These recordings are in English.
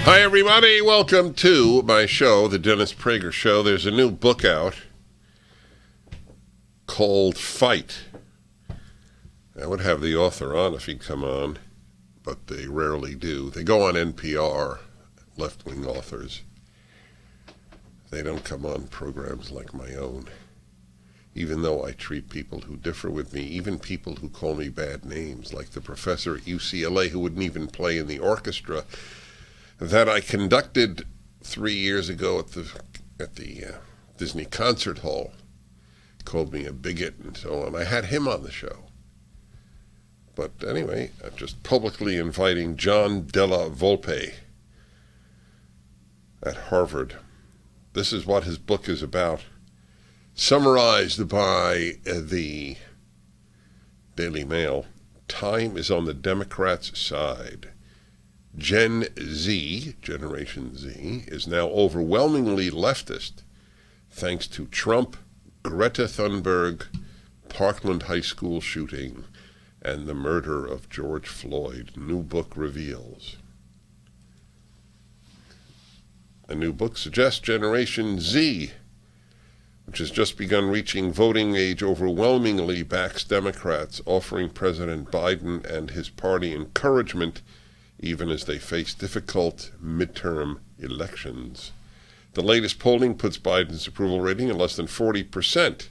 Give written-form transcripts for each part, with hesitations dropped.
Hi, everybody. Welcome to my show, The Dennis Prager Show. There's a new book out called Fight. I would have the author on if he'd come on, but they rarely do. They go on NPR, left-wing authors. They don't come on programs like my own, even though I treat people who differ with me, even people who call me bad names, like the professor at UCLA who wouldn't even play in the orchestra that I conducted 3 years ago at the Disney Concert Hall. Called me a bigot and so on. I had him on the show. But anyway, I'm just publicly inviting John Della Volpe at Harvard. This is what his book is about. Summarized by the Daily Mail. Time is on the Democrats' side. Gen Z, Generation Z, is now overwhelmingly leftist thanks to Trump, Greta Thunberg, Parkland High School shooting, and the murder of George Floyd. New book reveals. A new book suggests Generation Z, which has just begun reaching voting age, overwhelmingly backs Democrats, offering President Biden and his party encouragement even as they face difficult midterm elections. The latest polling puts Biden's approval rating at less than 40%.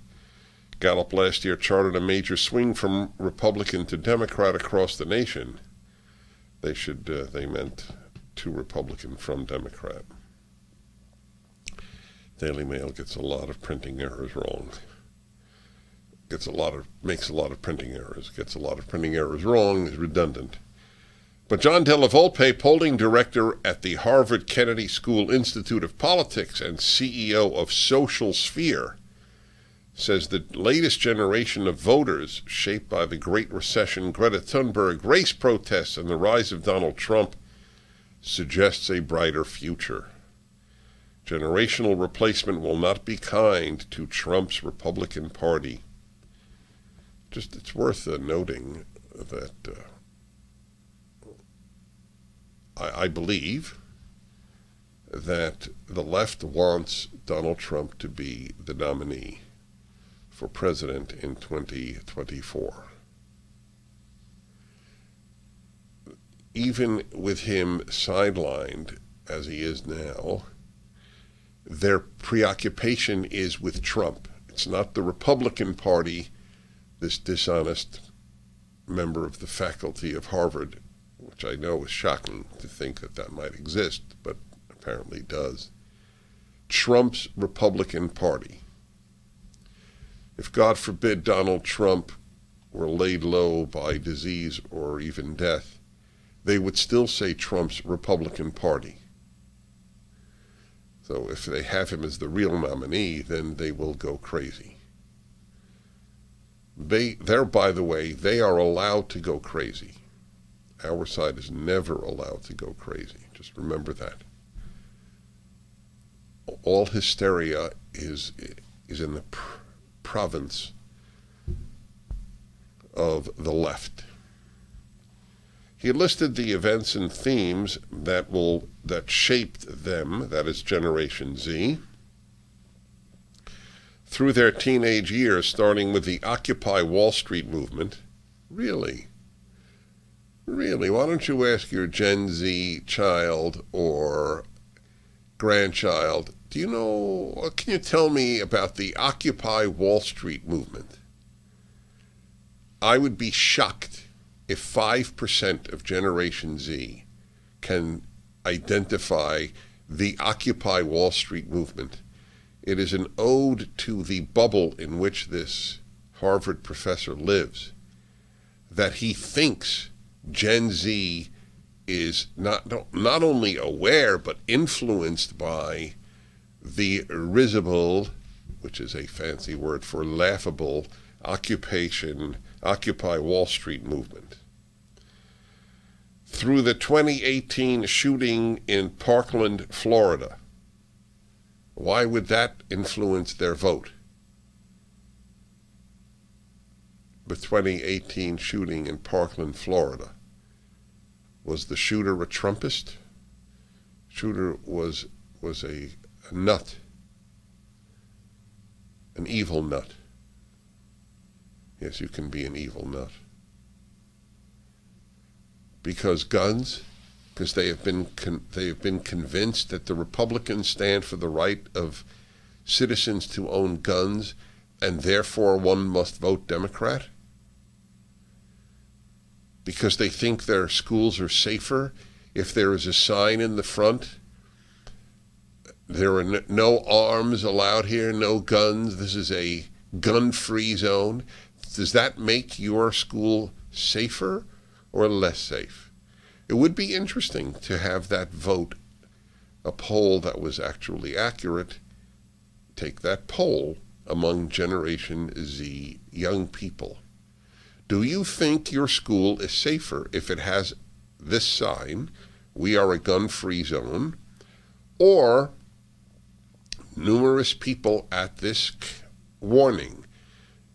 Gallup last year charted a major swing from Republican to Democrat across the nation. They meant to Republican from Democrat. Daily Mail gets a lot of printing errors wrong. Makes a lot of printing errors. Gets a lot of printing errors wrong, is redundant. But John Della Volpe, polling director at the Harvard Kennedy School Institute of Politics and CEO of Social Sphere, says the latest generation of voters, shaped by the Great Recession, Greta Thunberg, race protests, and the rise of Donald Trump, suggests a brighter future. Generational replacement will not be kind to Trump's Republican Party. It's worth noting that I believe that the left wants Donald Trump to be the nominee for president in 2024. Even with him sidelined as he is now, their preoccupation is with Trump. It's not the Republican Party, this dishonest member of the faculty of Harvard, which I know is shocking to think that might exist, but apparently does. Trump's Republican Party. If, God forbid, Donald Trump were laid low by disease or even death, they would still say Trump's Republican Party. So if they have him as the real nominee, then they will go crazy. By the way, they are allowed to go crazy. Our side is never allowed to go crazy. Just remember that. All hysteria is in the province of the left. He listed the events and themes that shaped them, that is Generation Z, through their teenage years, starting with the Occupy Wall Street movement. Really? Why don't you ask your Gen Z child or grandchild, can you tell me about the Occupy Wall Street movement? I would be shocked if 5% of Generation Z can identify the Occupy Wall Street movement. It is an ode to the bubble in which this Harvard professor lives, that he thinks Gen Z is not only aware but influenced by the risible, which is a fancy word for laughable, Occupy Wall Street movement. Through the 2018 shooting in Parkland, Florida. Why would that influence their vote? The 2018 shooting in Parkland, Florida. Was the shooter a Trumpist? Shooter was a nut, an evil nut. Yes, you can be an evil nut. Because guns, because they have been convinced that the Republicans stand for the right of citizens to own guns, and therefore one must vote Democrat? Because they think their schools are safer if there is a sign in the front, there are no arms allowed here, no guns, this is a gun-free zone. Does that make your school safer or less safe? It would be interesting to have that vote, a poll that was actually accurate, take that poll among Generation Z young people. Do you think your school is safer if it has this sign, "We are a gun-free zone," or numerous people at this warning,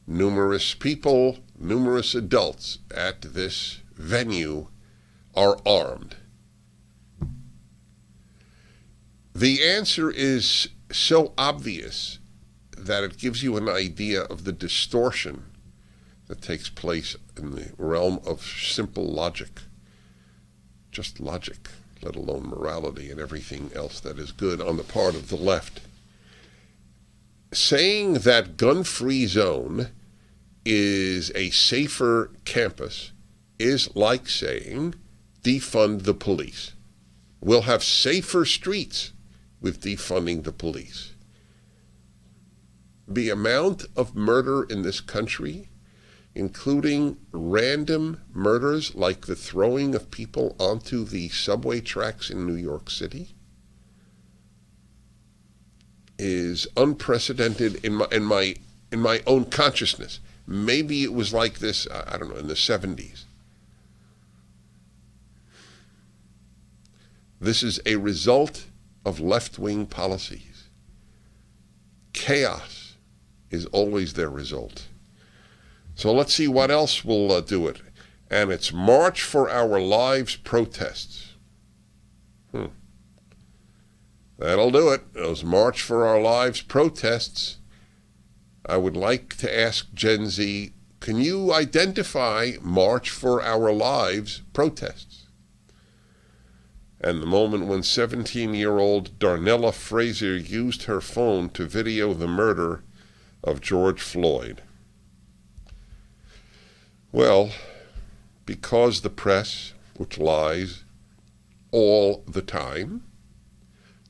numerous people, numerous adults at this venue are armed? The answer is so obvious that it gives you an idea of the distortion that takes place in the realm of simple logic. Just logic, let alone morality and everything else that is good on the part of the left. Saying that gun-free zone is a safer campus is like saying defund the police. We'll have safer streets with defunding the police. The amount of murder in this country, including random murders like the throwing of people onto the subway tracks in New York City, is unprecedented in my own consciousness. Maybe it was like this, I don't know, in the 70s. This is a result of left-wing policies. Chaos is always their result. So let's see what else will do it. And it's March for Our Lives protests. That'll do it. Those March for Our Lives protests. I would like to ask Gen Z, can you identify March for Our Lives protests? And the moment when 17-year-old Darnella Frazier used her phone to video the murder of George Floyd. Well, because the press, which lies all the time,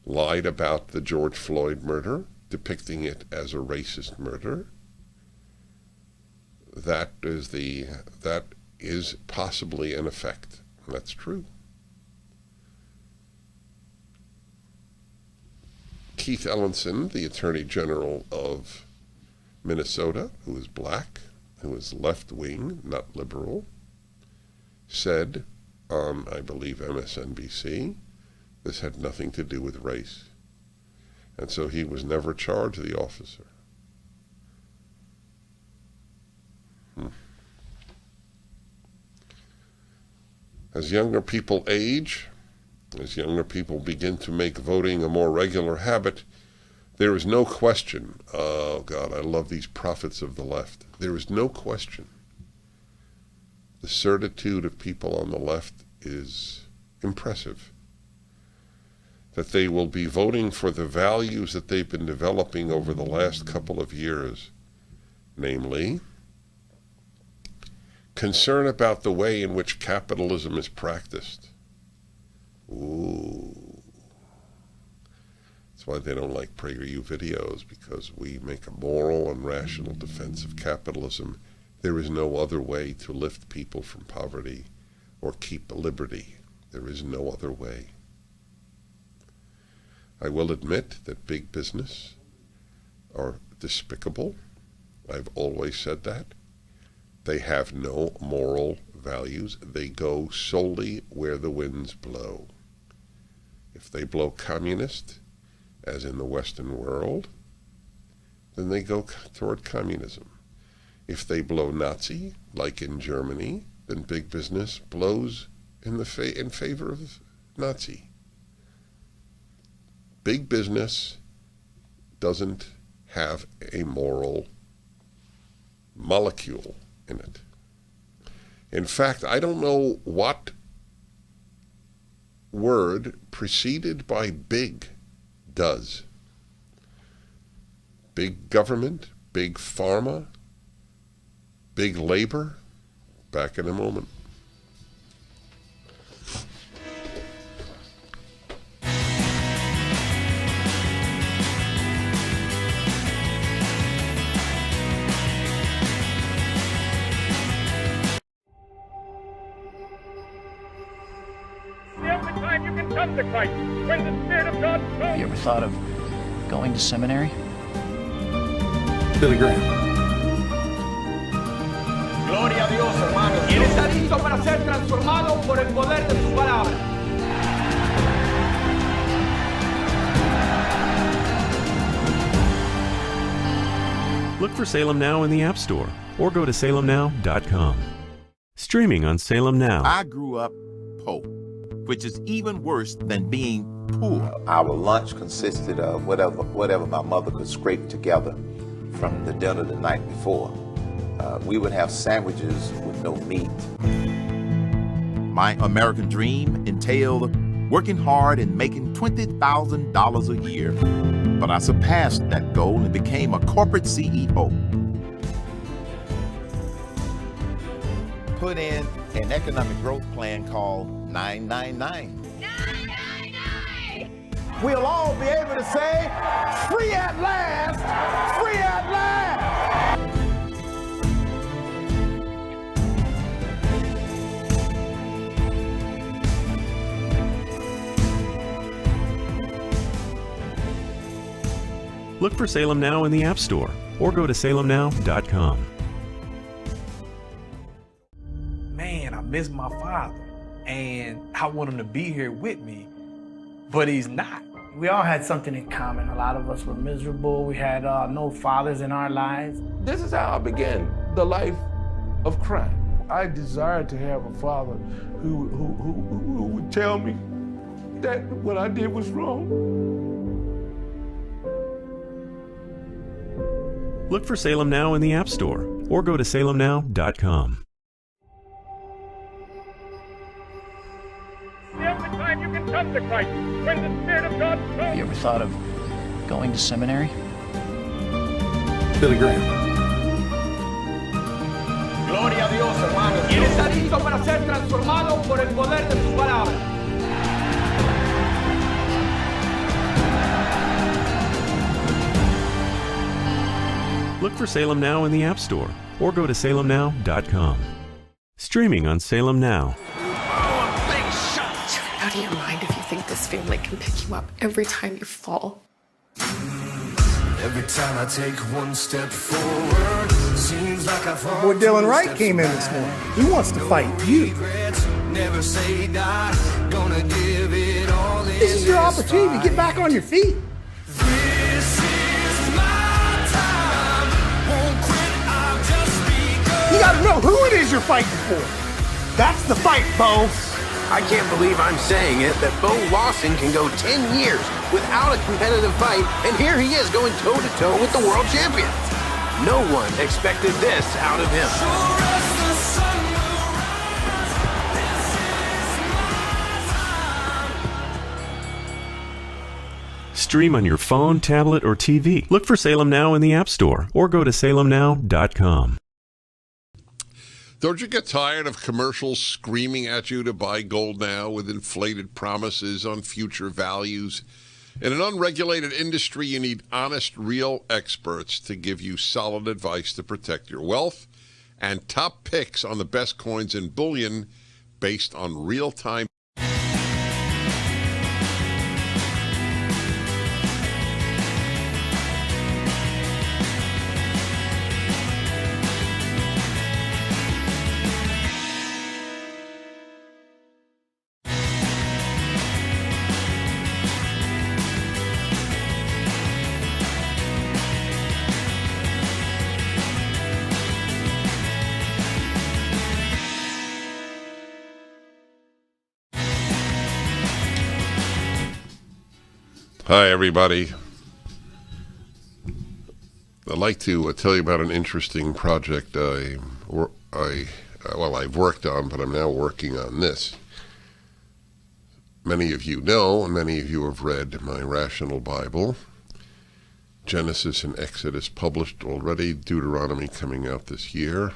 lied about the George Floyd murder, depicting it as a racist murder, that is possibly an effect. That's true. Keith Ellison, the Attorney General of Minnesota, who is black, who is left-wing, not liberal, said on, I believe, MSNBC, this had nothing to do with race. And so he was never charged, the officer. As younger people age, as younger people begin to make voting a more regular habit, there is no question, oh God, I love these prophets of the left. There is no question. The certitude of people on the left is impressive. That they will be voting for the values that they've been developing over the last couple of years, namely, concern about the way in which capitalism is practiced. Ooh. That's why they don't like PragerU videos, because we make a moral and rational defense of capitalism. There is no other way to lift people from poverty or keep liberty. There is no other way. I will admit that big business are despicable. I've always said that. They have no moral values. They go solely where the winds blow. If they blow communist, as in the Western world, then they go toward communism. If they blow Nazi, like in Germany, then big business blows in favor of Nazi. big business doesn't have a moral molecule in it. In fact, I don't know what word preceded by big does. Big government, big pharma, big labor. Back in a moment. You can come to Christ when the Spirit of God comes. Have you ever thought of going to seminary? Billy Graham. Gloria a Dios, hermanos. ¿Quién está listo para ser transformado por el poder de su palabra? Look for Salem Now in the App Store or go to salemnow.com. Streaming on Salem Now. I grew up poor, which is even worse than being poor. Our lunch consisted of whatever my mother could scrape together from the dinner the night before. We would have sandwiches with no meat. My American dream entailed working hard and making $20,000 a year. But I surpassed that goal and became a corporate CEO. Put in an economic growth plan called 999. 999! We'll all be able to say, free at last! Free at last! Look for Salem Now in the App Store or go to salemnow.com. Man, I miss my father, and I want him to be here with me, but he's not. We all had something in common. A lot of us were miserable. We had no fathers in our lives. This is how I began the life of crime. I desired to have a father who would tell me that what I did was wrong. Look for Salem Now in the App Store or go to salemnow.com. The only time you can come to Christ when the Spirit of God comes. Have you ever thought of going to seminary? Billy Graham. Gloria a Dios, hermanos. ¿Quién está listo para ser transformado por el poder de su palabra? Look for Salem Now in the App Store or go to salemnow.com. Streaming on Salem Now. You're out of your mind if you think this family can pick you up every time you fall. Every time I take one step forward, seems like I fall. Boy, Dylan Wright came in this morning. He wants to fight you. Never say die, gonna give it all. This is your opportunity to get back on your feet. You gotta know who it is you're fighting for. That's the fight, Bo. I can't believe I'm saying it, that Bo Lawson can go 10 years without a competitive fight, and here he is going toe-to-toe with the world champion. No one expected this out of him. Stream on your phone, tablet, or TV. Look for Salem Now in the App Store or go to salemnow.com. Don't you get tired of commercials screaming at you to buy gold now with inflated promises on future values? In an unregulated industry, you need honest, real experts to give you solid advice to protect your wealth and top picks on the best coins and bullion based on real-time. Hi, everybody. I'd like to tell you about an interesting project I've worked on, but I'm now working on this. Many of you know, and many of you have read my Rational Bible. Genesis and Exodus published already, Deuteronomy coming out this year,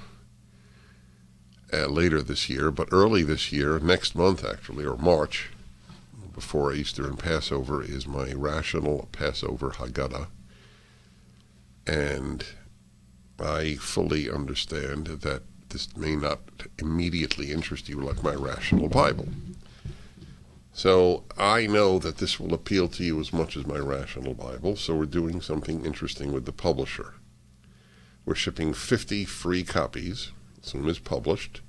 later this year, but early this year, next month actually, or March, before Easter and Passover, is my Rational Passover Haggadah. And I fully understand that this may not immediately interest you like my Rational Bible. So I know that this will appeal to you as much as my Rational Bible, so we're doing something interesting with the publisher. We're shipping 50 free copies, as soon as published,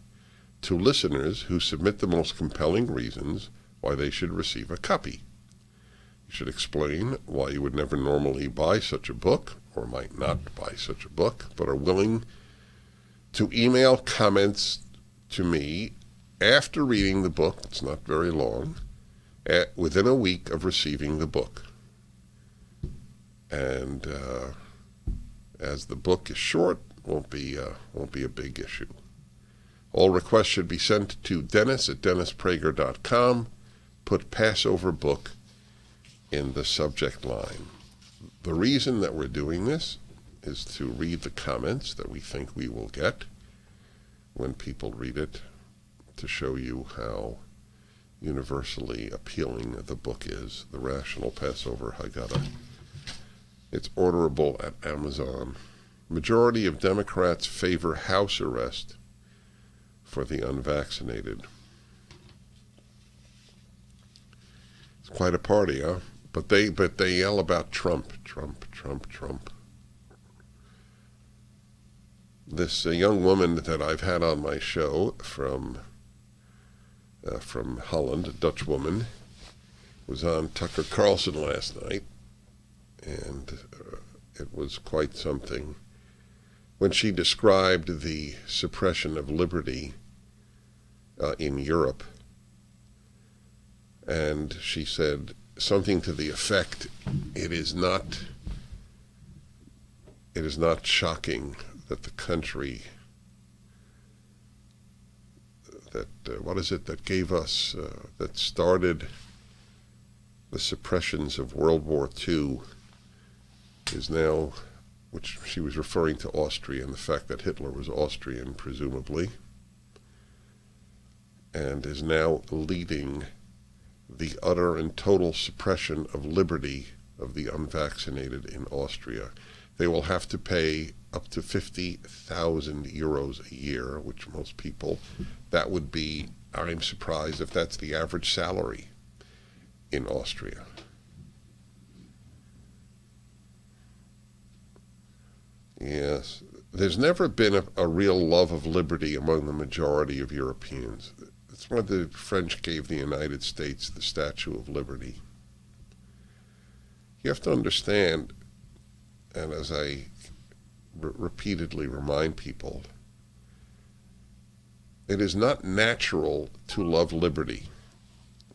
to listeners who submit the most compelling reasons why they should receive a copy. You should explain why you would never normally buy such a book, or might not buy such a book, but are willing to email comments to me after reading the book. It's not very long. Within a week of receiving the book. And as the book is short, won't be a big issue. All requests should be sent to Dennis@DennisPrager.com. Put Passover book in the subject line. The reason that we're doing this is to read the comments that we think we will get when people read it, to show you how universally appealing the book is, The Rational Passover Haggadah. It's orderable at Amazon. Majority of Democrats favor house arrest for the unvaccinated. It's quite a party, huh? But they yell about Trump. This young woman that I've had on my show from Holland, a Dutch woman, was on Tucker Carlson last night, and it was quite something when she described the suppression of liberty in Europe. And she said something to the effect, it is not shocking that the country that gave us, that started the suppressions of World War II is now, which she was referring to Austria and the fact that Hitler was Austrian, presumably, and is now leading the utter and total suppression of liberty of the unvaccinated in Austria. They will have to pay up to 50,000 euros a year, which most people, that would be, I'm surprised if that's the average salary in Austria. Yes, there's never been a real love of liberty among the majority of Europeans. That's why the French gave the United States the Statue of Liberty. You have to understand, and as I repeatedly remind people, it is not natural to love liberty.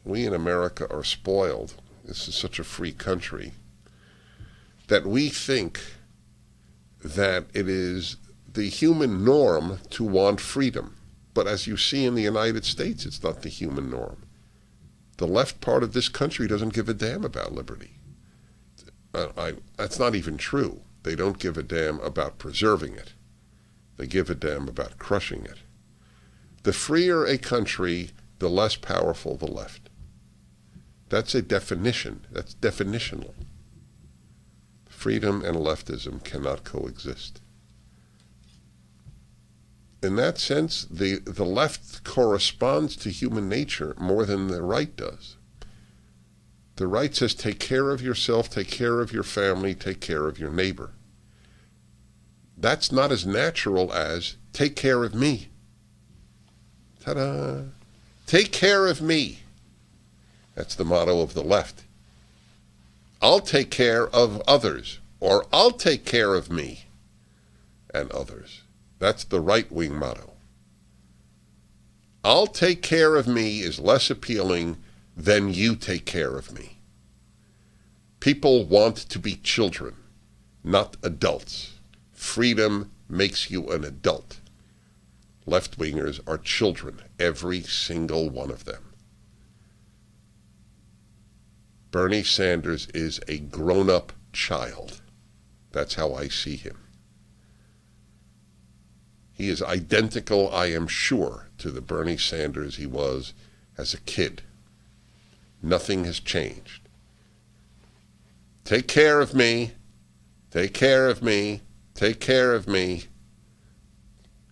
We in America are spoiled. This is such a free country that we think that it is the human norm to want freedom. But as you see in the United States, it's not the human norm. The left part of this country doesn't give a damn about liberty. That's not even true. They don't give a damn about preserving it. They give a damn about crushing it. The freer a country, the less powerful the left. That's a definition. That's definitional. Freedom and leftism cannot coexist. In that sense, the left corresponds to human nature more than the right does. The right says, take care of yourself, take care of your family, take care of your neighbor. That's not as natural as, take care of me. Ta-da! Take care of me. That's the motto of the left. I'll take care of others, or I'll take care of me and others. That's the right-wing motto. I'll take care of me is less appealing than you take care of me. People want to be children, not adults. Freedom makes you an adult. Left-wingers are children, every single one of them. Bernie Sanders is a grown-up child. That's how I see him. He is identical, I am sure, to the Bernie Sanders he was as a kid. Nothing has changed. Take care of me. Take care of me. Take care of me.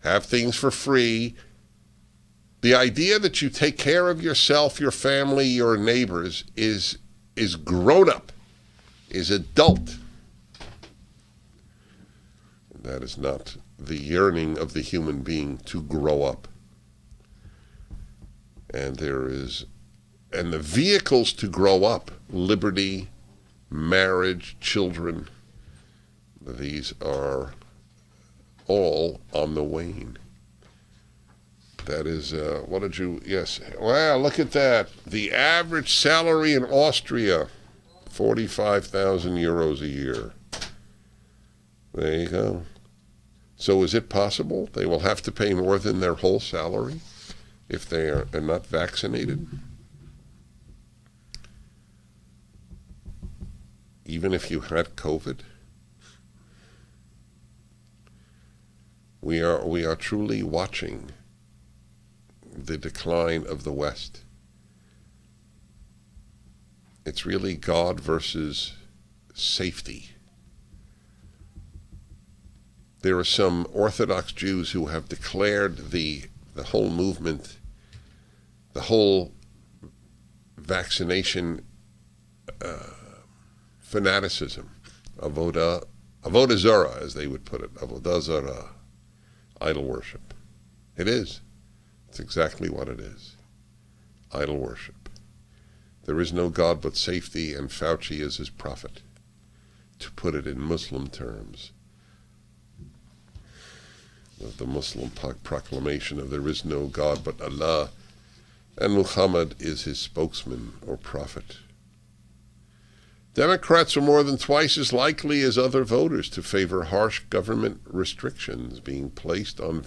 Have things for free. The idea that you take care of yourself, your family, your neighbors is grown up, is adult. And that is not the yearning of the human being to grow up. And the vehicles to grow up, liberty, marriage, children, these are all on the wane. That is, yes. Wow, look at that. The average salary in Austria, 45,000 euros a year. There you go. So is it possible they will have to pay more than their whole salary if they are not vaccinated? Even if you had COVID? We are truly watching the decline of the West. It's really God versus safety. There are some Orthodox Jews who have declared the whole movement, the whole vaccination fanaticism, avodah zarah, as they would put it, avodah zarah, idol worship. It is. It's exactly what it is. Idol worship. There is no God but safety, and Fauci is his prophet, to put it in Muslim terms. The Muslim proclamation of there is no God but Allah, and Muhammad is his spokesman or prophet. Democrats are more than twice as likely as other voters to favor harsh government restrictions being placed on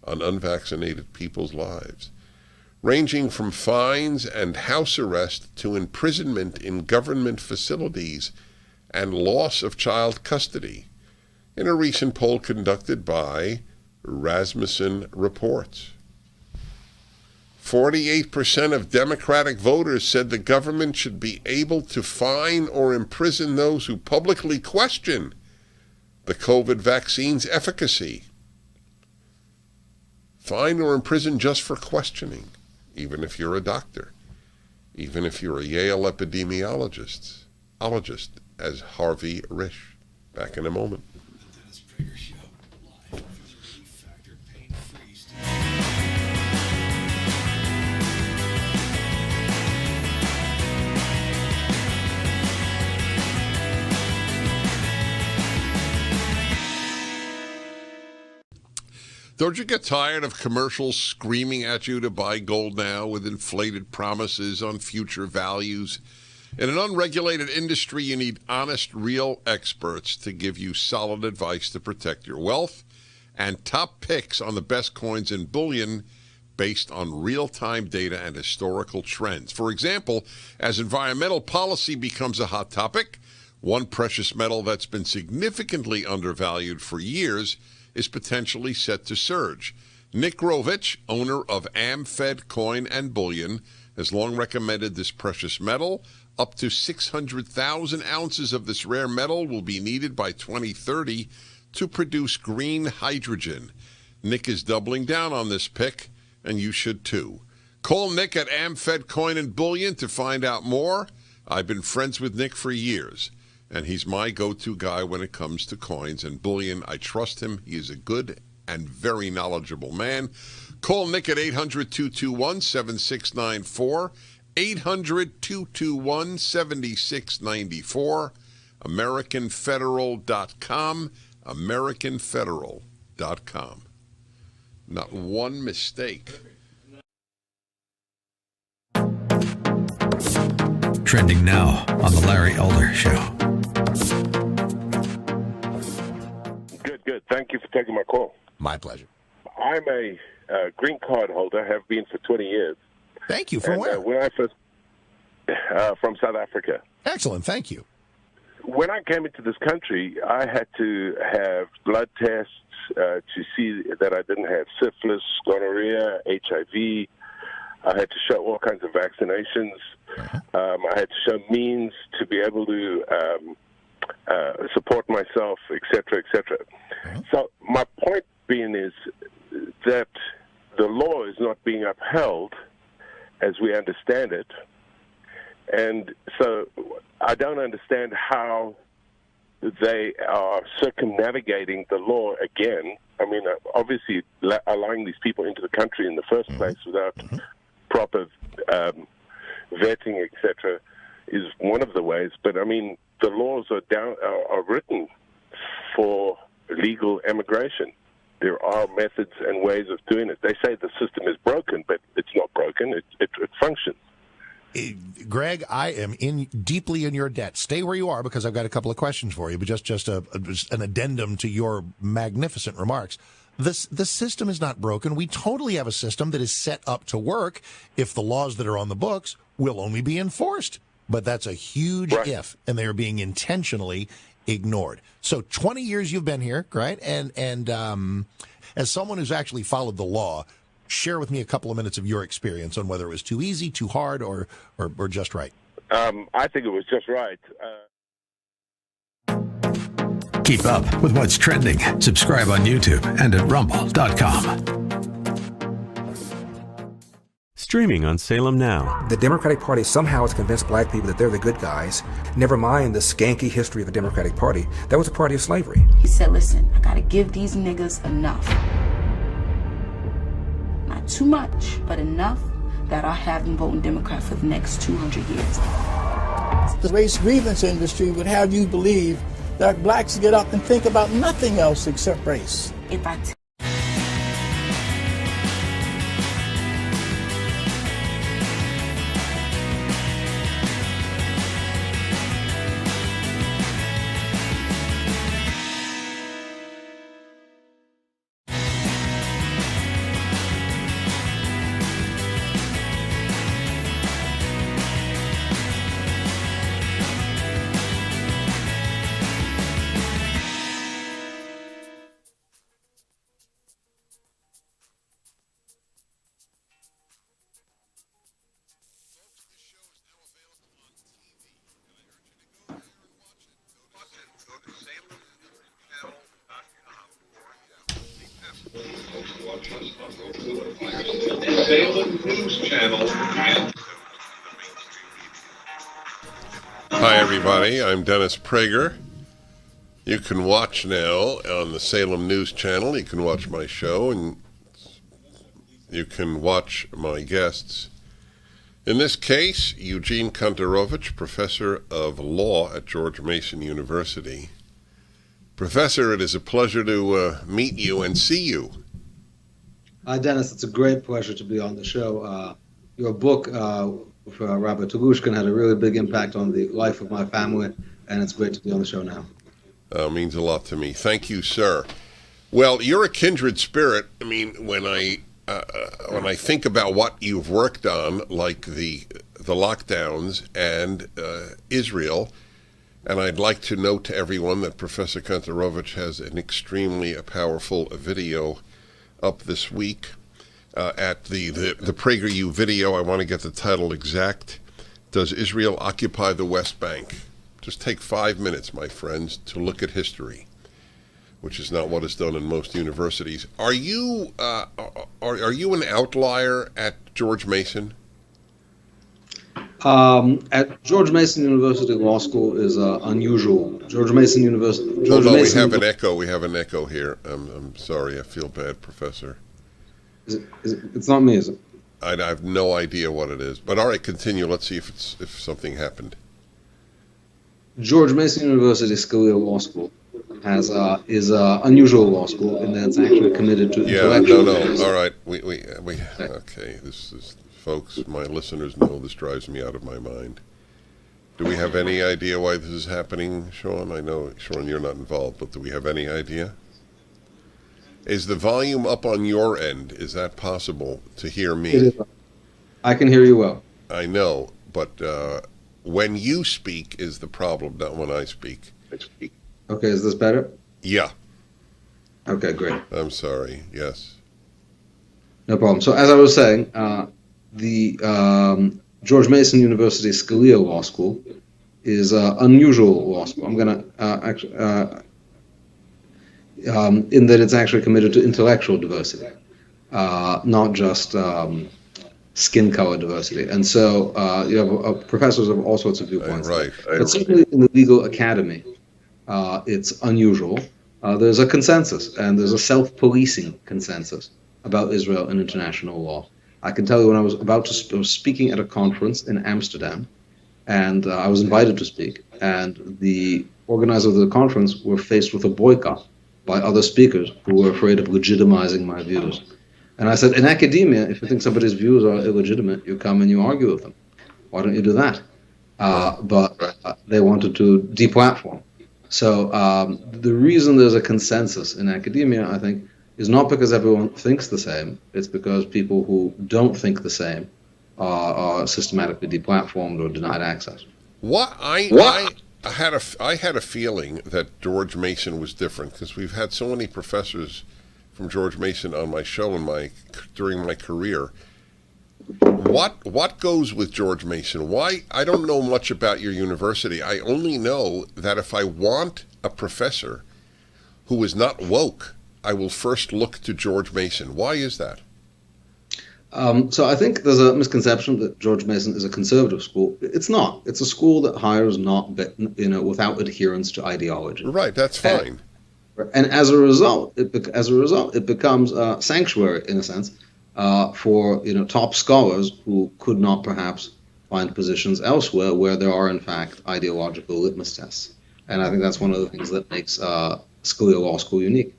unvaccinated people's lives, ranging from fines and house arrest to imprisonment in government facilities and loss of child custody, in a recent poll conducted by Rasmussen Reports. 48% of Democratic voters said the government should be able to fine or imprison those who publicly question the COVID vaccine's efficacy. Fine or imprison just for questioning, even if you're a doctor, even if you're a Yale epidemiologist, as Harvey Risch. Back in a moment. Prager Show, live from the Relief Factor pain-free Don't you get tired of commercials screaming at you to buy gold now with inflated promises on future values? In an unregulated industry, you need honest, real experts to give you solid advice to protect your wealth and top picks on the best coins and bullion based on real-time data and historical trends. For example, as environmental policy becomes a hot topic, one precious metal that's been significantly undervalued for years is potentially set to surge. Nick Grovich, owner of AmFed Coin and Bullion, has long recommended this precious metal. Up to 600,000 ounces of this rare metal will be needed by 2030 to produce green hydrogen. Nick is doubling down on this pick, and you should too. Call Nick at AmFed Coin and Bullion to find out more. I've been friends with Nick for years, and he's my go-to guy when it comes to coins and bullion. I trust him. He is a good and very knowledgeable man. Call Nick at 800-221-7694. 800-221-7694, AmericanFederal.com, AmericanFederal.com. Not one mistake. Trending now on The Larry Elder Show. Good. Thank you for taking my call. My pleasure. I'm a green card holder, have been for 20 years. Thank you. From where? When I first, from South Africa. Excellent. Thank you. When I came into this country, I had to have blood tests to see that I didn't have syphilis, gonorrhea, HIV. I had to show all kinds of vaccinations. I had to show means to be able to support myself, et cetera, et cetera. So my point being is that the law is not being upheld as we understand it. And so I don't understand how they are circumnavigating the law again. I mean, obviously allowing these people into the country in the first place without proper vetting, etc., is one of the ways. But I mean, the laws are written for legal immigration. There are methods and ways of doing it. They say the system is broken, but it's not broken. It functions. Greg, I am deeply in your debt. Stay where you are because I've got a couple of questions for you, but just an addendum to your magnificent remarks. The system is not broken. We totally have a system that is set up to work if the laws that are on the books will only be enforced. But that's a huge if, and they are being intentionally ignored. So 20 years you've been here, right? And as someone who's actually followed the law, share with me a couple of minutes of your experience on whether it was too easy, too hard, or just right. I think it was just right. Keep up with what's trending. Subscribe on YouTube and at rumble.com. Streaming on Salem Now. The Democratic Party somehow has convinced black people that they're the good guys. Never mind the skanky history of the Democratic Party. That was a party of slavery. He said, listen, I gotta give these niggas enough. Not too much, but enough that I'll have them voting Democrat for the next 200 years. The race grievance industry would have you believe that blacks get up and think about nothing else except race. If I Hi, everybody. I'm Dennis Prager. You can watch now on the Salem News Channel. You can watch my show, and you can watch my guests. In this case, Eugene Kantorovich, professor of law at George Mason University. Professor, it is a pleasure to meet you and see you. Hi, Dennis. It's a great pleasure to be on the show. Your book, Rabbi Tugushkin, had a really big impact on the life of my family, and it's great to be on the show now. Means a lot to me. Thank you, sir. Well, you're a kindred spirit. I mean, when I think about what you've worked on, like the lockdowns and Israel, and I'd like to note to everyone that Professor Kantorovich has an extremely powerful video up this week at the PragerU video. I want to get the title exact. Does Israel occupy the West Bank? Just take 5 minutes, my friends, to look at history, which is not what is done in most universities. Are you an outlier at George Mason? At George Mason University Law School is unusual. George Mason University. Hold on, we have an echo. We have an echo here. I'm sorry. I feel bad, Professor. It's not me, is it? I have no idea what it is. But all right, continue. Let's see if something happened. George Mason University Scalia Law School is a unusual law school, and that's actually committed to intellectual affairs. All right, we okay. This is, folks, my listeners know this drives me out of my mind. Do we have any idea why this is happening, Sean? I know, Sean, you're not involved, but do we have any idea? Is the volume up on your end? Is that possible to hear me? It is. I can hear you well. I know, but when you speak is the problem, not when I speak. Okay, is this better? Yeah. Okay, great. I'm sorry. Yes. No problem. So as I was saying, the George Mason University Scalia Law School is an unusual law school. I'm going to in that it's actually committed to intellectual diversity, not just skin color diversity. And so you have professors of all sorts of viewpoints. Right. But certainly in the legal academy, it's unusual. There's a consensus, and there's a self-policing consensus about Israel and international law. I can tell you when I was speaking at a conference in Amsterdam, and I was invited to speak, and the organizers of the conference were faced with a boycott by other speakers who were afraid of legitimizing my views. And I said, in academia, if you think somebody's views are illegitimate, you come and you argue with them. Why don't you do that? But they wanted to deplatform. So the reason there's a consensus in academia, I think, is not because everyone thinks the same. It's because people who don't think the same are systematically deplatformed or denied access. I had a feeling that George Mason was different because we've had so many professors from George Mason on my show during my career. What goes with George Mason? Why? I don't know much about your university. I only know that if I want a professor who is not woke, I will first look to George Mason. Why is that? So I think there's a misconception that George Mason is a conservative school. It's not. It's a school that hires without adherence to ideology. Right. That's fine. And as a result, it becomes a sanctuary in a sense for top scholars who could not perhaps find positions elsewhere where there are in fact ideological litmus tests. And I think that's one of the things that makes Scalia Law School unique.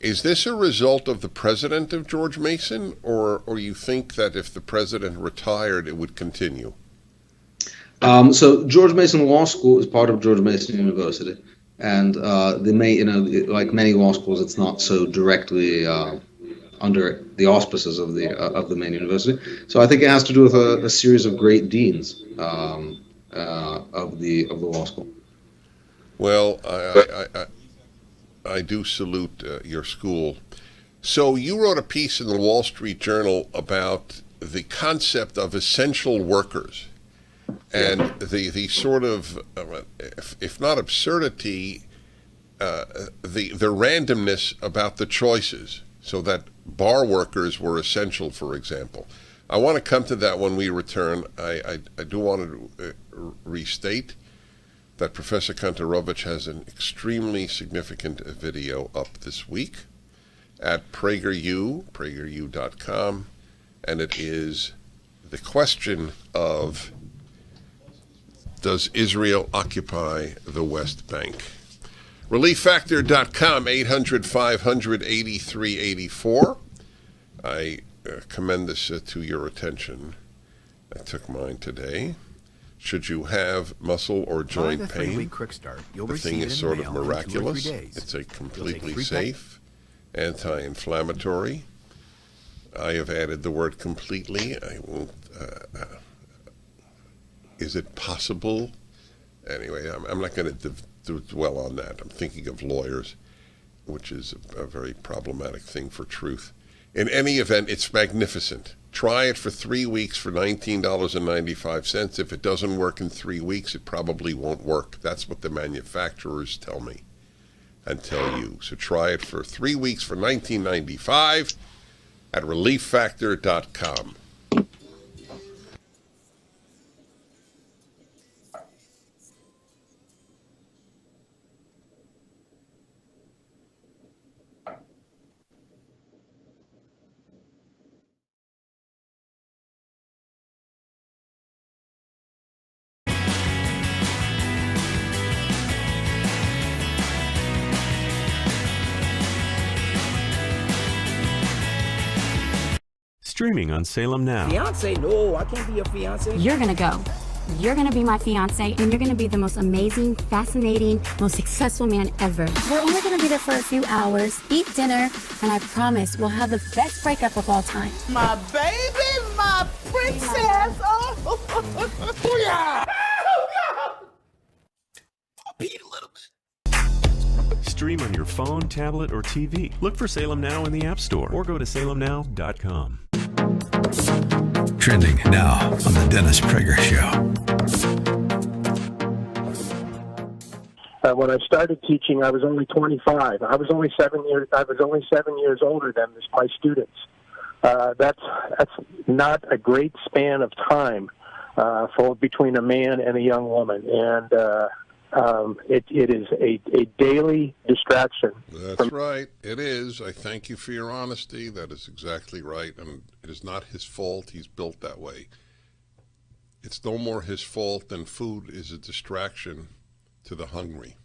Is this a result of the president of George Mason, or you think that if the president retired, it would continue? So George Mason Law School is part of George Mason University, and like many law schools, it's not so directly under the auspices of the main university. So I think it has to do with a series of great deans of the law school. Well, I do salute your school. So you wrote a piece in the Wall Street Journal about the concept of essential workers and the sort of, if not absurdity, the randomness about the choices, so that bar workers were essential, for example. I want to come to that when we return. I do want to restate that Professor Kantorovich has an extremely significant video up this week at prageru.com, and it is the question of, does Israel occupy the West Bank? ReliefFactor.com, 800-500-8384. I commend this to your attention. I took mine today. Should you have muscle or joint pain, the thing is sort of miraculous. It's a completely safe, anti-inflammatory. I have added the word completely. I won't. Is it possible? Anyway, I'm not going to dwell on that. I'm thinking of lawyers, which is a very problematic thing for truth. In any event, it's magnificent. Try it for 3 weeks for $19.95. If it doesn't work in 3 weeks, it probably won't work. That's what the manufacturers tell me and tell you. So try it for 3 weeks for $19.95 at ReliefFactor.com. Streaming on Salem Now. Fiance? No, I can't be your fiance. You're gonna go. You're gonna be my fiance, and you're gonna be the most amazing, fascinating, most successful man ever. We're only gonna be there for a few hours, eat dinner, and I promise we'll have the best breakup of all time. My baby, my princess. Oh, yeah. Stream on your phone, tablet, or TV. Look for Salem Now in the App Store or go to salemnow.com. Trending now on the Dennis Prager Show. When I started teaching, I was only 25. I was only 7 years older than my students. That's not a great span of time for between a man and a young woman, and it is a daily distraction. That's right. It is. I thank you for your honesty. That is exactly right. And it is not his fault. He's built that way. It's no more his fault than food is a distraction to the hungry.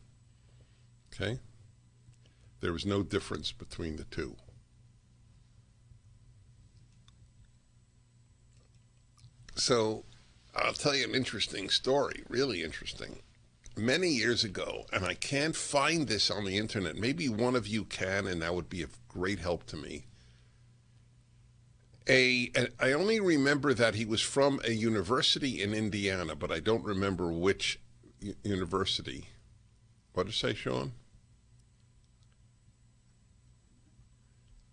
Okay? There is no difference between the two. So I'll tell you an interesting story, really interesting. Many years ago, and I can't find this on the internet. Maybe one of you can, and that would be of great help to me. I only remember that he was from a university in Indiana, but I don't remember which university. What did it say, Sean?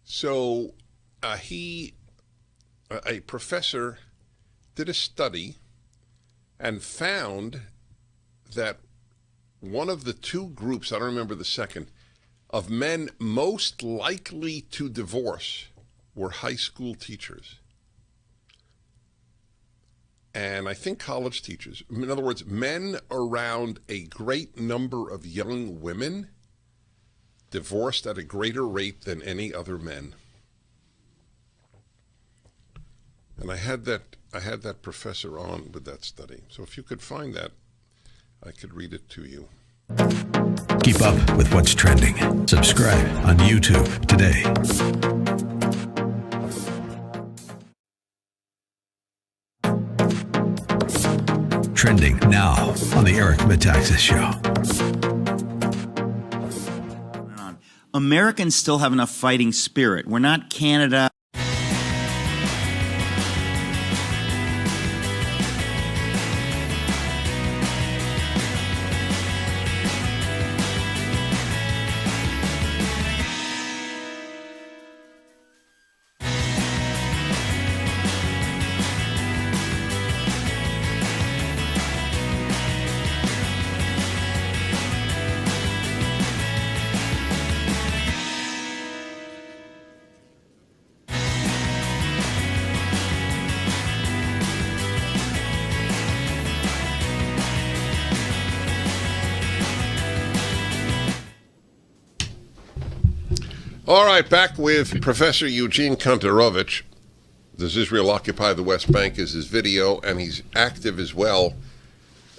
So a professor did a study and found that one of the two groups, I don't remember the second, of men most likely to divorce were high school teachers. And I think college teachers. In other words, men around a great number of young women divorced at a greater rate than any other men. And I had that professor on with that study. So if you could find that, I could read it to you. Keep up with what's trending. Subscribe on YouTube today. Trending now on the Eric Metaxas Show. Americans still have enough fighting spirit. We're not Canada. All right, back with Professor Eugene Kantorovich. Does Israel Occupy the West Bank is his video, and he's active as well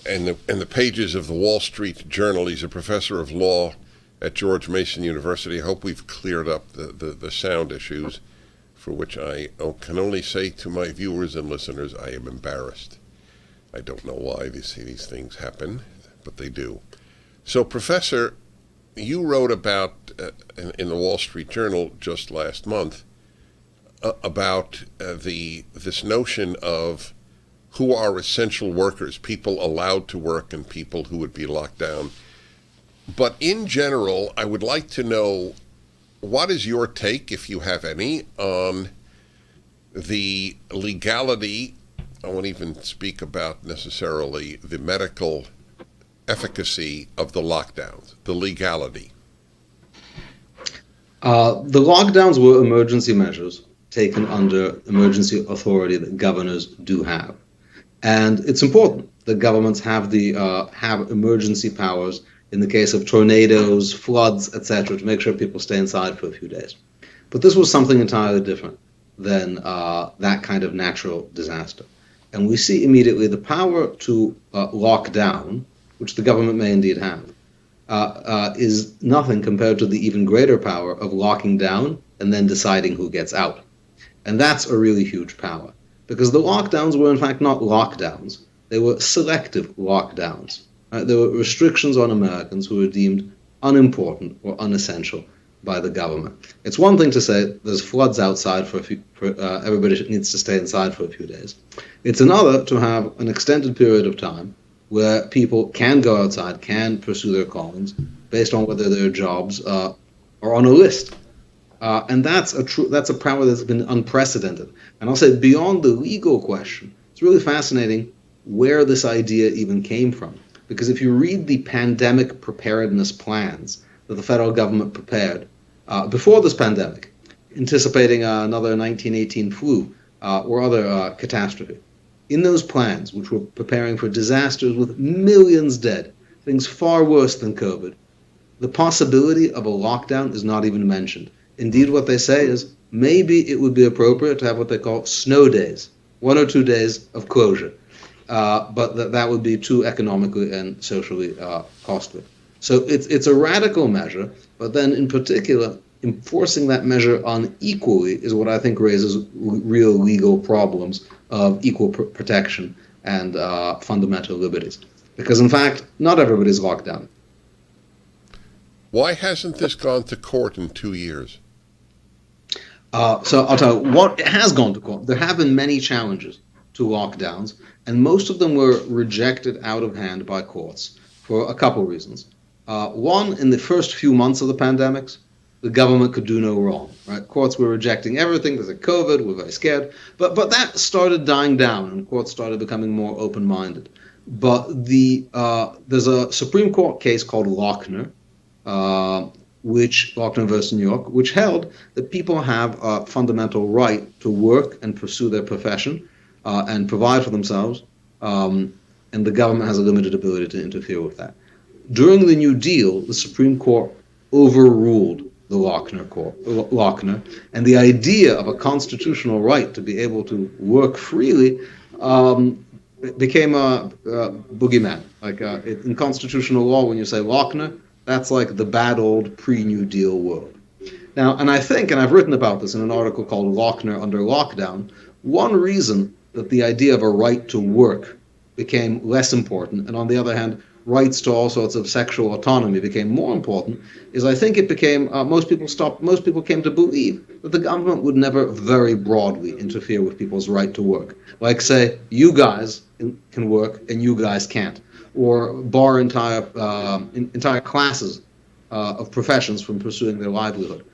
in the pages of the Wall Street Journal. He's a professor of law at George Mason University. I hope we've cleared up the sound issues, for which I can only say to my viewers and listeners, I am embarrassed. I don't know why these things happen, but they do. So, Professor, you wrote about, in the Wall Street Journal just last month, about this notion of who are essential workers, people allowed to work and people who would be locked down. But in general, I would like to know, what is your take, if you have any, on the legality? I won't even speak about necessarily the medical efficacy of the lockdowns, the legality. The lockdowns were emergency measures taken under emergency authority that governors do have. And it's important that governments have have emergency powers in the case of tornadoes, floods, etc., to make sure people stay inside for a few days. But this was something entirely different than that kind of natural disaster. And we see immediately the power to lock down, which the government may indeed have, is nothing compared to the even greater power of locking down and then deciding who gets out. And that's a really huge power, because the lockdowns were in fact not lockdowns. They were selective lockdowns. There were restrictions on Americans who were deemed unimportant or unessential by the government. It's one thing to say there's floods outside everybody needs to stay inside for a few days. It's another to have an extended period of time where people can go outside, can pursue their callings based on whether their jobs are on a list. And that's a power that's been unprecedented. And I'll say beyond the legal question, it's really fascinating where this idea even came from. Because if you read the pandemic preparedness plans that the federal government prepared before this pandemic, anticipating another 1918 flu or other catastrophe, in those plans, which were preparing for disasters with millions dead, things far worse than COVID, the possibility of a lockdown is not even mentioned. Indeed, what they say is maybe it would be appropriate to have what they call snow days, 1 or 2 days of closure. But that would be too economically and socially costly. So it's a radical measure, but then in particular, enforcing that measure unequally is what I think raises real legal problems of equal protection and fundamental liberties. Because in fact, not everybody's locked down. Why hasn't this gone to court in 2 years? So I'll tell you, what it has gone to court. There have been many challenges to lockdowns, and most of them were rejected out of hand by courts for a couple reasons. One, in the first few months of the pandemics, the government could do no wrong. Right? Courts were rejecting everything. There's a COVID. We're very scared. But that started dying down, and courts started becoming more open-minded. But there's a Supreme Court case called Lochner, Lochner versus New York, which held that people have a fundamental right to work and pursue their profession and provide for themselves, and the government has a limited ability to interfere with that. During the New Deal, the Supreme Court overruled the Lochner, and the idea of a constitutional right to be able to work freely became a boogeyman. In constitutional law, when you say Lochner, that's like the bad old pre-New Deal world. Now, and I think, and I've written about this in an article called Lochner Under Lockdown, one reason that the idea of a right to work became less important, and on the other hand, rights to all sorts of sexual autonomy became more important, is I think it became, most people came to believe that the government would never very broadly interfere with people's right to work. Like say, you guys can work and you guys can't. Or bar entire classes of professions from pursuing their livelihood.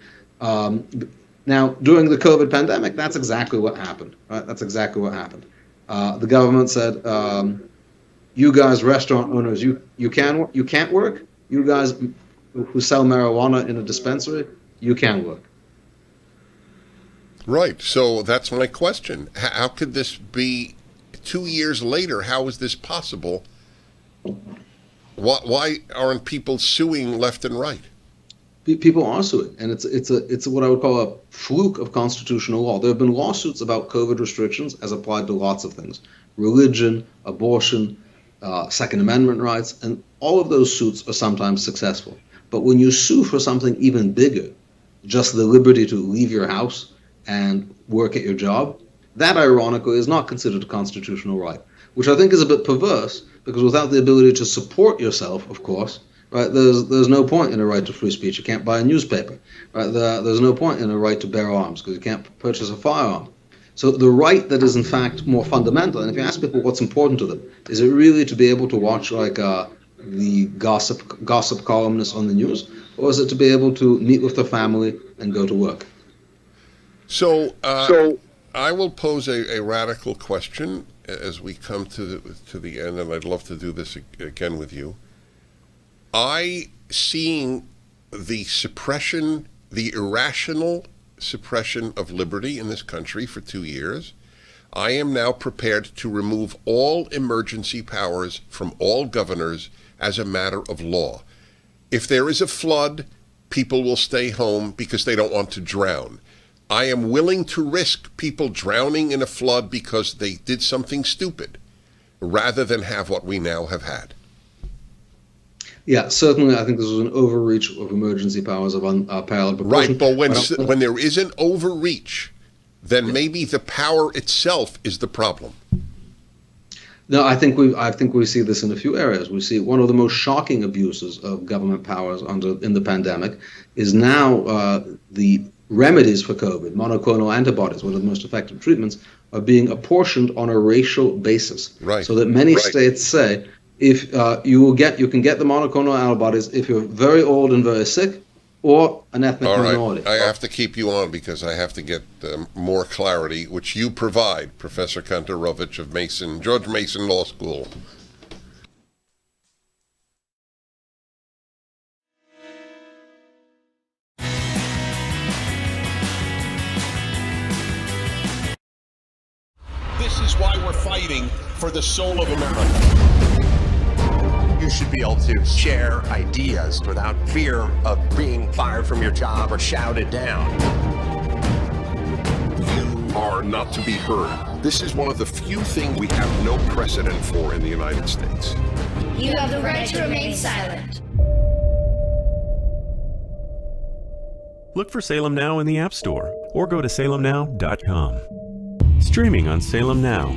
Now, during the COVID pandemic, that's exactly what happened. Right? That's exactly what happened. The government said, "You guys, restaurant owners, you can't work. You guys who sell marijuana in a dispensary, you can work." Right. So that's my question. How could this be 2 years later? How is this possible? Why aren't people suing left and right? People are suing, and it's what I would call a fluke of constitutional law. There have been lawsuits about COVID restrictions as applied to lots of things: religion, abortion, Second Amendment rights, and all of those suits are sometimes successful. But when you sue for something even bigger, just the liberty to leave your house and work at your job, that ironically is not considered a constitutional right, which I think is a bit perverse. Because without the ability to support yourself, of course, right, there's no point in a right to free speech. You can't buy a newspaper. Right? There's no point in a right to bear arms because you can't purchase a firearm. So the right that is in fact more fundamental, and if you ask people what's important to them, is it really to be able to watch the gossip columnists on the news, or is it to be able to meet with their family and go to work? So I will pose a radical question as we come to the end, and I'd love to do this again with you. Seeing the suppression, the irrational suppression of liberty in this country for 2 years, I am now prepared to remove all emergency powers from all governors as a matter of law. If there is a flood, people will stay home because they don't want to drown. I am willing to risk people drowning in a flood because they did something stupid, rather than have what we now have had. Yeah, certainly I think this was an overreach of emergency powers of unparalleled proportion. Right, but when there is an overreach, then maybe the power itself is the problem. No, I think we see this in a few areas. We see one of the most shocking abuses of government powers in the pandemic is now the remedies for COVID, monoclonal antibodies, one of the most effective treatments, are being apportioned on a racial basis. Right. So that many states say if you can get the monoclonal antibodies if you're very old and very sick, or an ethnic minority. I have to keep you on because I have to get more clarity, which you provide, Professor Kantorovich of George Mason Law School. This is why we're fighting for the soul of America. You should be able to share ideas without fear of being fired from your job or shouted down. You are not to be heard. This is one of the few things we have no precedent for in the United States. You have the right to remain silent. Look for Salem Now in the App Store or go to salemnow.com. Streaming on Salem Now.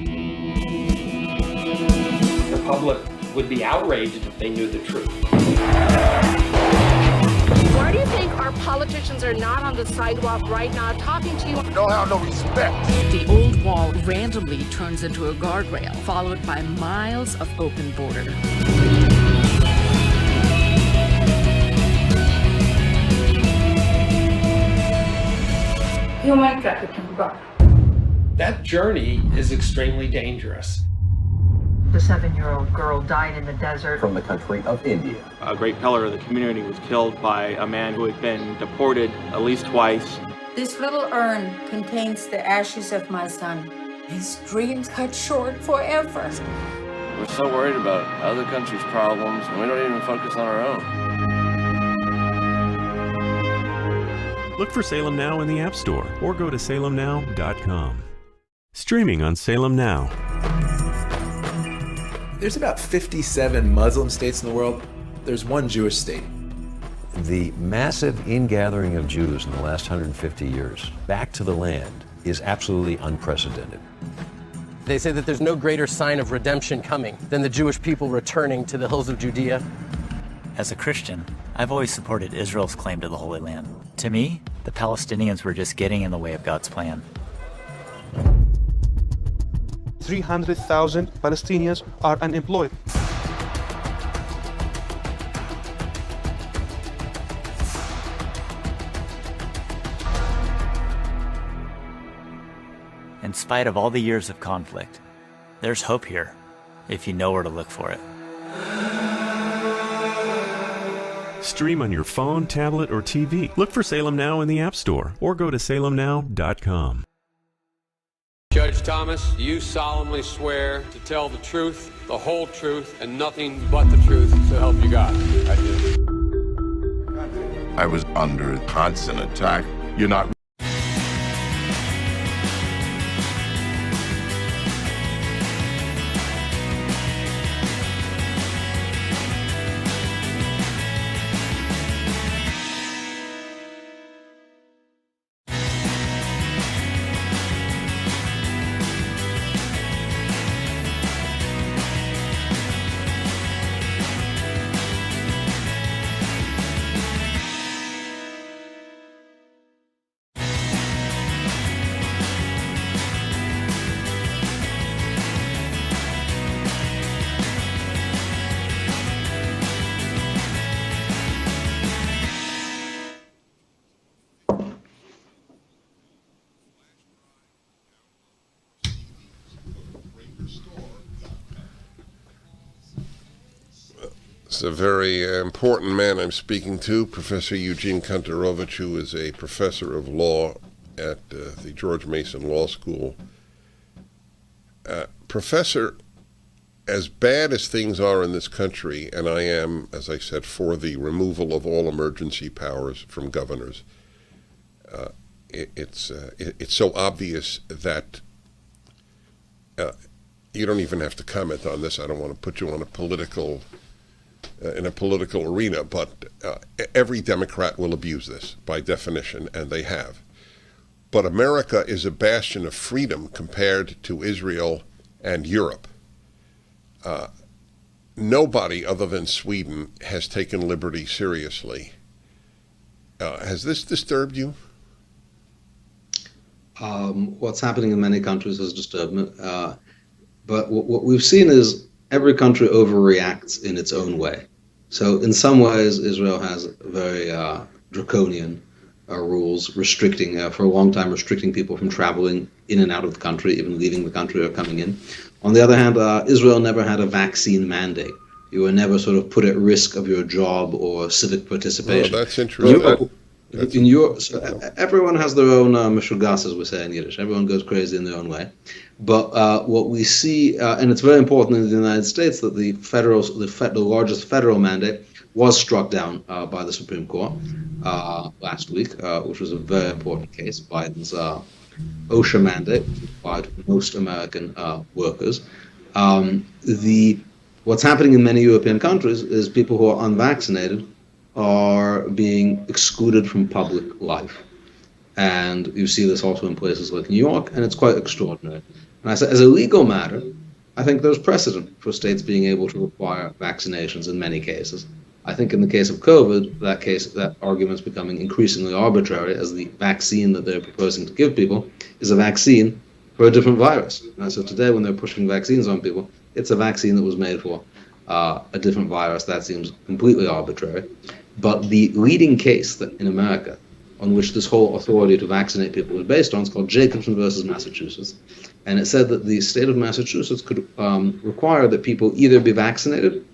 The public would be outraged if they knew the truth. Why do you think our politicians are not on the sidewalk right now talking to you? No have no respect. The old wall randomly turns into a guardrail, followed by miles of open border. Human trafficking, God. That journey is extremely dangerous. The 7-year-old girl died in the desert. From the country of India. A great pillar of the community was killed by a man who had been deported at least twice. This little urn contains the ashes of my son. His dreams cut short forever. We're so worried about other countries' problems, and we don't even focus on our own. Look for Salem Now in the App Store or go to salemnow.com. Streaming on Salem Now. There's about 57 Muslim states in the world. There's one Jewish state. The massive ingathering of Jews in the last 150 years back to the land is absolutely unprecedented. They say that there's no greater sign of redemption coming than the Jewish people returning to the hills of Judea. As a Christian, I've always supported Israel's claim to the Holy Land. To me, the Palestinians were just getting in the way of God's plan. 300,000 Palestinians are unemployed. In spite of all the years of conflict, there's hope here, if you know where to look for it. Stream on your phone, tablet, or TV. Look for Salem Now in the App Store or go to salemnow.com. Judge Thomas, you solemnly swear to tell the truth, the whole truth, and nothing but the truth, so help you God. I do. I was under constant attack. You're not. It's a very important man I'm speaking to, Professor Eugene Kantorovich, who is a professor of law at the George Mason Law School. Professor, as bad as things are in this country, and I am, as I said, for the removal of all emergency powers from governors, it's so obvious that you don't even have to comment on this. I don't want to put you on a political in a political arena, but every Democrat will abuse this by definition, and they have. But America is a bastion of freedom compared to Israel and Europe. nobody other than Sweden has taken liberty seriously. Has this disturbed you? What's happening in many countries has disturbed me. But what we've seen is every country overreacts in its own way. So in some ways, Israel has very draconian rules restricting, for a long time, restricting people from traveling in and out of the country, even leaving the country or coming in. On the other hand, Israel never had a vaccine mandate. You were never sort of put at risk of your job or civic participation. Oh, that's interesting. Everyone has their own mishugas, as we say in Yiddish. Everyone goes crazy in their own way. But what we see, and it's very important in the United States, that the largest federal mandate was struck down by the Supreme Court last week, which was a very important case. Biden's OSHA mandate applied to most American workers. What's happening in many European countries is people who are unvaccinated are being excluded from public life. And you see this also in places like New York, and it's quite extraordinary. And I say, as a legal matter, I think there's precedent for states being able to require vaccinations in many cases. I think in the case of COVID, that argument's becoming increasingly arbitrary, as the vaccine that they're proposing to give people is a vaccine for a different virus. And so today, when they're pushing vaccines on people, it's a vaccine that was made for a different virus. That seems completely arbitrary. But the leading case that in America on which this whole authority to vaccinate people was based on is called Jacobson versus Massachusetts. And it said that the state of Massachusetts could require that people either be vaccinated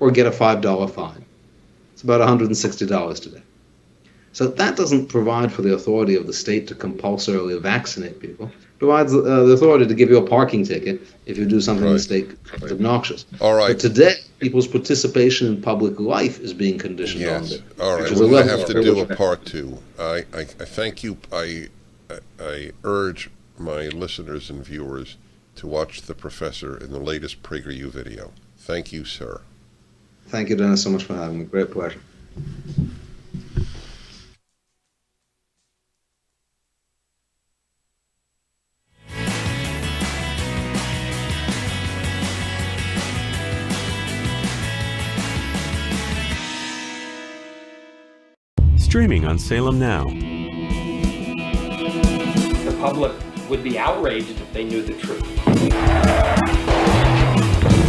or get a $5 fine. It's about $160 today. So that doesn't provide for the authority of the state to compulsorily vaccinate people. It provides the authority to give you a parking ticket if you do something in the state that's obnoxious. All right. But today, people's participation in public life is being conditioned on it. All right. We're going to have to do a part two. I thank you. I urge my listeners and viewers to watch the professor in the latest PragerU video. Thank you, sir. Thank you, Dennis, so much for having me. Great pleasure. Streaming on Salem Now. The public would be outraged if they knew the truth.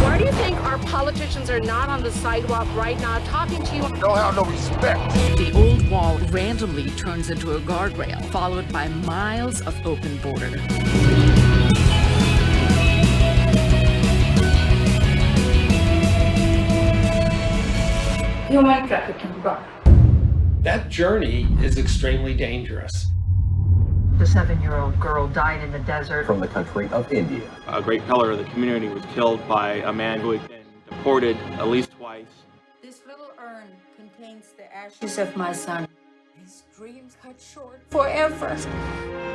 Why do you think our politicians are not on the sidewalk right now talking to you? Don't have no respect. The old wall randomly turns into a guardrail, followed by miles of open border. Human trafficking bar. That journey is extremely dangerous. The 7-year-old girl died in the desert. From the country of India. A great pillar of the community was killed by a man who had been deported at least twice. This little urn contains the ashes of my son. His dreams cut short forever.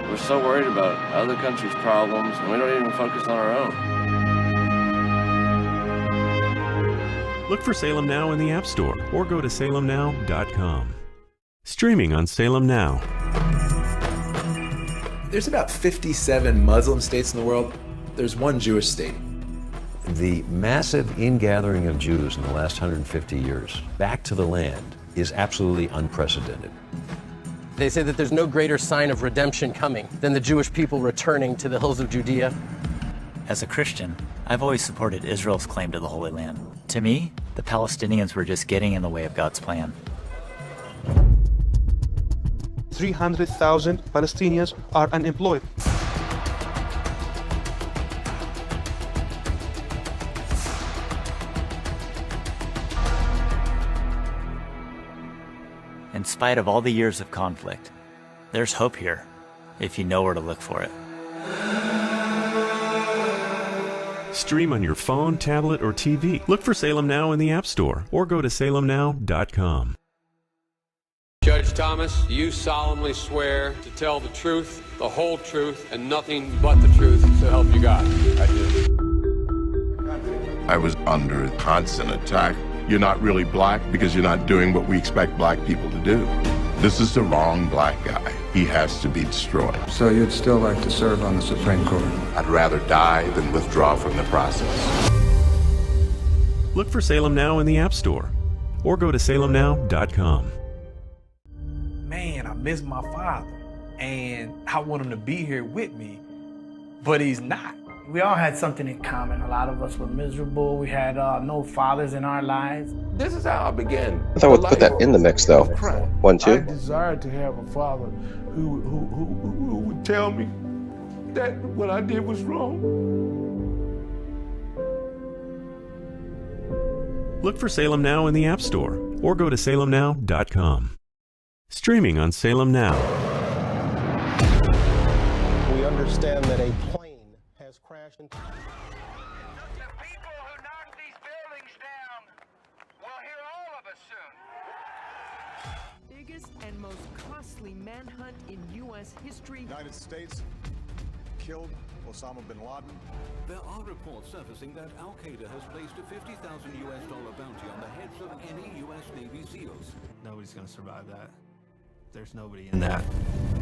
We're so worried about other countries' problems, and we don't even focus on our own. Look for Salem Now in the App Store or go to salemnow.com. Streaming on Salem Now. There's about 57 Muslim states in the world. There's one Jewish state. The massive ingathering of Jews in the last 150 years back to the land is absolutely unprecedented. They say that there's no greater sign of redemption coming than the Jewish people returning to the hills of Judea. As a Christian, I've always supported Israel's claim to the Holy Land. To me, the Palestinians were just getting in the way of God's plan. 300,000 Palestinians are unemployed. In spite of all the years of conflict, there's hope here, if you know where to look for it. Stream on your phone, tablet, or TV. Look for Salem Now in the App Store or go to salemnow.com. Judge Thomas, do you solemnly swear to tell the truth, the whole truth, and nothing but the truth, so help you God? I do. I was under constant attack. You're not really black because you're not doing what we expect black people to do. This is the wrong black guy. He has to be destroyed. So you'd still like to serve on the Supreme Court? I'd rather die than withdraw from the process. Look for Salem Now in the App Store or go to salemnow.com. Man, I miss my father, and I want him to be here with me, but he's not. We all had something in common. A lot of us were miserable. We had no fathers in our lives. This is how I began. I thought we'd put that in the mix, though. 1, 2. I desired to have a father who would tell me that what I did was wrong. Look for Salem Now in the App Store or go to salemnow.com. Streaming on Salem Now. We understand that a plane has crashed into... Biggest and most costly manhunt in U.S. history. United States killed Osama bin Laden. There are reports surfacing that Al-Qaeda has placed a $50,000 bounty on the heads of any U.S. Navy SEALs. Nobody's going to survive that. There's nobody in that.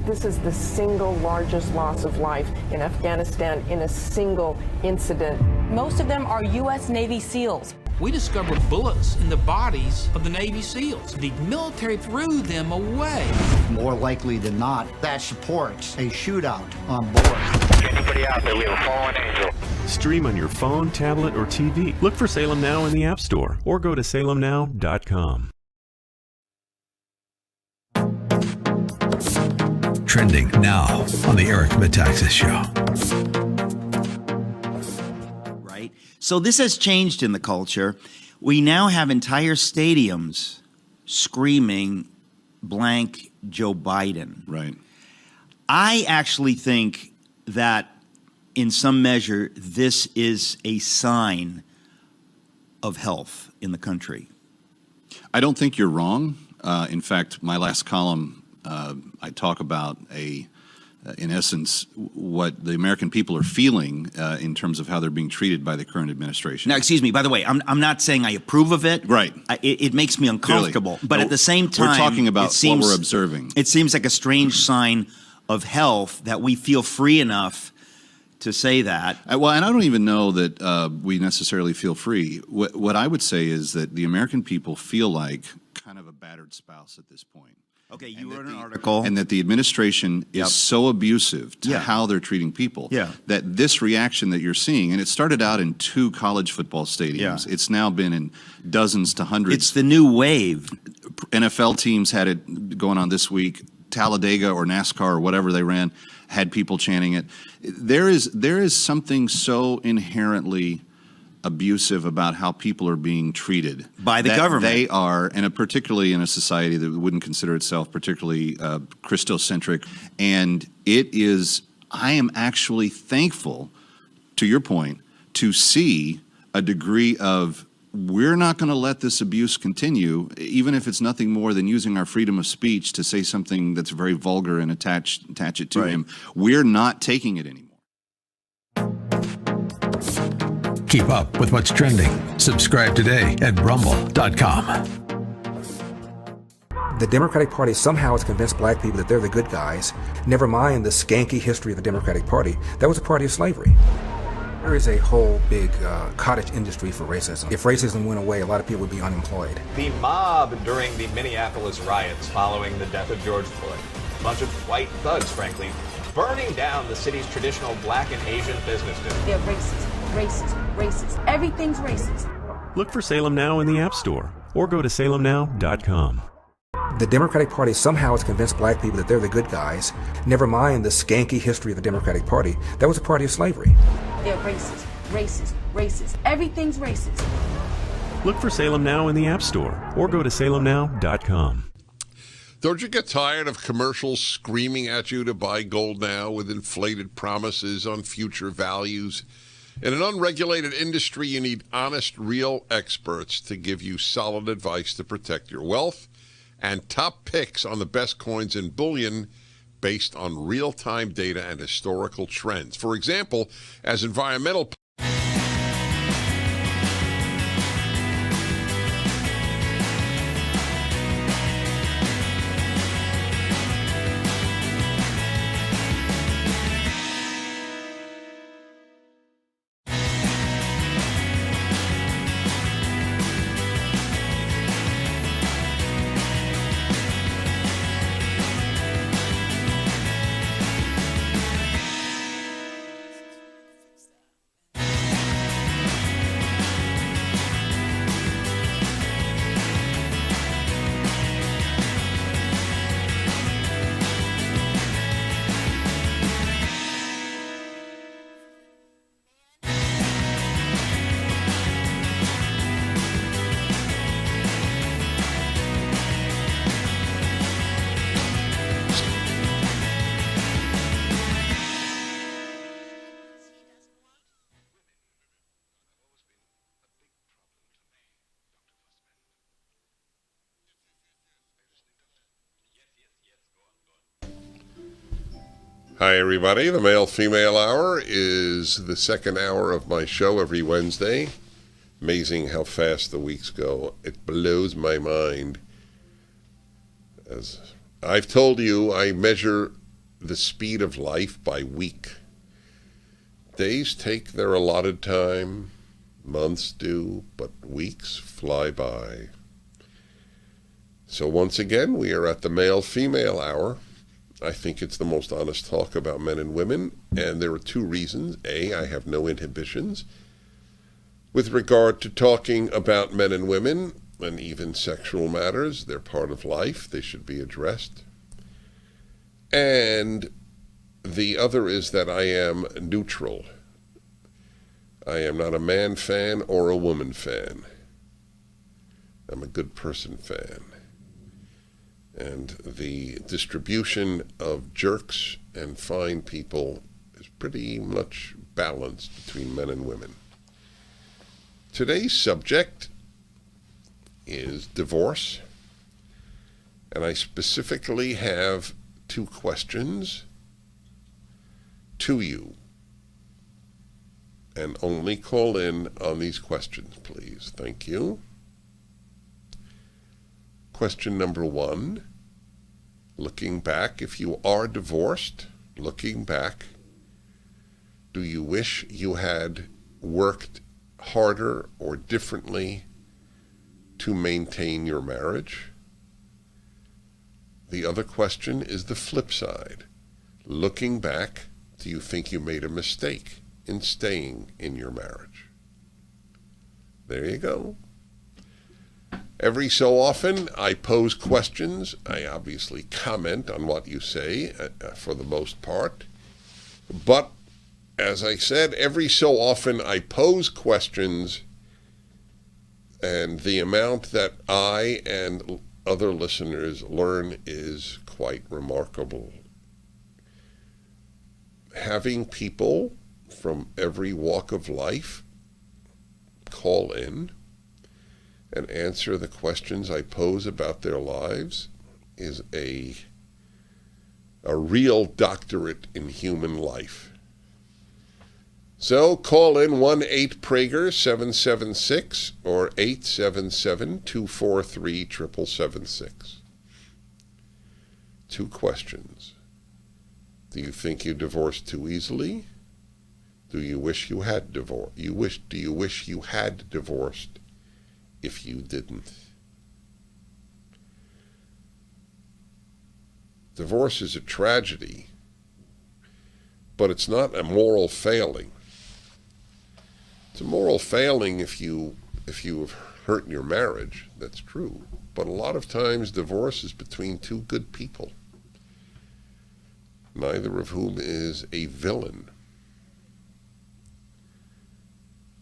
This is the single largest loss of life in Afghanistan in a single incident. Most of them are U.S. Navy SEALs. We discovered bullets in the bodies of the Navy SEALs. The military threw them away. More likely than not, that supports a shootout on board. Anybody out there, we have a fallen angel. Stream on your phone, tablet, or TV. Look for Salem Now in the App Store or go to salemnow.com. Trending now on the Eric Metaxas Show. Right? So this has changed in the culture. We now have entire stadiums screaming blank Joe Biden. Right. I actually think that in some measure this is a sign of health in the country. I don't think you're wrong. In fact, my last column, I talk about in essence, what the American people are feeling in terms of how they're being treated by the current administration. Now, excuse me, by the way, I'm not saying I approve of it. Right. It makes me uncomfortable. Clearly. But at the same time, we're talking about what we're observing. It seems like a strange sign of health that we feel free enough to say that. Well, and I don't even know that we necessarily feel free. What I would say is that the American people feel like kind of a battered spouse at this point. Okay, you wrote an article. And that the administration is so abusive to how they're treating people that this reaction that you're seeing, and it started out in 2 college football stadiums. It's now been in dozens to hundreds. It's the new wave. NFL teams had it going on this week. Talladega or NASCAR or whatever they ran had people chanting it. There is something so inherently abusive about how people are being treated by the government. They are, and particularly in a society that wouldn't consider itself particularly Christocentric. And it is, I am actually thankful, to your point, to see a degree of we're not going to let this abuse continue, even if it's nothing more than using our freedom of speech to say something that's very vulgar and attach it to him. We're not taking it anymore. Keep up with what's trending. Subscribe today at rumble.com. The Democratic Party somehow has convinced black people that they're the good guys. Never mind the skanky history of the Democratic Party. That was a party of slavery. There is a whole big cottage industry for racism. If racism went away, a lot of people would be unemployed. The mob during the Minneapolis riots following the death of George Floyd. A bunch of white thugs, frankly, burning down the city's traditional black and Asian business district. They're racist, racist, racist. Everything's racist. Look for Salem Now in the App Store or go to salemnow.com. The Democratic Party somehow has convinced black people that they're the good guys. Never mind the skanky history of the Democratic Party. That was a party of slavery. They're racist, racist, racist. Everything's racist. Look for Salem Now in the App Store or go to salemnow.com. Don't you get tired of commercials screaming at you to buy gold now with inflated promises on future values? In an unregulated industry, you need honest, real experts to give you solid advice to protect your wealth and top picks on the best coins and bullion based on real-time data and historical trends. For example, as environmental Hi, everybody. The Male-Female Hour is the second hour of my show every Wednesday. Amazing how fast the weeks go. It blows my mind. As I've told you, I measure the speed of life by week. Days take their allotted time, months do, but weeks fly by. So once again, we are at the Male-Female Hour. I think it's the most honest talk about men and women, and there are two reasons. A, I have no inhibitions with regard to talking about men and women, and even sexual matters. They're part of life. They should be addressed. And the other is that I am neutral. I am not a man fan or a woman fan. I'm a good person fan. And the distribution of jerks and fine people is pretty much balanced between men and women. Today's subject is divorce, and I specifically have two questions to you. And only call in on these questions, please. Thank you. Question number one, looking back, if you are divorced, looking back, do you wish you had worked harder or differently to maintain your marriage? The other question is the flip side. Looking back, do you think you made a mistake in staying in your marriage? There you go. Every so often, I pose questions. I obviously comment on what you say, for the most part. But, as I said, every so often I pose questions, and the amount that I and other listeners learn is quite remarkable. Having people from every walk of life call in and answer the questions I pose about their lives is a real doctorate in human life. So call in 1-8-PRAGER-776 or 877-243-7776. Two questions. Do you think you divorced too easily? Do you wish you had divorced? Do you wish you had divorced if you didn't? Divorce is a tragedy, but it's not a moral failing. It's a moral failing if you have hurt your marriage, that's true. But a lot of times divorce is between two good people, neither of whom is a villain.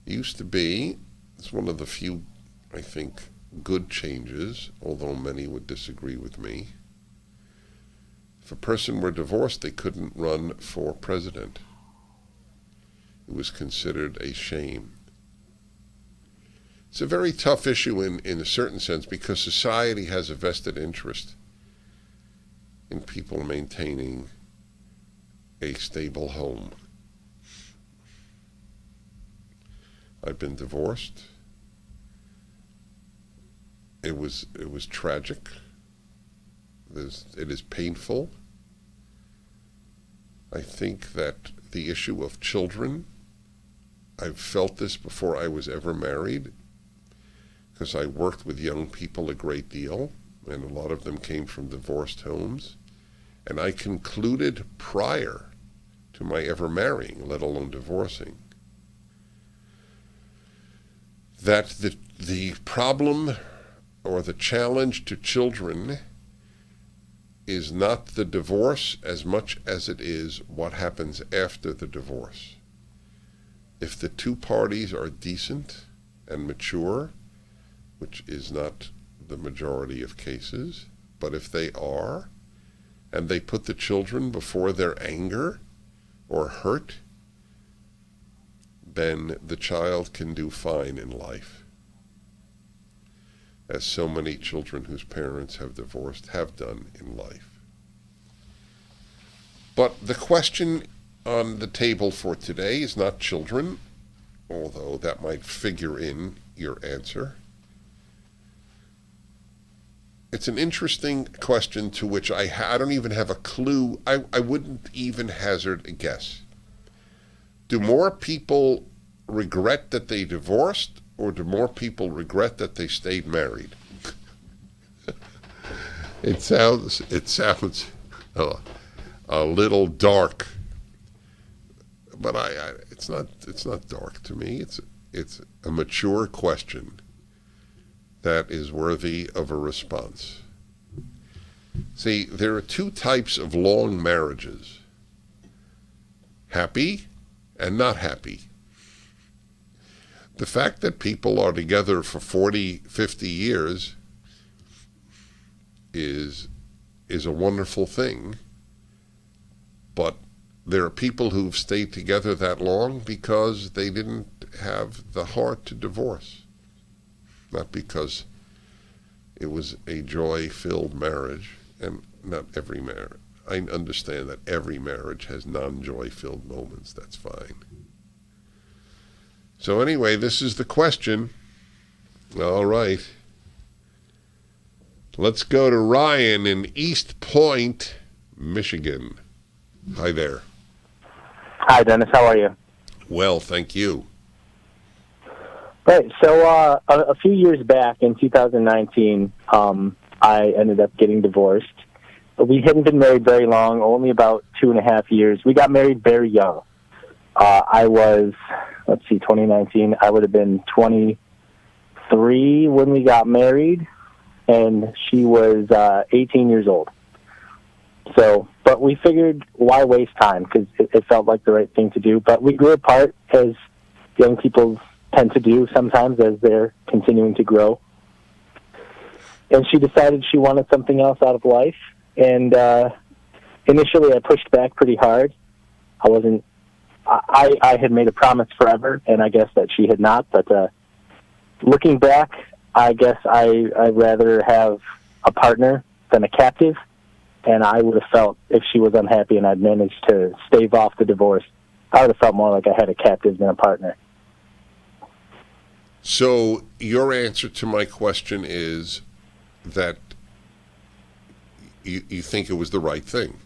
It used to be, it's one of the few, I think, good changes, although many would disagree with me. If a person were divorced, they couldn't run for president. It was considered a shame. It's a very tough issue in a certain sense because society has a vested interest in people maintaining a stable home. I've been divorced. It was tragic. It is painful. I think that the issue of children, I've felt this before I was ever married, because I worked with young people a great deal, and a lot of them came from divorced homes. And I concluded prior to my ever marrying, let alone divorcing, that the problem or the challenge to children is not the divorce as much as it is what happens after the divorce. If the two parties are decent and mature, which is not the majority of cases, but if they are, and they put the children before their anger or hurt, then the child can do fine in life. As so many children whose parents have divorced have done in life. But the question on the table for today is not children, although that might figure in your answer. It's an interesting question to which I don't even have a clue. I wouldn't even hazard a guess. Do more people regret that they divorced, or do more people regret that they stayed married? It sounds a little dark, but it's not dark to me. It's a mature question that is worthy of a response. See, there are two types of long marriages: happy and not happy. The fact that people are together for 40, 50 years is a wonderful thing, but there are people who've stayed together that long because they didn't have the heart to divorce, not because it was a joy-filled marriage. And not every marriage. I understand that every marriage has non-joy-filled moments. That's fine. So anyway, this is the question. All right. Let's go to Ryan in East Point, Michigan. Hi there. Hi, Dennis. How are you? Well, thank you. Right. So a few years back in 2019, I ended up getting divorced. We hadn't been married very long, only about 2.5 years. We got married very young. I was, 2019, I would have been 23 when we got married, and she was 18 years old. So, but we figured, why waste time? Because it felt like the right thing to do. But we grew apart, as young people tend to do sometimes as they're continuing to grow. And she decided she wanted something else out of life. And initially I pushed back pretty hard. I had made a promise forever, and I guess that she had not. But looking back, I guess I'd rather have a partner than a captive. And I would have felt, if she was unhappy and I'd managed to stave off the divorce, I would have felt more like I had a captive than a partner. So your answer to my question is that you think it was the right thing?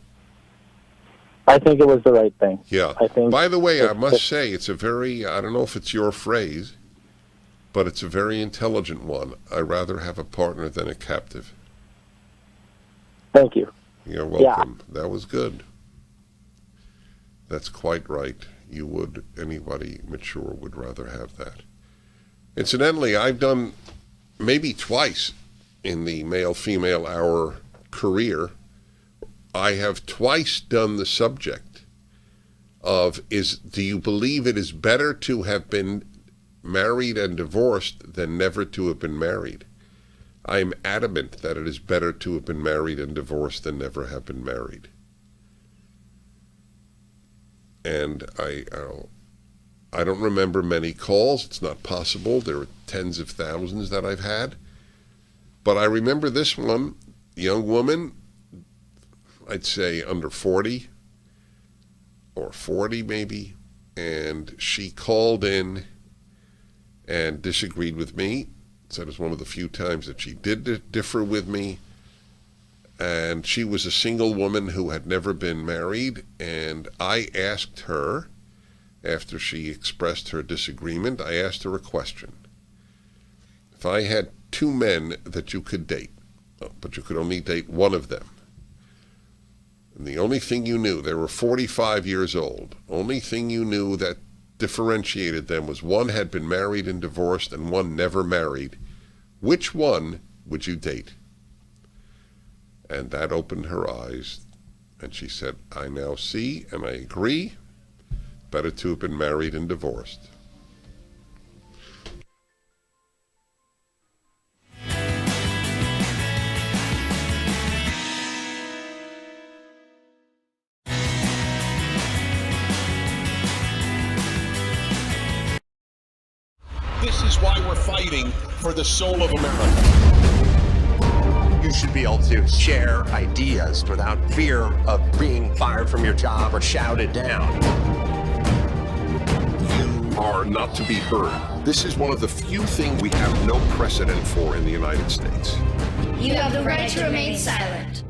I think it was the right thing. Yeah. By the way, I must say, it's a very, I don't know if it's your phrase, but it's a very intelligent one. I'd rather have a partner than a captive. Thank you. You're welcome. Yeah. That was good. That's quite right. Anybody mature would rather have that. Incidentally, I've done maybe twice in the male-female hour career, I have twice done the subject of, do you believe it is better to have been married and divorced than never to have been married? I am adamant that it is better to have been married and divorced than never have been married. And I don't remember many calls. It's not possible. There are tens of thousands that I've had. But I remember this one, young woman, I'd say under 40 or 40 maybe, and she called in and disagreed with me. Said it was one of the few times that she did differ with me. And she was a single woman who had never been married, and I asked her, after she expressed her disagreement, I asked her a question. If I had 2 men that you could date, but you could only date one of them, and the only thing you knew, they were 45 years old, only thing you knew that differentiated them was one had been married and divorced and one never married, which one would you date? And that opened her eyes, and she said, I now see and I agree, better to have been married and divorced. This is why we're fighting for the soul of America. You You should be able to share ideas without fear of being fired from your job or shouted down. You are not to be heard. This is one of the few things we have no precedent for in the United States. You have the right to remain silent.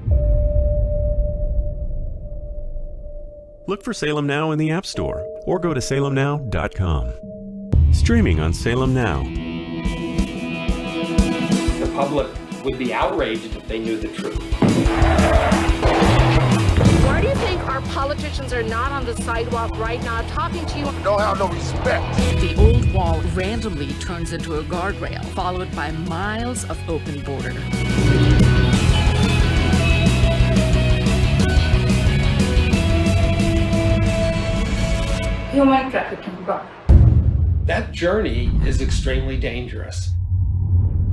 Look for Salem Now in the App Store or go to salemnow.com. Streaming on Salem Now. The public would be outraged if they knew the truth. Why do you think our politicians are not on the sidewalk right now talking to you? Don't have no respect. The old wall randomly turns into a guardrail, followed by miles of open border. Human trafficking. That journey is extremely dangerous.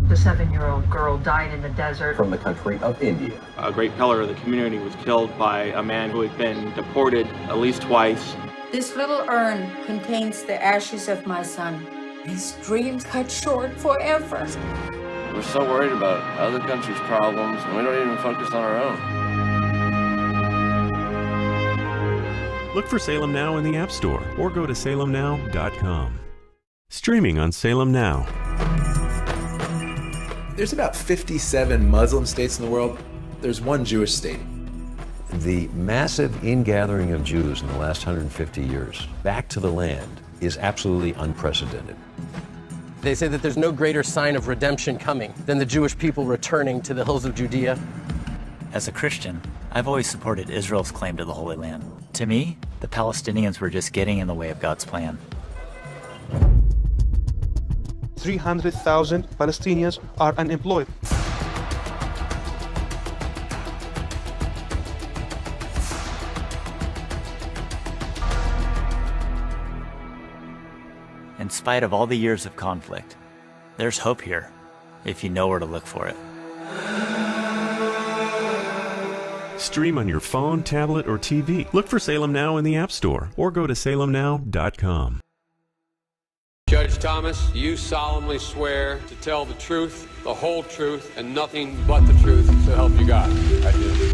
The 7-year-old girl died in the desert. From the country of India. A great pillar of the community was killed by a man who had been deported at least twice. This little urn contains the ashes of my son. His dreams cut short forever. We're so worried about other countries' problems, and we don't even focus on our own. Look for Salem Now in the App Store or go to salemnow.com. Streaming on Salem Now. There's about 57 Muslim states in the world. There's one Jewish state. The massive ingathering of Jews in the last 150 years back to the land is absolutely unprecedented. They say that there's no greater sign of redemption coming than the Jewish people returning to the hills of Judea. As a Christian, I've always supported Israel's claim to the Holy Land. To me, the Palestinians were just getting in the way of God's plan. 300,000 Palestinians are unemployed. In spite of all the years of conflict, there's hope here, if you know where to look for it. Stream on your phone, tablet, or TV. Look for Salem Now in the App Store or go to salemnow.com. Judge Thomas, you solemnly swear to tell the truth, the whole truth, and nothing but the truth, so help you God. I do.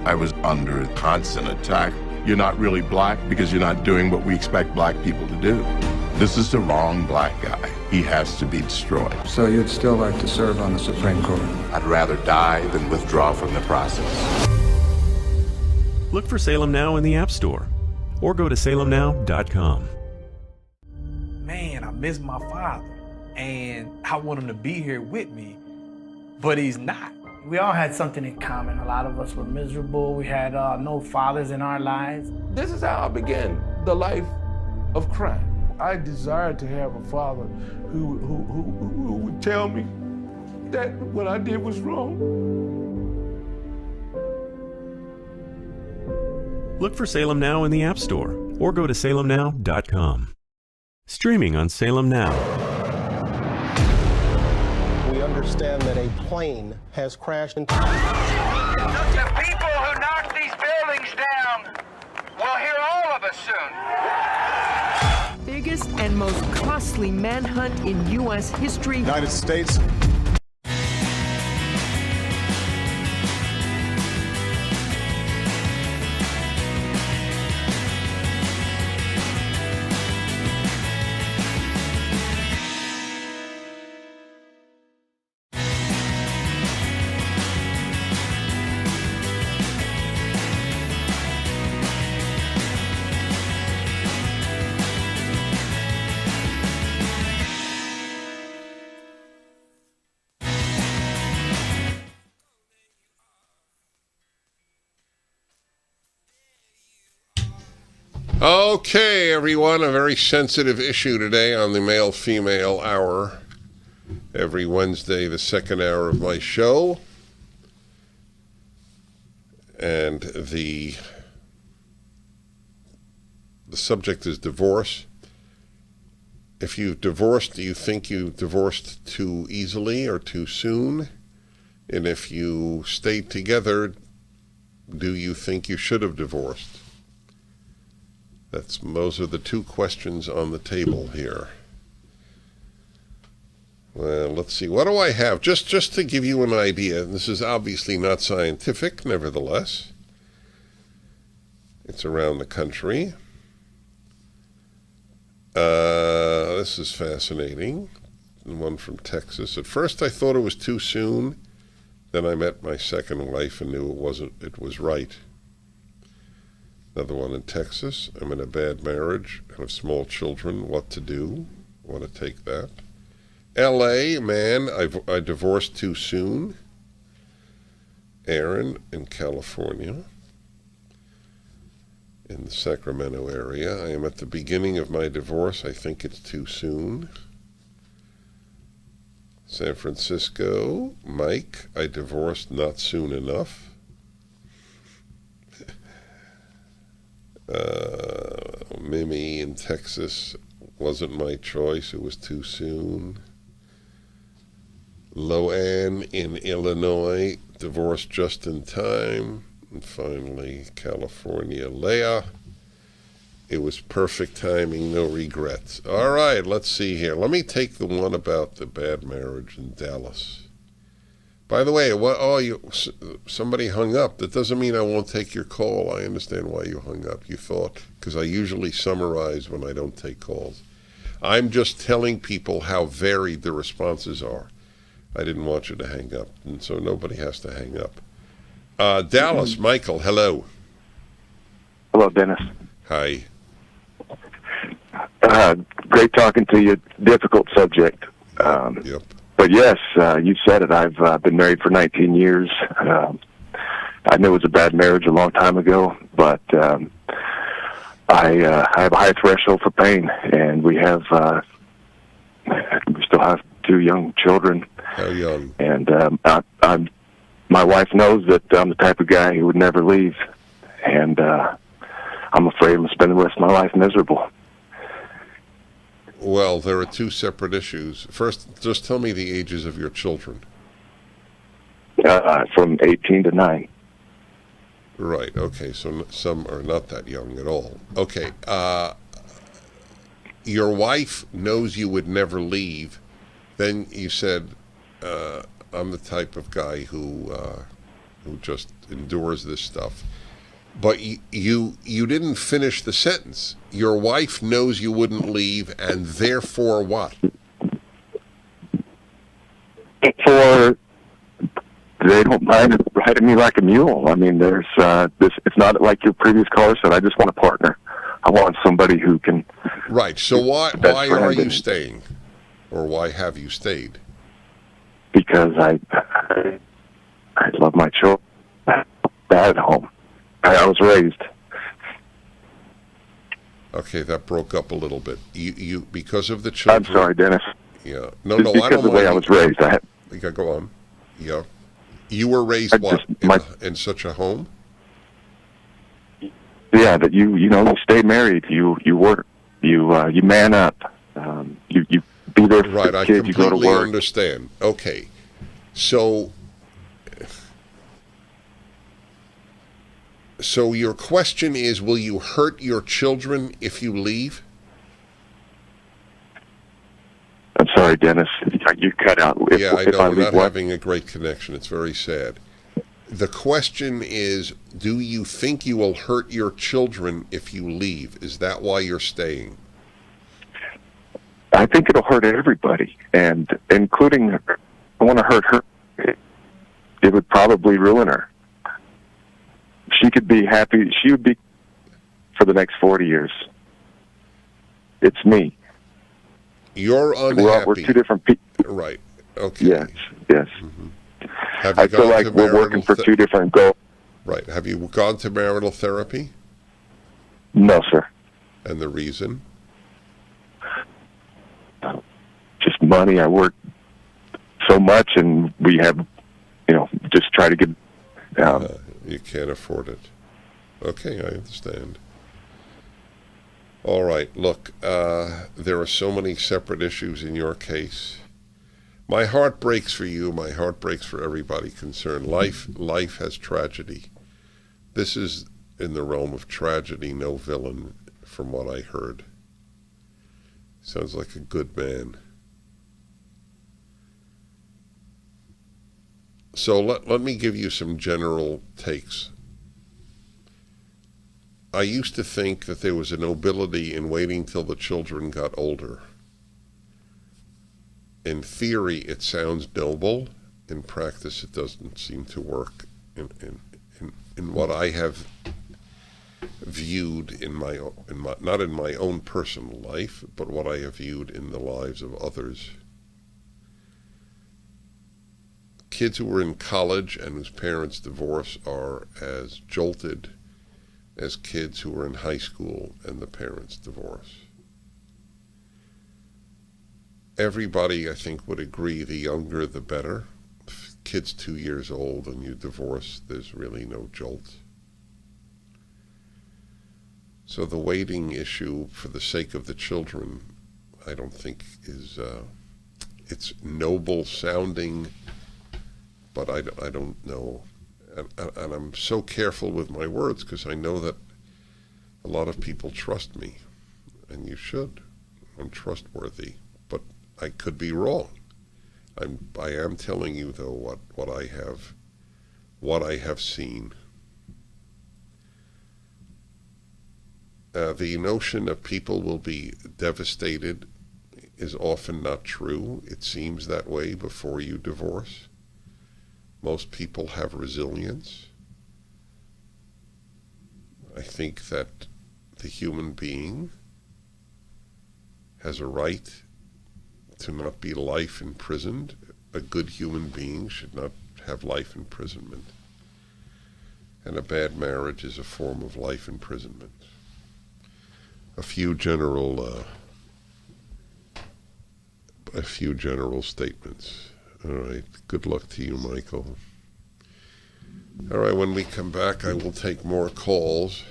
I was under constant attack. You're not really black because you're not doing what we expect black people to do. This is the wrong black guy. He has to be destroyed. So you'd still like to serve on the Supreme Court? I'd rather die than withdraw from the process. Look for Salem Now in the App Store or go to salemnow.com. Man, I miss my father, and I want him to be here with me, but he's not. We all had something in common. A lot of us were miserable. We had no fathers in our lives. This is how I began the life of crime. I desired to have a father who would tell me that what I did was wrong. Look for Salem Now in the App Store or go to salemnow.com. Streaming on Salem Now. We understand that a plane has crashed into... The people who knocked these buildings down will hear all of us soon. Biggest and most costly manhunt in U.S. history. United States. Okay, everyone, a very sensitive issue today on the Male-Female Hour. Every Wednesday, the second hour of my show. And the subject is divorce. If you've divorced, do you think you divorced too easily or too soon? And if you stayed together, do you think you should have divorced? Those are the two questions on the table here. Well, let's see. What do I have? Just to give you an idea. This is obviously not scientific, nevertheless. It's around the country. This is fascinating. One from Texas. At first I thought it was too soon. Then I met my second wife and knew it was right. Another one in Texas. I'm in a bad marriage and have small children. What to do? Want to take that. L.A., man, I divorced too soon. Aaron in California. In the Sacramento area. I am at the beginning of my divorce. I think it's too soon. San Francisco. Mike, I divorced not soon enough. Mimi in Texas. Wasn't my choice. It was too soon. Loanne in Illinois. Divorced just in time. And finally, California. Leah, it was perfect timing, no regrets. All right, let's see here. Let me take the one about the bad marriage in Dallas. By the way, somebody hung up. That doesn't mean I won't take your call. I understand why you hung up. You thought, because I usually summarize when I don't take calls. I'm just telling people how varied the responses are. I didn't want you to hang up, and so nobody has to hang up. Dallas, Michael, hello. Hello, Dennis. Hi. Great talking to you. Difficult subject. Yep. But yes, you said it. I've been married for 19 years. I knew it was a bad marriage a long time ago, but I have a high threshold for pain, and we still have 2 young children. How young? And my wife knows that I'm the type of guy who would never leave, and I'm afraid I'm going to spend the rest of my life miserable. Well, there are 2 separate issues. First, just tell me the ages of your children. From 18 to 9. Right, okay, so some are not that young at all. Okay, your wife knows you would never leave. Then you said, I'm the type of guy who just endures this stuff. But you didn't finish the sentence. Your wife knows you wouldn't leave, and therefore what? They don't mind riding me like a mule. I mean, there's this. It's not like your previous caller said. I just want a partner. I want somebody who can. Right. So why are you staying, or why have you stayed? Because I love my children. Dad at home. I was raised. Okay, that broke up a little bit. You because of the children. I'm sorry, Dennis. Yeah. No, I don't mind. Because of the way I was raised. Go on. Yeah. You were raised in such a home? Yeah, that you stay married. You work. You man up. You be there for right, the kids. You go to work. I completely understand. Okay, so your question is, will you hurt your children if you leave? I'm sorry, Dennis. You cut out. I know. We're not having a great connection. It's very sad. The question is, do you think you will hurt your children if you leave? Is that why you're staying? I think it'll hurt everybody, and including her. I want to hurt her. It would probably ruin her. She could be happy. She would be for the next 40 years. It's me. You're unhappy. We're 2 different people. Right. Okay. Yes. Mm-hmm. I feel like we're working for 2 different goals. Right. Have you gone to marital therapy? No, sir. And the reason? Just money. I work so much, and we have, just try to get. You can't afford it. Okay, I understand. All right, look, there are so many separate issues in your case. My heart breaks for you. My heart breaks for everybody concerned. Life has tragedy. This is in the realm of tragedy, no villain, from what I heard. Sounds like a good man. So let me give you some general takes. I used to think that there was a nobility in waiting till the children got older. In theory, it sounds noble. In practice, it doesn't seem to work in what I have viewed not in my own personal life, but what I have viewed in the lives of others. Kids who are in college and whose parents divorce are as jolted as kids who are in high school and the parents divorce. Everybody, I think, would agree the younger the better. If kid's 2 years old and you divorce, there's really no jolt. So the waiting issue for the sake of the children, I don't think is, it's noble sounding, but I don't know. And I'm so careful with my words because I know that a lot of people trust me, and you should. I'm trustworthy, but I could be wrong. I am telling you though what I have seen. The notion of people will be devastated is often not true. It seems that way before you divorce. Most people have resilience. I think that the human being has a right to not be life imprisoned. A good human being should not have life imprisonment. And a bad marriage is a form of life imprisonment. A few general statements. All right. Good luck to you, Michael. All right. When we come back, I will take more calls.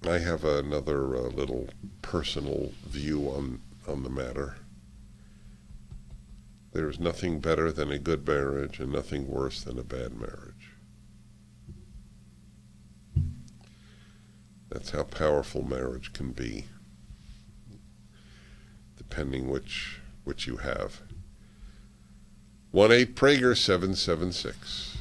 I have another little personal view on the matter. There's nothing better than a good marriage and nothing worse than a bad marriage. That's how powerful marriage can be, depending which you have. 1-8-PRAGER 776.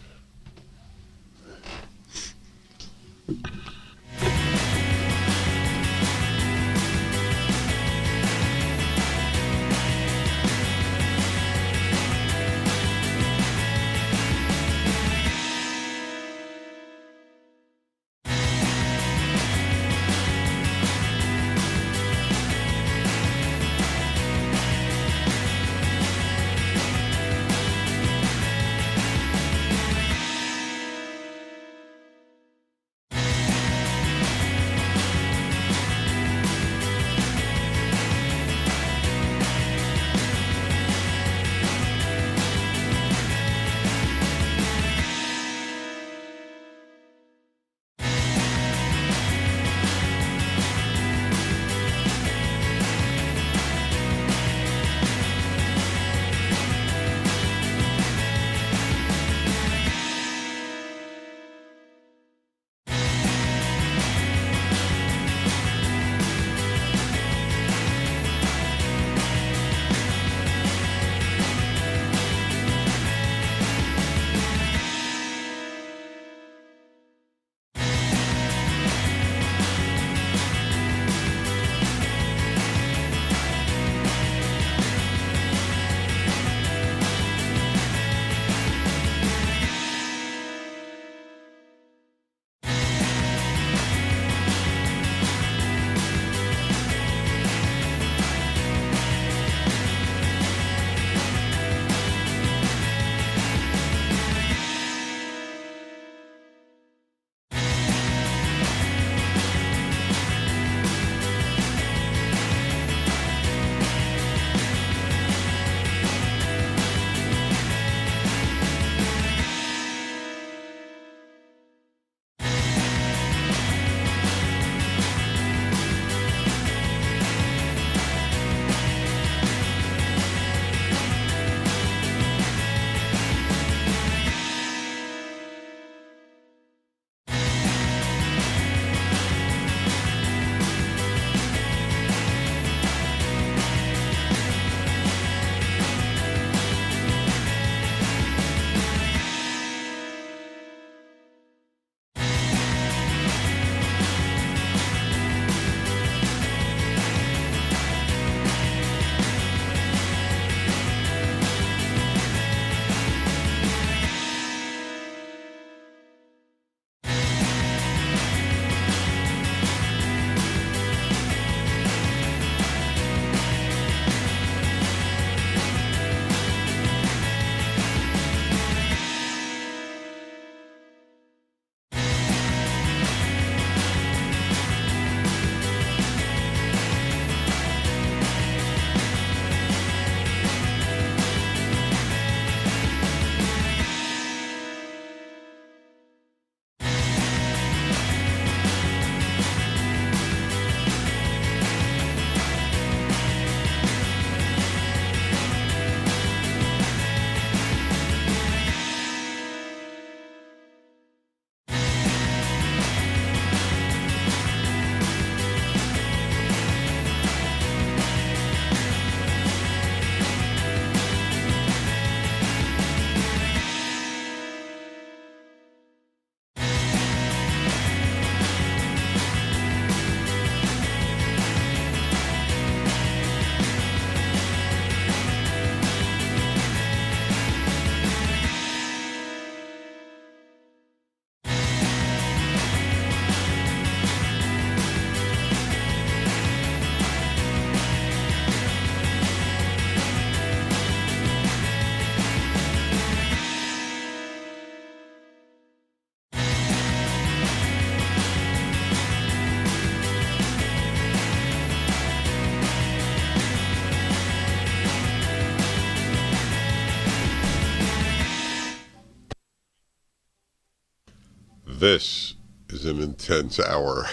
This is an intense hour.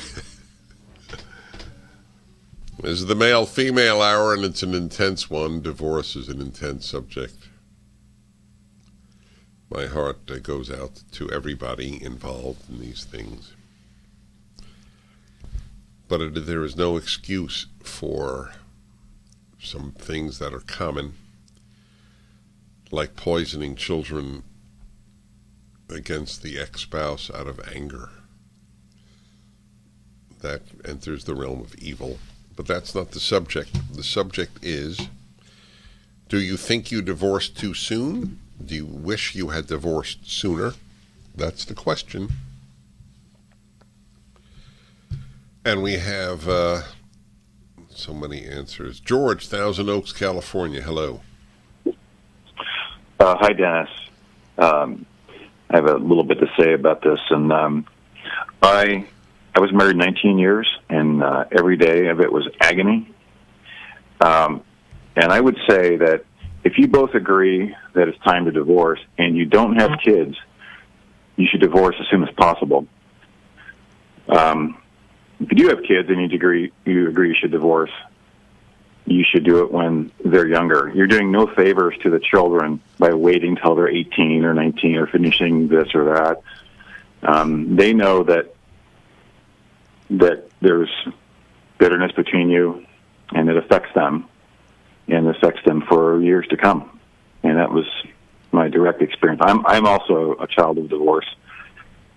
This is the male-female hour, and it's an intense one. Divorce is an intense subject. My heart goes out to everybody involved in these things. But there is no excuse for some things that are common, like poisoning children against the ex-spouse out of anger. That enters the realm of evil. But that's not the subject. The subject is, do you think you divorced too soon? Do you wish you had divorced sooner? That's the question. And we have so many answers. George, Thousand Oaks, California. Hello. Hi, Dennis. I have a little bit to say about this. And I was married 19 years, and every day of it was agony. And I would say that if you both agree that it's time to divorce and you don't have kids, you should divorce as soon as possible. If you do have kids and you agree you should divorce, you should do it when they're younger. You're doing no favors to the children by waiting till they're 18 or 19 or finishing this or that. They know that there's bitterness between you, and it affects them, and it affects them for years to come. And that was my direct experience. I'm also a child of divorce.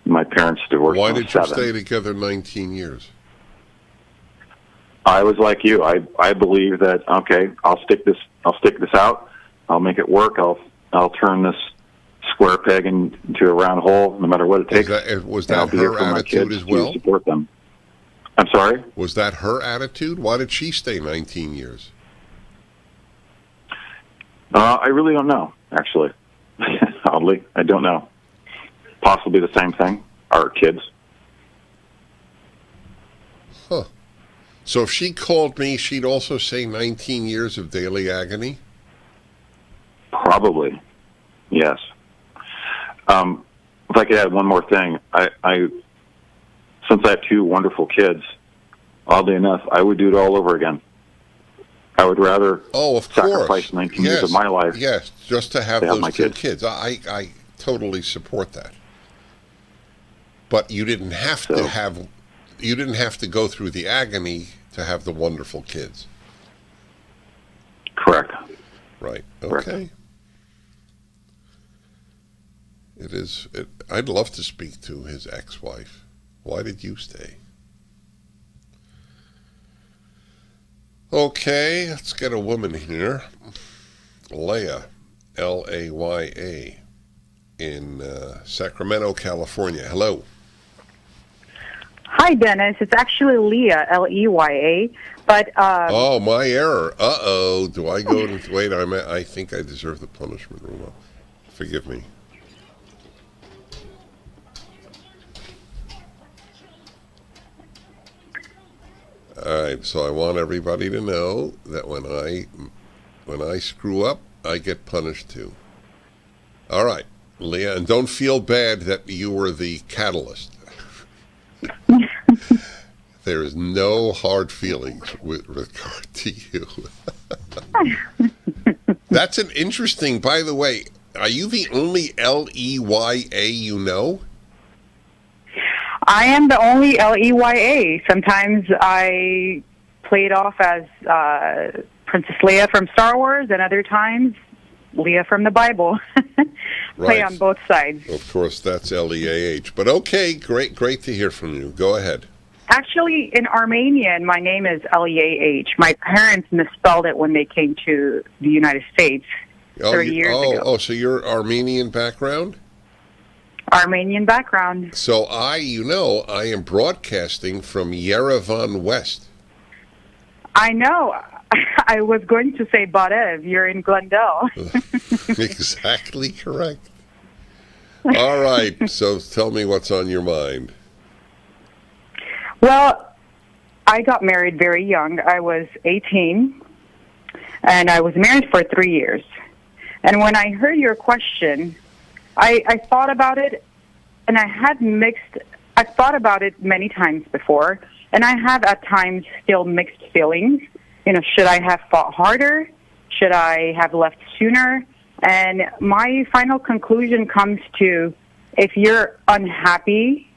My parents divorced when I was 7. Why did you stay together 19 years? I was like you. I believe that, okay, I'll stick this out. I'll make it work. I'll turn this square peg into a round hole, no matter what it takes. Was that her attitude as well? To support them. I'm sorry? Was that her attitude? Why did she stay 19 years? I really don't know, actually. Oddly, I don't know. Possibly the same thing. Our kids. Huh. So if she called me, she'd also say 19 years of daily agony? Probably. Yes. If I could add one more thing, since I have 2 wonderful kids, oddly enough, I would do it all over again. I would rather sacrifice 19 years of my life. Yes, just to have those 2 kids. I totally support that. But you didn't have to go through the agony to have the wonderful kids. Correct. Right. Okay. Correct. I'd love to speak to his ex-wife. Why did you stay? Okay, let's get a woman here. Leah, Laya, in Sacramento, California. Hello. Hi, Dennis. It's actually Leah, Leya, but... oh, my error. Uh-oh. Do I go to... Wait, I think I deserve the punishment room. Forgive me. All right, so I want everybody to know that when I screw up, I get punished too. All right, Leah, and don't feel bad that you were the catalyst. There is no hard feelings with regard to you. That's an interesting, by the way, are you the only Leya you know? I am the only Leya. Sometimes I play it off as Princess Leia from Star Wars, and other times Leah from the Bible. Play on both sides. Of course, that's Leah. But okay, great to hear from you. Go ahead. Actually, in Armenian, my name is Leah. My parents misspelled it when they came to the United States 30 years ago. Oh, so you're Armenian background? Armenian background. So I am broadcasting from Yerevan West. I know. I was going to say Barev. You're in Glendale. Exactly correct. All right. So tell me what's on your mind. Well, I got married very young. I was 18, and I was married for 3 years. And when I heard your question, I thought about it, and I had mixed, I've thought about it many times before, and I have at times still mixed feelings. You know, should I have fought harder? Should I have left sooner? And my final conclusion comes to, if you're unhappy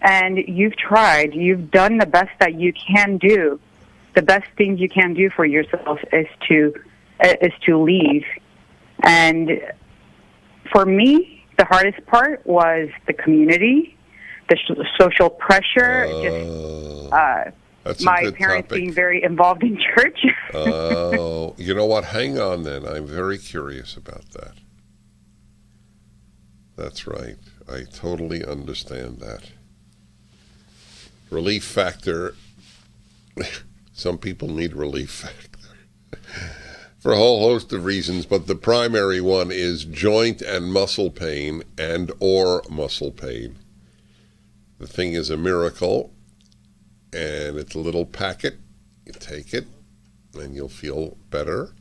and you've tried, you've done the best that you can do, the best thing you can do for yourself is to leave. And for me, the hardest part was the community, the social pressure, my parents being very involved in church. Oh, you know what? Hang on then. I'm very curious about that. That's right. I totally understand that. Relief factor. Some people need relief factor for a whole host of reasons, but the primary one is joint and muscle pain or muscle pain. The thing is a miracle, and it's a little packet. You take it, and you'll feel better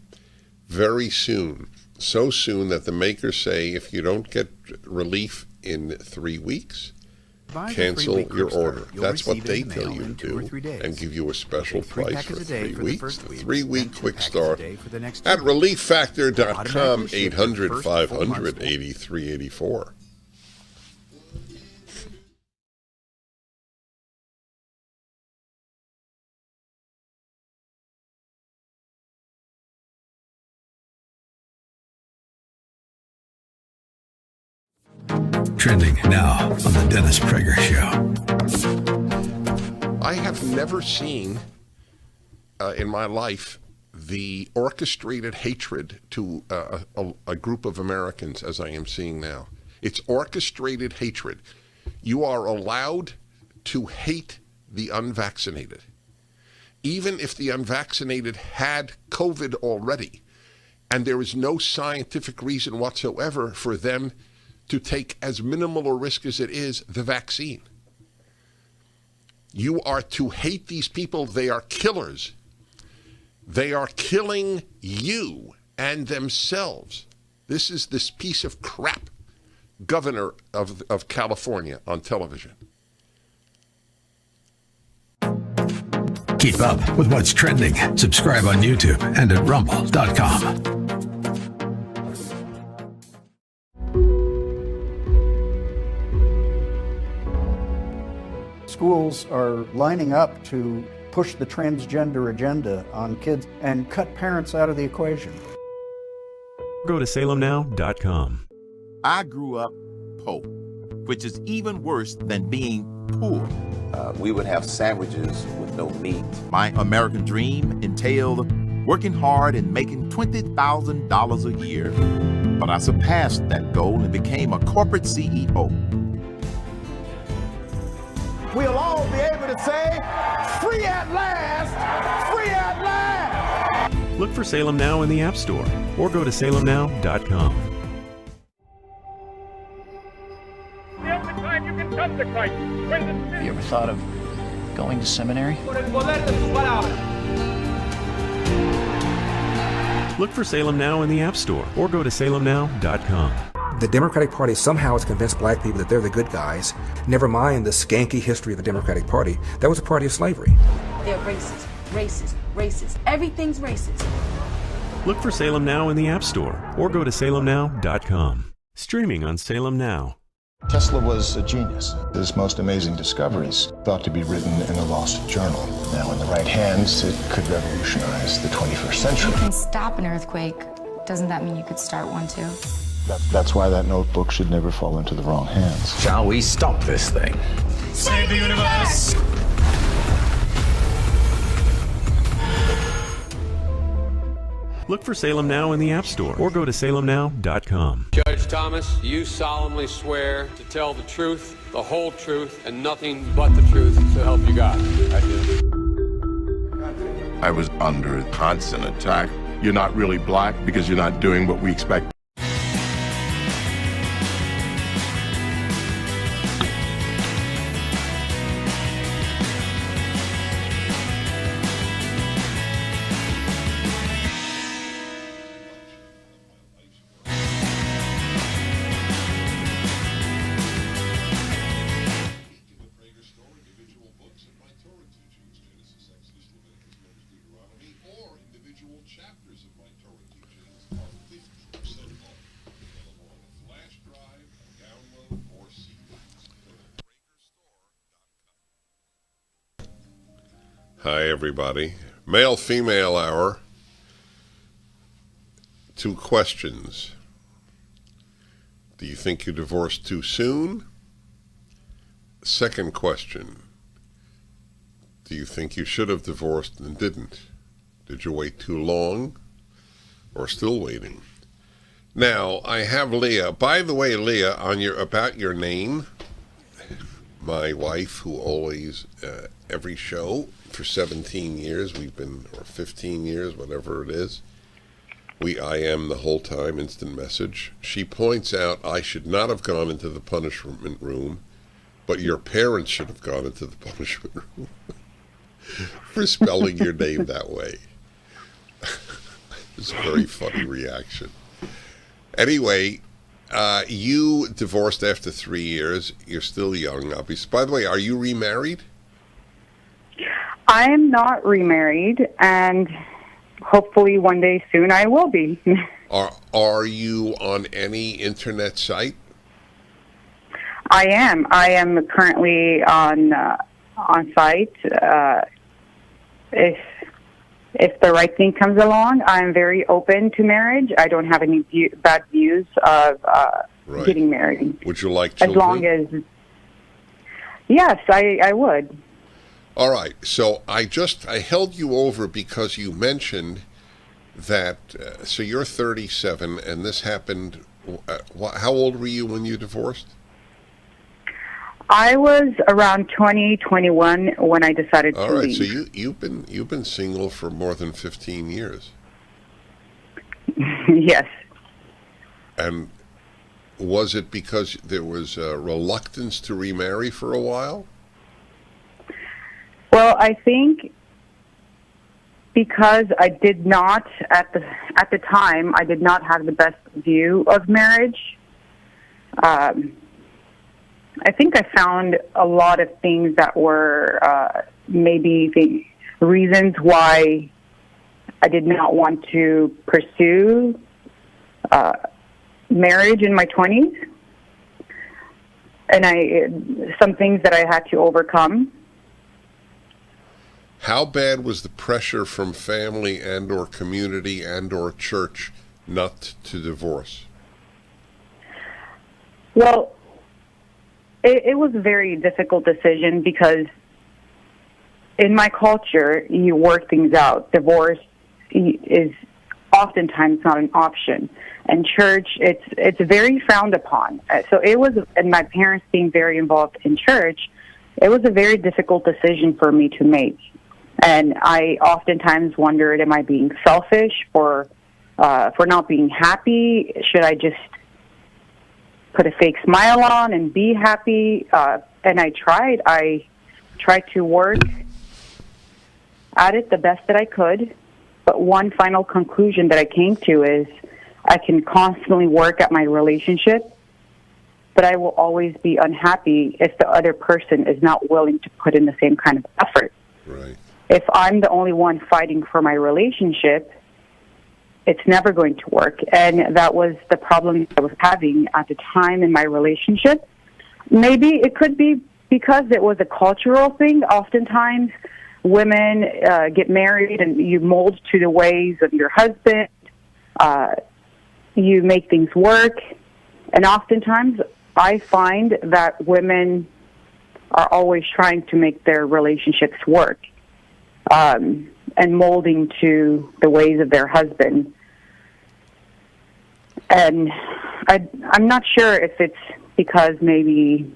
very soon. So soon that the makers say if you don't get relief in 3 weeks, cancel your order. That's what they tell you to do, and give you a special price for 3 weeks. The 3-week quick start at relieffactor.com, 800-500-8384. Trending now on the Dennis Prager Show. I have never seen in my life the orchestrated hatred to a group of Americans as I am seeing now. It's orchestrated hatred. You are allowed to hate the unvaccinated. Even if the unvaccinated had COVID already, and there is no scientific reason whatsoever for them to take as minimal a risk as it is the vaccine. You are to hate these people. They are killers. They are killing you and themselves. This is this piece of crap governor of California on television. Keep up with what's trending. Subscribe on YouTube and at rumble.com. Schools are lining up to push the transgender agenda on kids and cut parents out of the equation. Go to salemnow.com. I grew up poor, which is even worse than being poor. We would have sandwiches with no meat. My American dream entailed working hard and making $20,000 a year. But I surpassed that goal and became a corporate CEO. We'll all be able to say, free at last, free at last. Look for Salem Now in the App Store or go to salemnow.com. You ever thought of going to seminary? Look for Salem Now in the App Store or go to salemnow.com. The Democratic Party somehow has convinced black people that they're the good guys. Never mind the skanky history of the Democratic Party. That was a party of slavery. They're racist, racist, racist. Everything's racist. Look for Salem Now in the App Store or go to salemnow.com. Streaming on Salem Now. Tesla was a genius. His most amazing discoveries thought to be written in a lost journal. Now, in the right hands, it could revolutionize the 21st century. You can stop an earthquake. Doesn't that mean you could start one too? That's why that notebook should never fall into the wrong hands. Shall we stop this thing? Save the universe! Look for Salem Now in the App Store or go to salemnow.com. Judge Thomas, you solemnly swear to tell the truth, the whole truth, and nothing but the truth, so help you God. I do. I was under constant attack. You're not really black because you're not doing what we expect. Hi, everybody. Male-female hour. 2 questions. Do you think you divorced too soon? Second question. Do you think you should have divorced and didn't? Did you wait too long or still waiting? Now, I have Leah. By the way, Leah, about your name, my wife, who always, every show for 17 years, or 15 years, whatever it is, I am the whole time, instant message. She points out I should not have gone into the punishment room, but your parents should have gone into the punishment room for spelling your name that way. It's a very funny reaction. Anyway, you divorced after 3 years. You're still young, obviously. By the way, are you remarried? I am not remarried, and hopefully one day soon I will be. Are you on any internet site? I am. I am currently on site. If the right thing comes along, I'm very open to marriage. I don't have any bad views of getting married. Would you like children? As long as, yes, I would. All right. So I held you over because you mentioned that. So you're 37, and this happened. How old were you when you divorced? I was around 20, 21 when I decided to leave. All right, so you've been single for more than 15 years. Yes. And was it because there was a reluctance to remarry for a while? Well, I think because I did not at the time I did not have the best view of marriage. I think I found a lot of things that were maybe the reasons why I did not want to pursue marriage in my 20s. And some things that I had to overcome. How bad was the pressure from family and or community and or church not to divorce? Well, it was a very difficult decision because in my culture, you work things out. Divorce is oftentimes not an option. And church, it's very frowned upon. So it was, and my parents being very involved in church, it was a very difficult decision for me to make. And I oftentimes wondered, am I being selfish for not being happy? Should I just put a fake smile on and be happy? And I tried to work at it the best that I could. But one final conclusion that I came to is I can constantly work at my relationship, but I will always be unhappy if the other person is not willing to put in the same kind of effort. Right. If I'm the only one fighting for my relationship, it's never going to work. And that was the problem I was having at the time in my relationship. Maybe it could be because it was a cultural thing. Oftentimes, women get married and you mold to the ways of your husband. You make things work. And oftentimes, I find that women are always trying to make their relationships work. And molding to the ways of their husband. And I'm not sure if it's because maybe...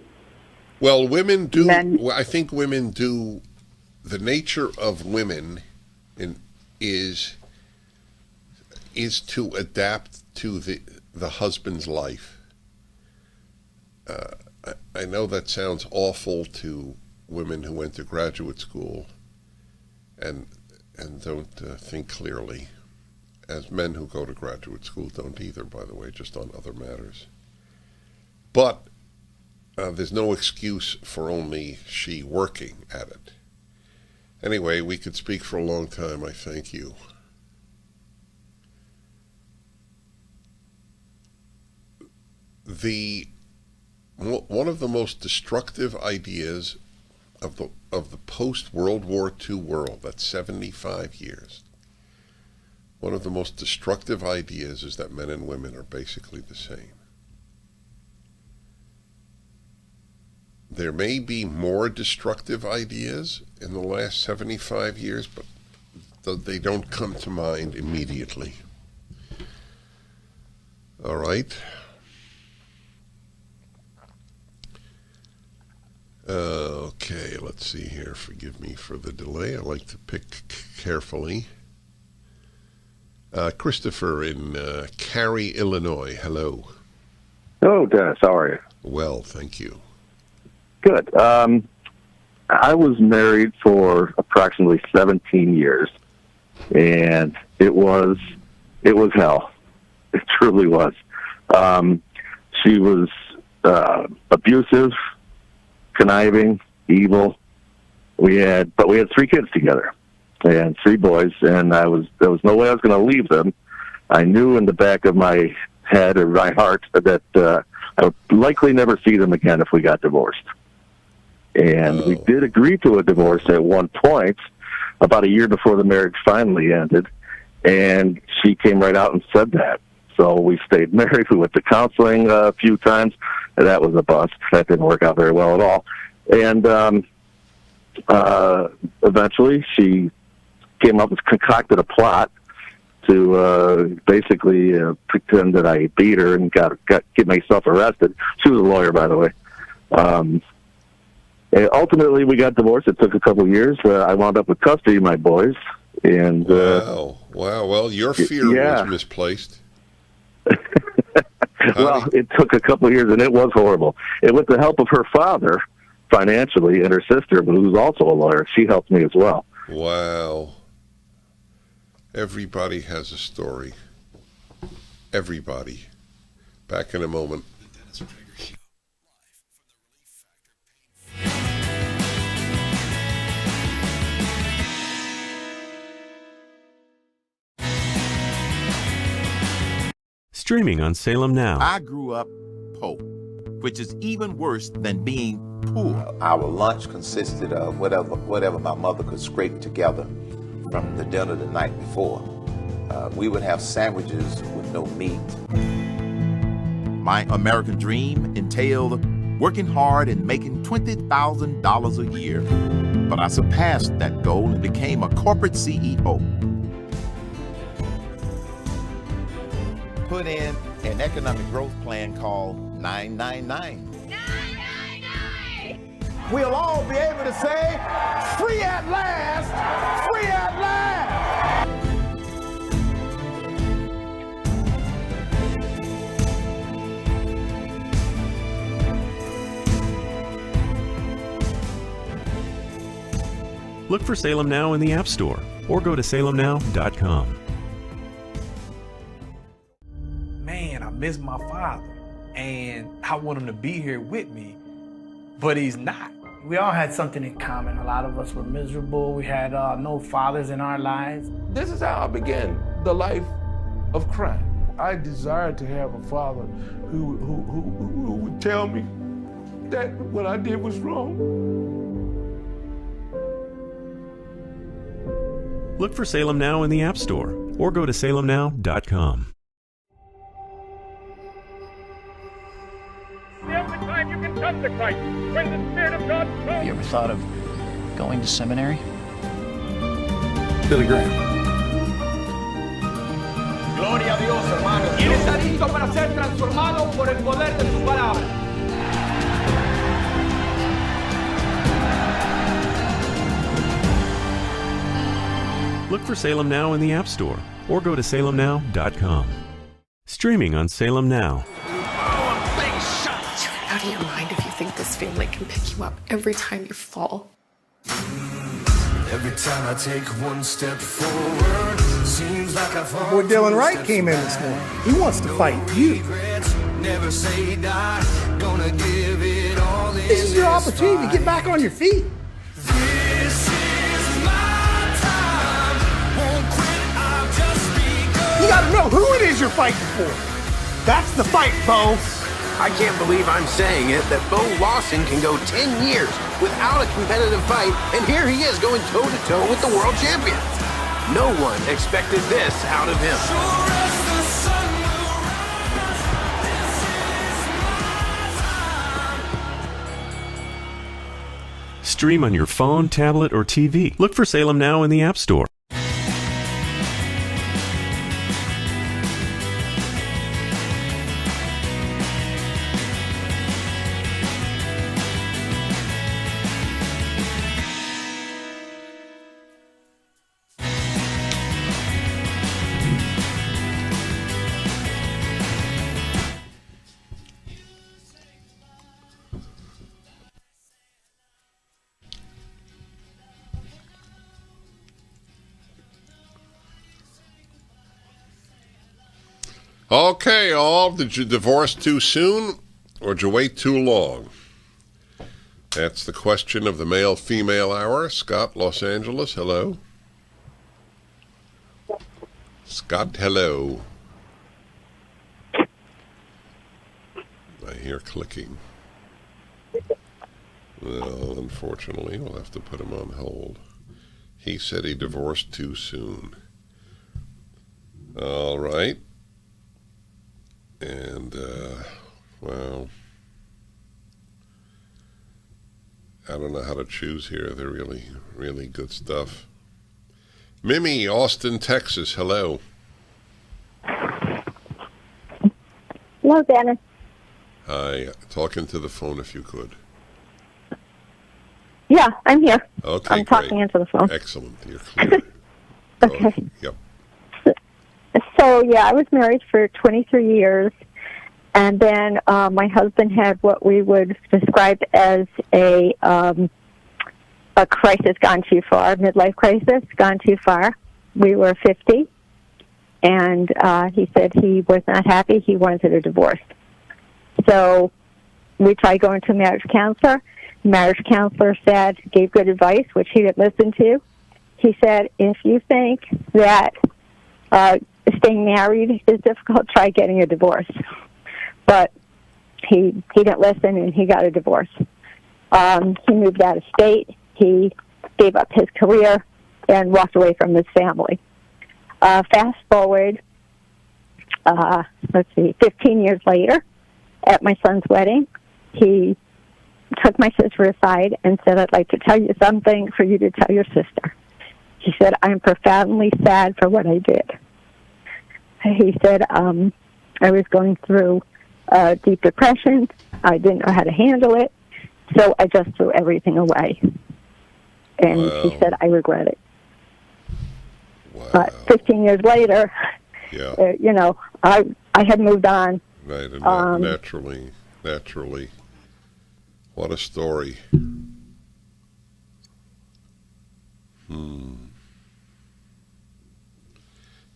Well, women do... I think women do... The nature of women is to adapt to the husband's life. I know that sounds awful to women who went to graduate school and don't think clearly, as men who go to graduate school don't either, by the way, just on other matters. But there's no excuse for only she working at it. Anyway, we could speak for a long time. I thank you. One of the most destructive ideas of the post-World War II world. That's 75 years. One of the most destructive ideas is that men and women are basically the same. There may be more destructive ideas in the last 75 years, but they don't come to mind immediately. All right. Okay, let's see here. Forgive me for the delay. I like to pick carefully. Christopher in Cary, Illinois. Hello. Hello, Dennis. How are you? Well, thank you. Good. I was married for approximately 17 years, and it was hell. It truly was. She was abusive, conniving, evil. We had 3 kids together, and 3 boys, and there was no way I was going to leave them. I knew in the back of my head or my heart that I would likely never see them again if we got divorced. And we did agree to a divorce at one point, about a year before the marriage finally ended, and she came right out and said that. So we stayed married. We went to counseling a few times, and that was a bust. That didn't work out very well at all. And eventually she came up and concocted a plot to basically pretend that I beat her and get myself arrested. She was a lawyer, by the way. And ultimately, we got divorced. It took a couple of years. I wound up with custody of my boys. And wow. Well, your fear was misplaced. Well, it took a couple of years, and it was horrible. And with the help of her father, financially, and her sister, who's also a lawyer, she helped me as well. Wow. Everybody has a story. Everybody. Back in a moment. Streaming on Salem Now. I grew up poor, which is even worse than being poor. Our lunch consisted of whatever my mother could scrape together from the dinner the night before. We would have sandwiches with no meat. My American dream entailed working hard and making $20,000 a year. But I surpassed that goal and became a corporate CEO. Put in an economic growth plan called 999. We'll all be able to say, free at last, free at last. Look for Salem Now in the App Store or go to salemnow.com. Man, I miss my father, and I want him to be here with me, but he's not. We all had something in common. A lot of us were miserable. We had no fathers in our lives. This is how I began the life of crime. I desired to have a father who would tell me that what I did was wrong. Look for Salem Now in the App Store or go to salemnow.com. The only time you can come to Christ when the Spirit of God comes. You ever thought of going to seminary? Billy Graham. Gloria a Dios, hermano. ¿Quién está listo para ser transformado por el poder de su palabra? Look for Salem Now in the App Store or go to salemnow.com. Streaming on Salem Now. Out of your mind if you think this family can pick you up every time you fall. Every time I take one step forward, seems like I fall. Boy, Dylan Wright came in this morning. He wants to fight you. Never say die, gonna give it all. This is your opportunity to get back on your feet. This is my time. Won't quit, I've just begun. You gotta know who it is you're fighting for. That's the fight, Bo. I can't believe I'm saying it, that Bo Lawson can go 10 years without a competitive fight, and here he is going toe-to-toe with the world champion. No one expected this out of him. Stream on your phone, tablet, or TV. Look for Salem Now in the App Store. Okay, all. Did you divorce too soon or did you wait too long? That's the question of the male-female hour. Scott, Los Angeles, hello. Scott, hello. I hear clicking. Well, unfortunately, we'll have to put him on hold. He said he divorced too soon. All right. And, well, I don't know how to choose here. They're really, really good stuff. Mimi, Austin, Texas, hello. Hello, Dennis. Hi. Talk into the phone if you could. Yeah, I'm here. Okay, I'm talking into the phone. Excellent. You're clear. Okay. Yep. So, yeah, I was married for 23 years, and then my husband had what we would describe as a crisis gone too far, midlife crisis gone too far. We were 50, and he said he was not happy. He wanted a divorce. So we tried going to a marriage counselor. The marriage counselor gave good advice, which he didn't listen to. He said, if you think that staying married is difficult, try getting a divorce. But he didn't listen, and he got a divorce. He moved out of state. He gave up his career and walked away from his family. Fast forward, 15 years later, at my son's wedding, he took my sister aside and said, I'd like to tell you something for you to tell your sister. He said, I'm profoundly sad for what I did. He said, I was going through deep depression. I didn't know how to handle it, so I just threw everything away. And he said, I regret it. Wow. But 15 years later, I had moved on. Right, and naturally. What a story.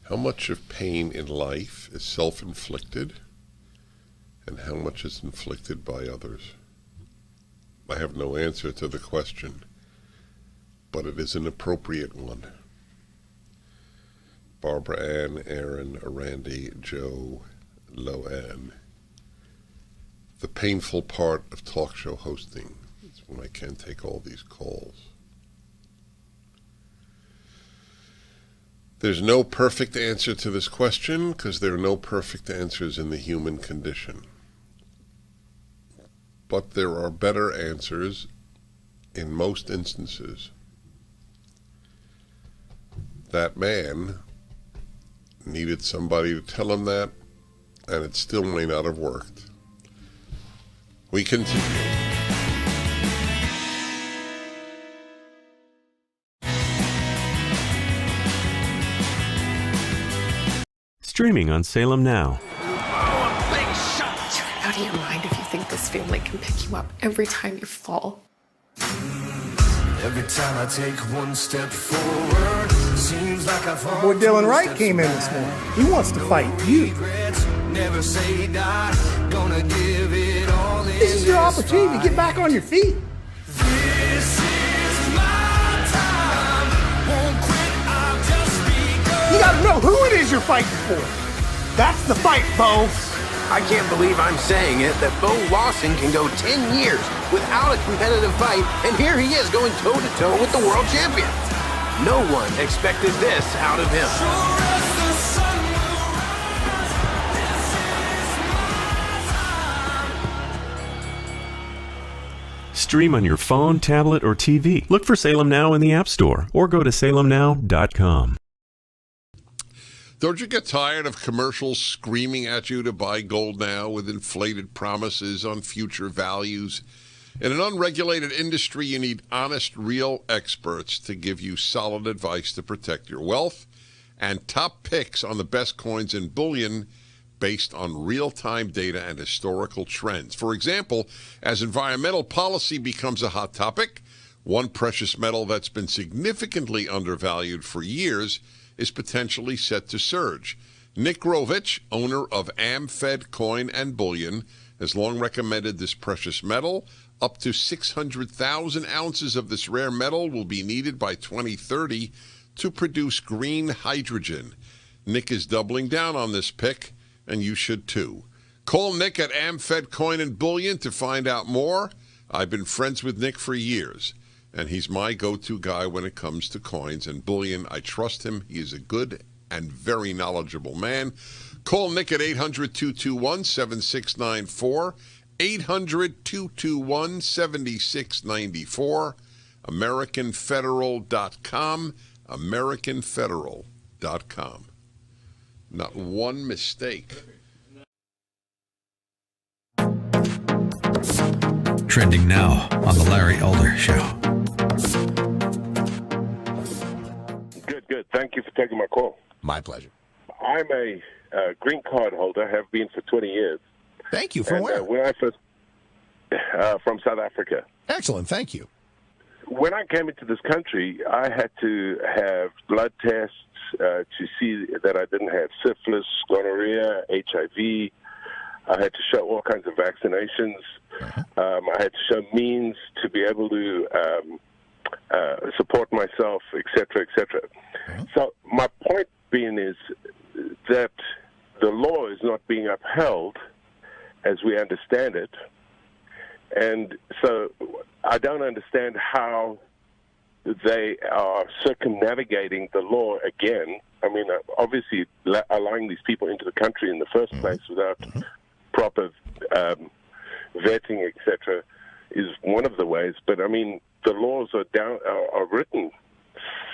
How much of pain in life is self-inflicted and how much is inflicted by others? I have no answer to the question, but it is an appropriate one. Barbara Ann, Aaron, Randy, Joe, Loanne. The painful part of talk show hosting is when I can't take all these calls. There's no perfect answer to this question because there are no perfect answers in the human condition. But there are better answers in most instances. That man needed somebody to tell him that, and it still may not have worked. We continue. Streaming on Salem Now. You're out of your mind if you think this family can pick you up every time you fall. Every time I take one step forward, seems like I fall. Boy, Dylan Wright came in this morning. He wants to fight you. Never say die, gonna give it all. This is your opportunity to get back on your feet. This is my time. Won't quit, I'll just be good. You gotta know who it is you're fighting for. That's the fight, Bo. I can't believe I'm saying it, that Bo Lawson can go 10 years without a competitive fight, and here he is going toe-to-toe with the world champion. No one expected this out of him. Stream on your phone, tablet, or TV. Look for Salem Now in the App Store or go to salemnow.com. Don't you get tired of commercials screaming at you to buy gold now with inflated promises on future values? In an unregulated industry, you need honest, real experts to give you solid advice to protect your wealth and top picks on the best coins and bullion based on real-time data and historical trends. For example, as environmental policy becomes a hot topic, one precious metal that's been significantly undervalued for years is potentially set to surge. Nick Grovich, owner of AmFed Coin and Bullion, has long recommended this precious metal. Up to 600,000 ounces of this rare metal will be needed by 2030 to produce green hydrogen. Nick is doubling down on this pick, and you should too. Call Nick at AmFed Coin and Bullion to find out more. I've been friends with Nick for years, and he's my go-to guy when it comes to coins and bullion. I trust him. He is a good and very knowledgeable man. Call Nick at 800-221-7694, 800-221-7694, AmericanFederal.com, AmericanFederal.com. Not one mistake. Trending now on The Larry Elder Show. Good. Thank you for taking my call. My pleasure. I'm a green card holder, have been for 20 years. Thank you. From where? When I first, from South Africa. Excellent. Thank you. When I came into this country, I had to have blood tests to see that I didn't have syphilis, gonorrhea, HIV. I had to show all kinds of vaccinations. I had to show means to be able to support myself, et cetera, et cetera. So my point being is that the law is not being upheld as we understand it. And so I don't understand how they are circumnavigating the law again. I mean, obviously allowing these people into the country in the first place without proper vetting, etc., is one of the ways. But I mean, the laws are written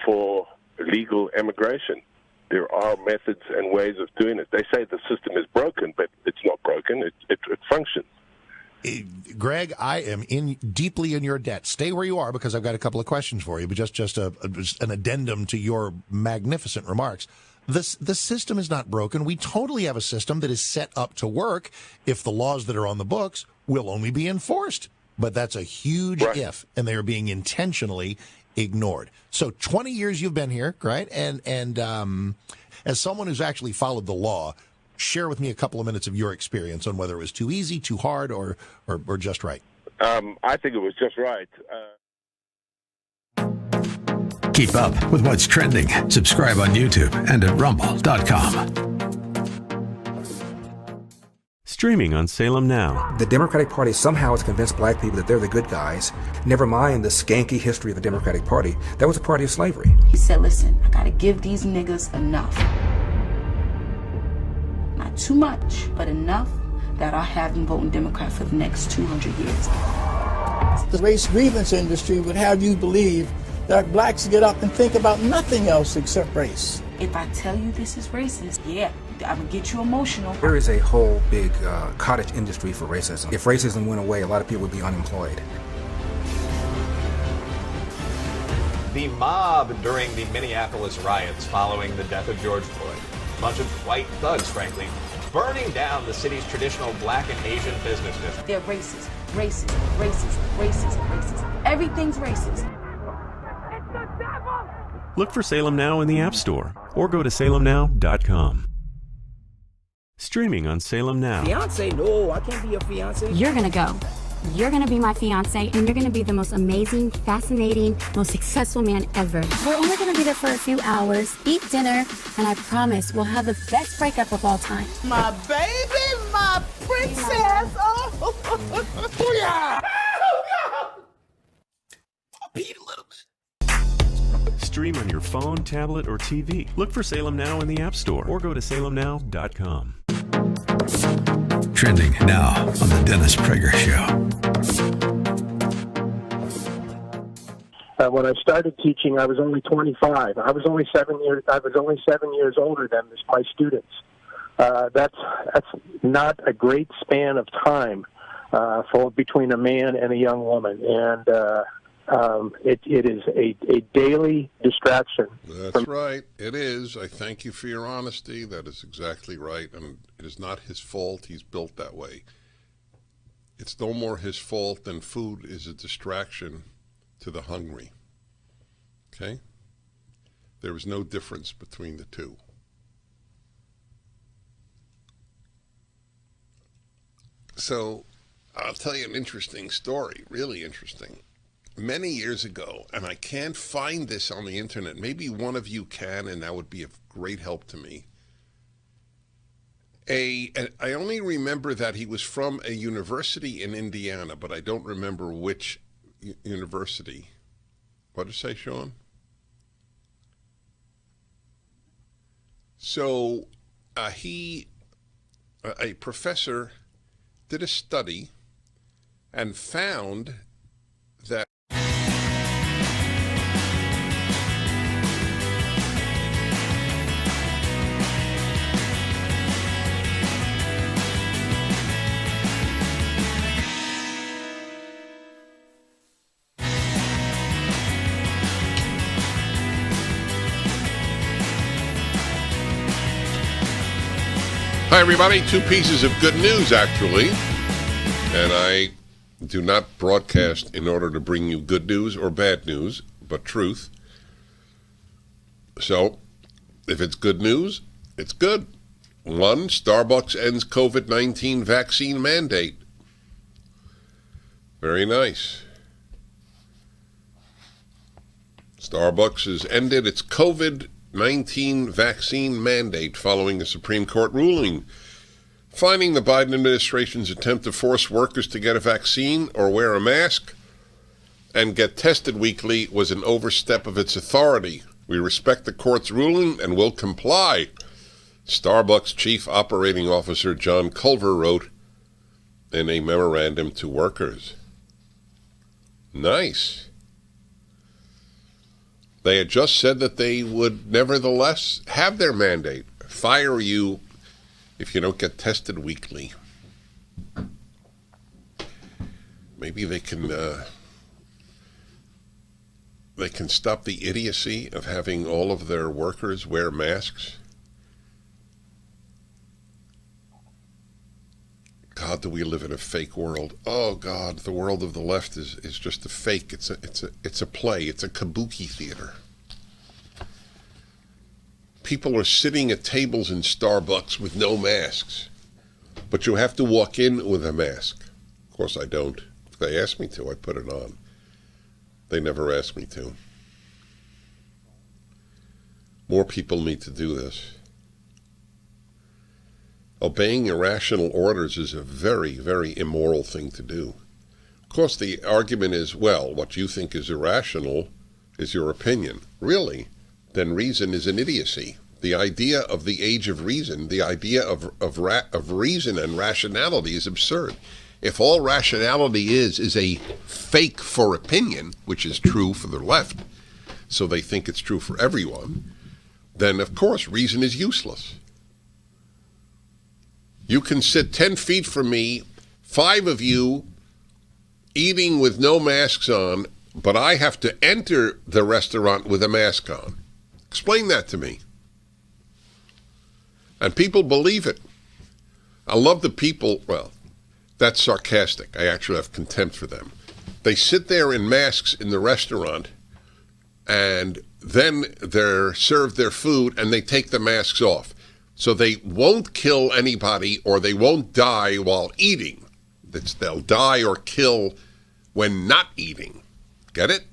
for legal immigration. There are methods and ways of doing it. They say the system is broken, but it's not broken. It functions. Greg, I am deeply in your debt. Stay where you are because I've got a couple of questions for you, but just an addendum to your magnificent remarks. The system is not broken. We totally have a system that is set up to work if the laws that are on the books will only be enforced. But that's a huge if, and they are being intentionally ignored. So 20 years you've been here, right? And as someone who's actually followed the law, share with me a couple of minutes of your experience on whether it was too easy, too hard, or just right. I think it was just right. Keep up with what's trending. Subscribe on YouTube and at rumble.com. Streaming on Salem Now. The Democratic Party somehow has convinced black people that they're the good guys. Never mind the skanky history of the Democratic Party. That was a party of slavery. He said, listen, I gotta give these niggas enough. Not too much, but enough that I'll have them voting Democrat for the next 200 years. The race grievance industry would have you believe that blacks get up and think about nothing else except race. If I tell you this is racist, yeah, I would get you emotional. There is a whole big cottage industry for racism. If racism went away, a lot of people would be unemployed. The mob during the Minneapolis riots following the death of George Floyd. A bunch of white thugs, frankly, burning down the city's traditional black and Asian business district. They're racist, racist, racist, racist, racist. Everything's racist. Look for Salem Now in the App Store or go to salemnow.com. Streaming on Salem Now. Fiance? No, I can't be your fiance. You're gonna go. You're gonna be my fiance, and you're gonna be the most amazing, fascinating, most successful man ever. We're only gonna be there for a few hours, eat dinner, and I promise we'll have the best breakup of all time. My baby, my my princess. Oh, yeah. Stream on your phone, tablet, or TV. Look for Salem Now in the App Store or go to salemnow.com. Trending now on the Dennis Prager Show. When I started teaching, I was only 25. I was only 7 years older than my students. That's not a great span of time for between a man and a young woman, and it is a daily distraction. That's right. It is. I thank you for your honesty. That is exactly right, and it is not his fault. He's built that way. It's no more his fault than food is a distraction to the hungry. Okay? There is no difference between the two. So, I'll tell you an interesting story, really interesting. Many years ago, and I can't find this on the internet, maybe one of you can, and that would be of great help to me. I only remember that he was from a university in Indiana, but I don't remember which university. What did it say, Sean? So a professor did a study and found that Hi, everybody. Two pieces of good news, actually. And I do not broadcast in order to bring you good news or bad news, but truth. So, if it's good news, it's good. 1, Starbucks ends COVID-19 vaccine mandate. Very nice. Starbucks has ended its COVID-19 vaccine mandate following a Supreme Court ruling, finding the Biden administration's attempt to force workers to get a vaccine or wear a mask and get tested weekly was an overstep of its authority. We respect the court's ruling and will comply, Starbucks Chief Operating Officer John Culver wrote in a memorandum to workers. Nice. They had just said that they would nevertheless have their mandate, fire you if you don't get tested weekly. Maybe they can stop the idiocy of having all of their workers wear masks. God, do we live in a fake world? Oh God, the world of the left is just a fake. It's a play. It's a kabuki theater. People are sitting at tables in Starbucks with no masks, but you have to walk in with a mask. Of course, I don't. If they ask me to, I put it on. They never ask me to. More people need to do this. Obeying irrational orders is a very, very immoral thing to do. Of course, the argument is, well, what you think is irrational is your opinion. Really? Then reason is an idiocy. The idea of the age of reason, the idea of reason and rationality is absurd. If all rationality is a fake for opinion, which is true for the left, so they think it's true for everyone, then of course reason is useless. You can sit 10 feet from me, 5 of you eating with no masks on, but I have to enter the restaurant with a mask on. Explain that to me. And people believe it. I love the people, well, that's sarcastic. I actually have contempt for them. They sit there in masks in the restaurant, and then they're served their food, and they take the masks off. So they won't kill anybody, or they won't die while eating. They'll die or kill when not eating. Get it?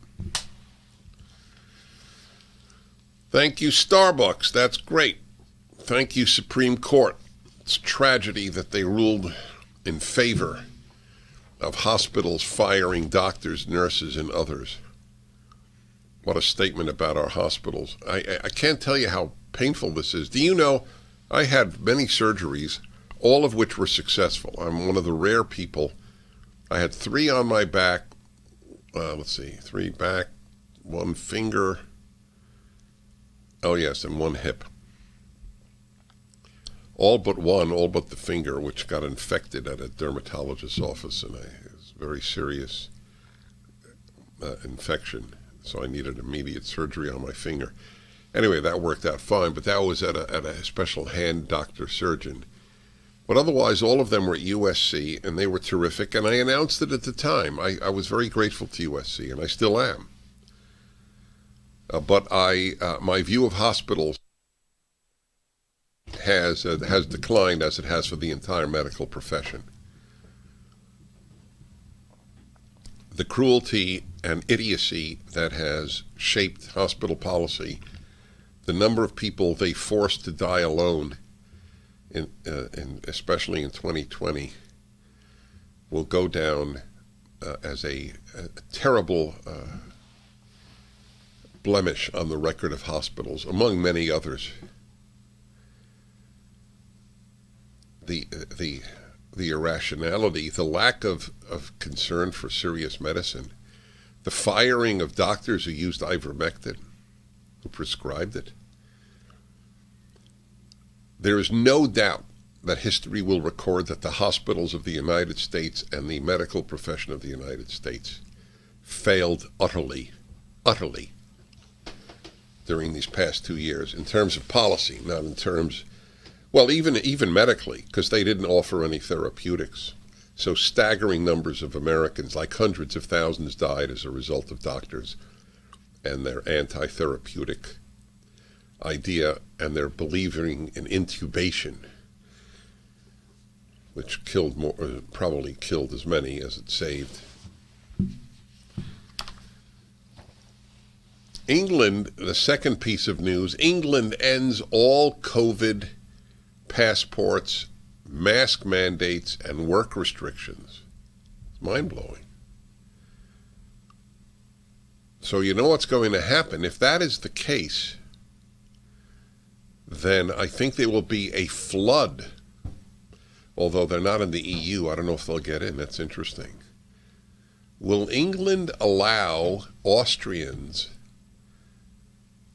Thank you, Starbucks. That's great. Thank you, Supreme Court. It's a tragedy that they ruled in favor of hospitals firing doctors, nurses, and others. What a statement about our hospitals. I can't tell you how painful this is. Do you know, I had many surgeries, all of which were successful. I'm one of the rare people. I had 3 on my back, 3 back, 1 finger, and 1 hip. All but the finger, which got infected at a dermatologist's office, and it was a very serious infection. So I needed immediate surgery on my finger. Anyway, that worked out fine, but that was at a special hand doctor surgeon. But otherwise, all of them were at USC, and they were terrific, and I announced it at the time. I was very grateful to USC, and I still am. But my view of hospitals has declined, as it has for the entire medical profession. The cruelty and idiocy that has shaped hospital policy, the number of people they forced to die alone, especially in 2020, will go down as a terrible blemish on the record of hospitals, among many others. The irrationality, the lack of concern for serious medicine, the firing of doctors who used ivermectin, who prescribed it. There is no doubt that history will record that the hospitals of the United States and the medical profession of the United States failed utterly during these past 2 years in terms of policy, not in terms, well, even medically, because they didn't offer any therapeutics. So staggering numbers of Americans, like hundreds of thousands, died as a result of doctors and their anti-therapeutic idea and their believing in intubation, which killed more, probably killed as many as it saved. England, the second piece of news, England ends all COVID passports, mask mandates, and work restrictions. It's mind-blowing. So you know what's going to happen. If that is the case, then I think there will be a flood. Although they're not in the EU, I don't know if they'll get in. That's interesting. Will England allow Austrians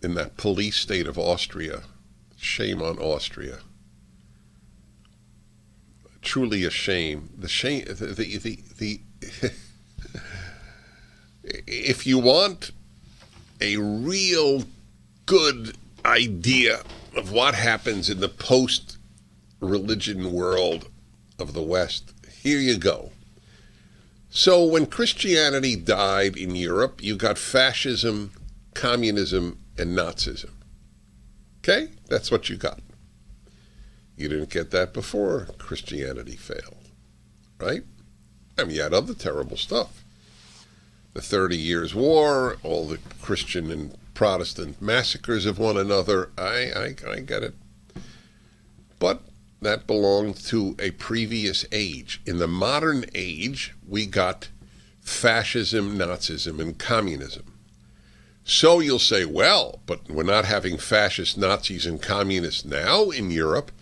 in that police state of Austria, shame on Austria, truly a shame. The shame, the if you want a real good idea of what happens in the post-religion world of the West, here you go. So when Christianity died in Europe, you got fascism, communism, and Nazism. Okay? That's what you got. You didn't get that before Christianity failed, right? I mean, you had other terrible stuff. The 30 Years' War, all the Christian and Protestant massacres of one another. I get it. But that belonged to a previous age. In the modern age, we got fascism, Nazism, and communism. So you'll say, well, but we're not having fascist Nazis and communists now in Europe.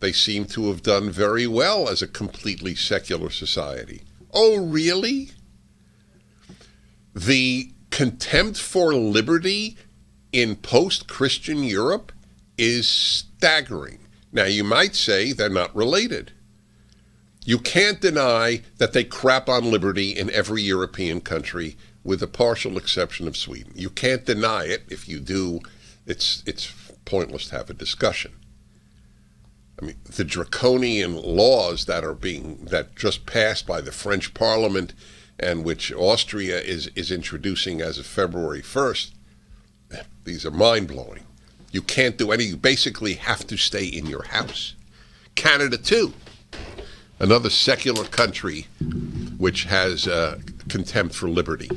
They seem to have done very well as a completely secular society. Oh, really? The contempt for liberty in post-Christian Europe is staggering. Now, you might say they're not related. You can't deny that they crap on liberty in every European country, with the partial exception of Sweden. You can't deny it. If you do, it's pointless to have a discussion. I mean, the draconian laws that just passed by the French Parliament and which Austria is introducing as of February 1st, these are mind-blowing. You can't do any. You basically have to stay in your house. Canada, too. Another secular country which has contempt for liberty.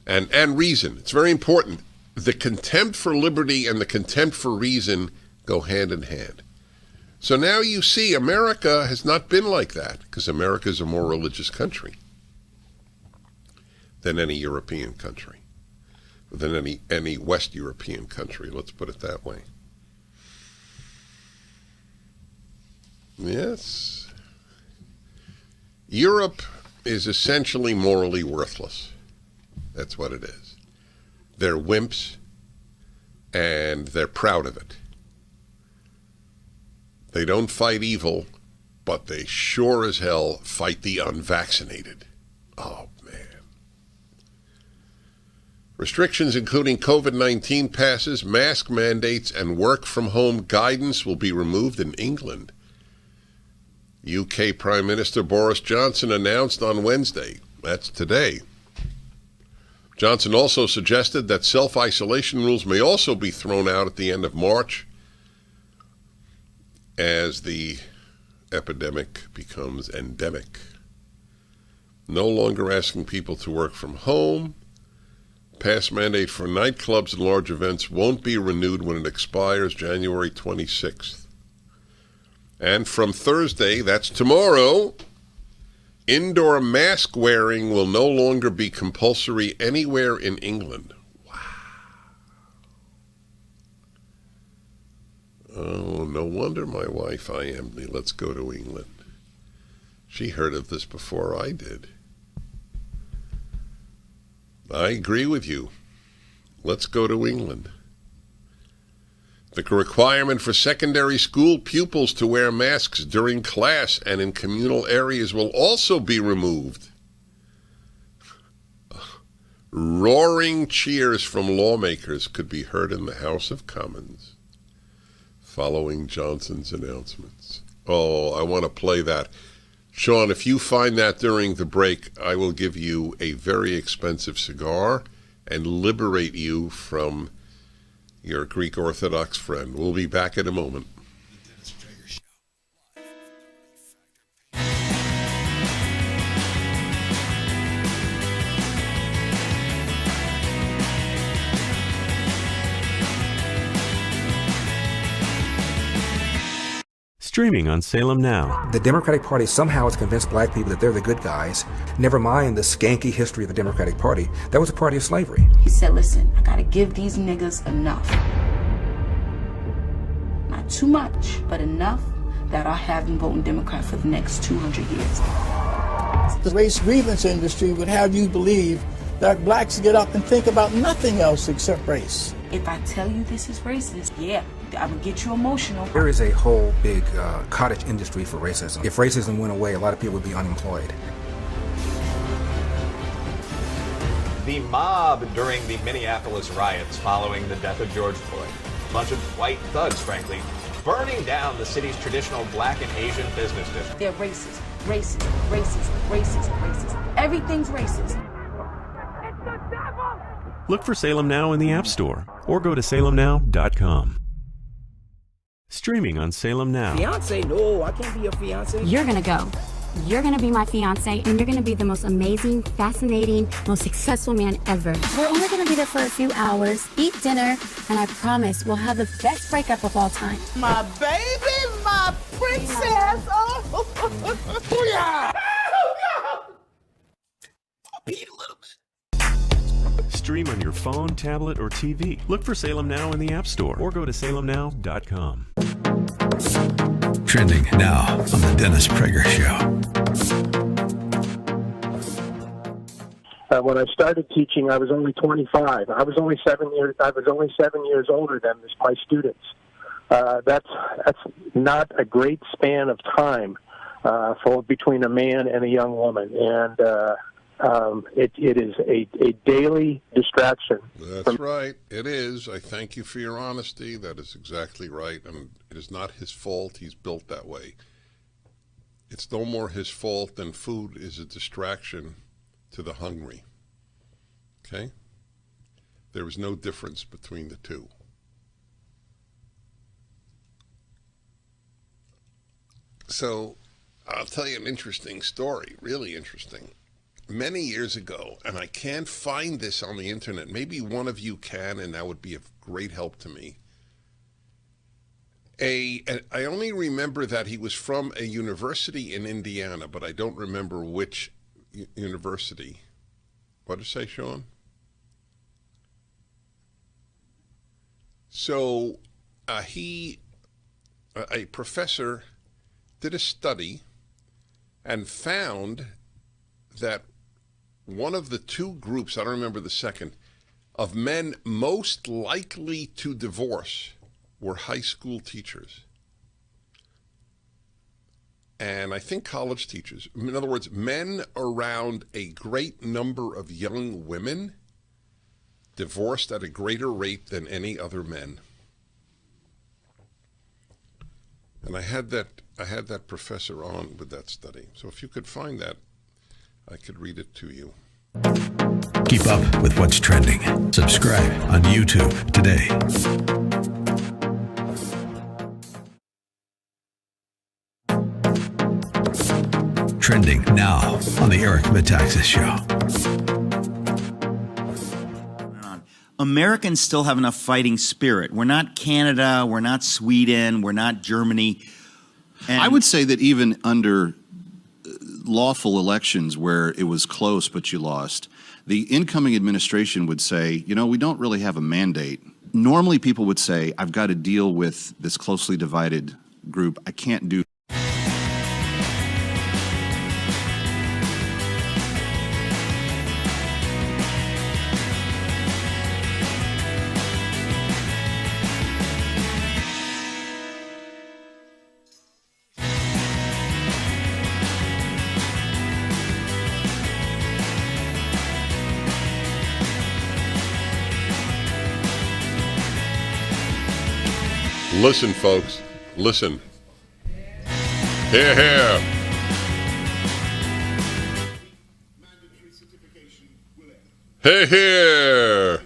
And reason. It's very important. The contempt for liberty and the contempt for reason go hand in hand. So now you see America has not been like that, because America is a more religious country than any European country, than any West European country, let's put it that way. Yes. Europe is essentially morally worthless. That's what it is. They're wimps, and they're proud of it. They don't fight evil, but they sure as hell fight the unvaccinated. Oh, man. Restrictions including COVID-19 passes, mask mandates, and work-from-home guidance will be removed in England. UK Prime Minister Boris Johnson announced on Wednesday. That's today. Johnson also suggested that self-isolation rules may also be thrown out at the end of March as the epidemic becomes endemic. No longer asking people to work from home. Pass mandate for nightclubs and large events won't be renewed when it expires January 26th. And from Thursday, that's tomorrow, indoor mask wearing will no longer be compulsory anywhere in England. Wow. Oh, no wonder my wife, Emily, let's go to England. She heard of this before I did. I agree with you. Let's go to England. The requirement for secondary school pupils to wear masks during class and in communal areas will also be removed. Roaring cheers from lawmakers could be heard in the House of Commons following Johnson's announcements. Oh, I want to play that. Sean, if you find that during the break, I will give you a very expensive cigar and liberate you from your Greek Orthodox friend. We'll be back in a moment. Streaming on Salem Now. The Democratic Party somehow has convinced black people that they're the good guys. Never mind the skanky history of the Democratic Party. That was a party of slavery. He said, listen, I gotta give these niggas enough. Not too much, but enough that I'll have them voting Democrat for the next 200 years. The race grievance industry would have you believe that blacks get up and think about nothing else except race. If I tell you this is racist, yeah, I would get you emotional. There is a whole big cottage industry for racism. If racism went away, a lot of people would be unemployed. The mob during the Minneapolis riots following the death of George Floyd. A bunch of white thugs, frankly, burning down the city's traditional black and Asian business district. They're racist, racist, racist, racist, racist. Everything's racist. Look for Salem Now in the App Store or go to salemnow.com. Streaming on Salem Now. Fiance? No, I can't be your fiance. You're gonna go. You're gonna be my fiance, and you're gonna be the most amazing, fascinating, most successful man ever. We're only gonna be there for a few hours, eat dinner, and I promise we'll have the best breakup of all time. My baby, my princess. Oh, yeah. Stream on your phone, tablet, or TV. Look for Salem Now in the App Store or go to salemnow.com. Trending now on the Dennis Prager Show. When I started teaching, I was only 25. I was only 7 years older than my students. That's not a great span of time for between a man and a young woman, and it is a daily distraction. That's right. It is. I thank you for your honesty. That is exactly right. And it is not his fault. He's built that way. It's no more his fault than food is a distraction to the hungry. Okay? There is no difference between the two. So I'll tell you an interesting story, really interesting. Many years ago, and I can't find this on the internet. Maybe one of you can, and that would be of great help to me. I only remember that he was from a university in Indiana, but I don't remember which university. What did it say, Sean? So a professor did a study and found that one of the two groups, I don't remember the second, of men most likely to divorce were high school teachers. And I think college teachers. In other words, men around a great number of young women divorced at a greater rate than any other men. And I had that professor on with that study. So if you could find that, I could read it to you. Keep up with what's trending. Subscribe on YouTube today. Trending now on the Eric Metaxas Show. Americans still have enough fighting spirit. We're not Canada, we're not Sweden, we're not Germany. And I would say that even under lawful elections where it was close but you lost, the incoming administration would say, you know, we don't really have a mandate. Normally people would say, I've got to deal with this closely divided group. I can't do. Listen, folks. Listen. Hear, hear. Hear, hear.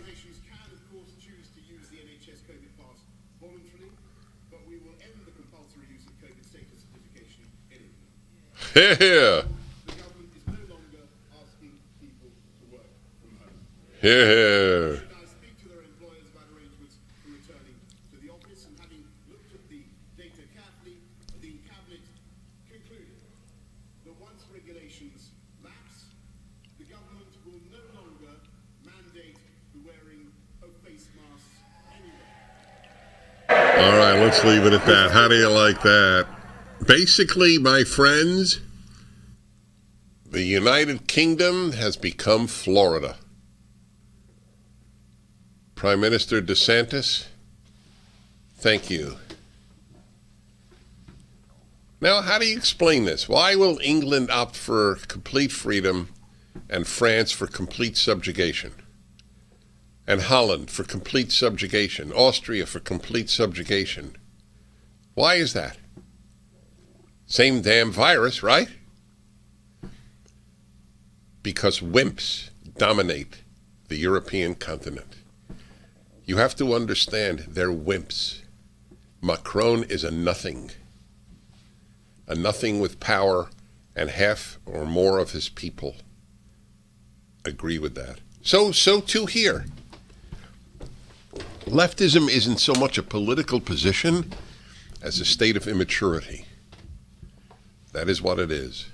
Hear, hear. Hear, hear. All right, let's leave it at that. How do you like that? Basically, my friends, the United Kingdom has become Florida. Prime Minister DeSantis, thank you. Now, how do you explain this? Why will England opt for complete freedom and France for complete subjugation? And Holland for complete subjugation, Austria for complete subjugation. Why is that? Same damn virus, right? Because wimps dominate the European continent. You have to understand they're wimps. Macron is a nothing with power, and half or more of his people agree with that. So too here. Leftism isn't so much a political position as a state of immaturity. That is what it is.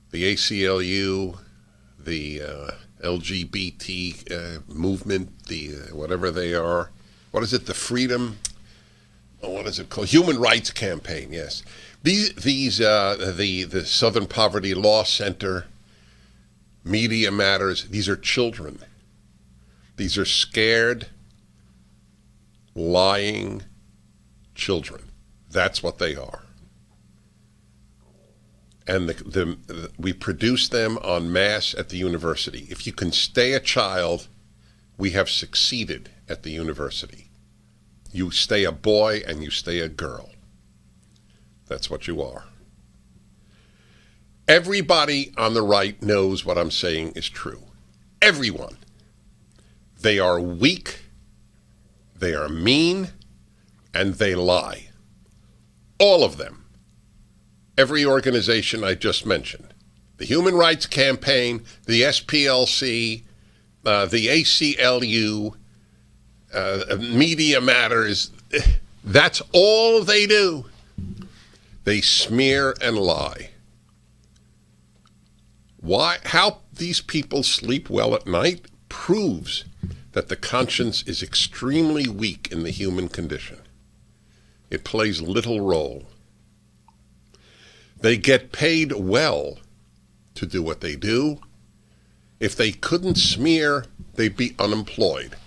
The ACLU, the LGBT movement, the whatever they are. What is it? The freedom? What is it called? Human Rights Campaign. Yes. The Southern Poverty Law Center, Media Matters. These are children. These are scared, lying children. That's what they are. And we produce them en masse at the university. If you can stay a child, we have succeeded at the university. You stay a boy and you stay a girl. That's what you are. Everybody on the right knows what I'm saying is true. Everyone. They are weak, they are mean, and they lie. All of them. Every organization I just mentioned. The Human Rights Campaign, the SPLC, the ACLU, Media Matters, That's all they do. They smear and lie. How these people sleep well at night proves that the conscience is extremely weak in the human condition. It plays little role. They get paid well to do what they do. If they couldn't smear, they'd be unemployed.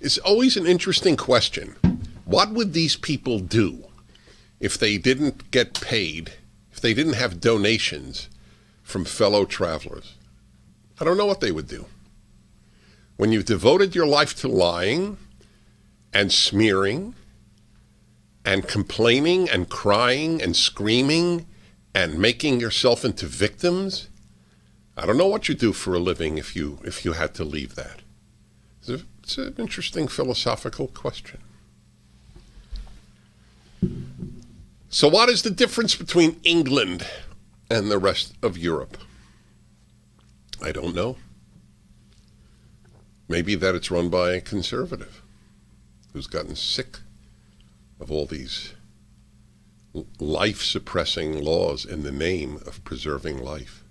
It's always an interesting question. What would these people do if they didn't get paid, if they didn't have donations from fellow travelers? I don't know what they would do. When you've devoted your life to lying and smearing and complaining and crying and screaming and making yourself into victims, I don't know what you do for a living if you had to leave that. It's an interesting philosophical question. So what is the difference between England and the rest of Europe? I don't know. Maybe that it's run by a conservative who's gotten sick of all these life-suppressing laws in the name of preserving life.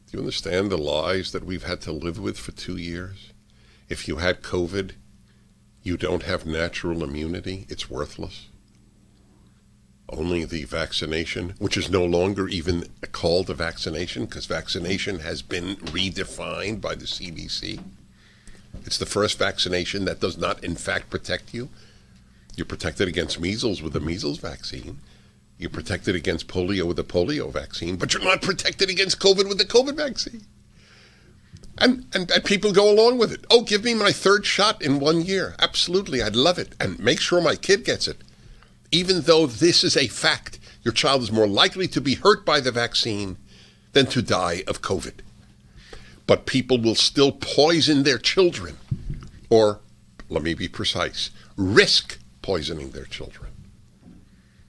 Do you understand the lies that we've had to live with for 2 years? If you had COVID, you don't have natural immunity, it's worthless. Only the vaccination, which is no longer even called a vaccination because vaccination has been redefined by the CDC. It's the first vaccination that does not, in fact, protect you. You're protected against measles with the measles vaccine. You're protected against polio with the polio vaccine, but you're not protected against COVID with the COVID vaccine. And people go along with it. Oh, give me my third shot in 1 year. Absolutely, I'd love it. And make sure my kid gets it. Even though this is a fact, your child is more likely to be hurt by the vaccine than to die of COVID. But people will still poison their children, or, let me be precise, risk poisoning their children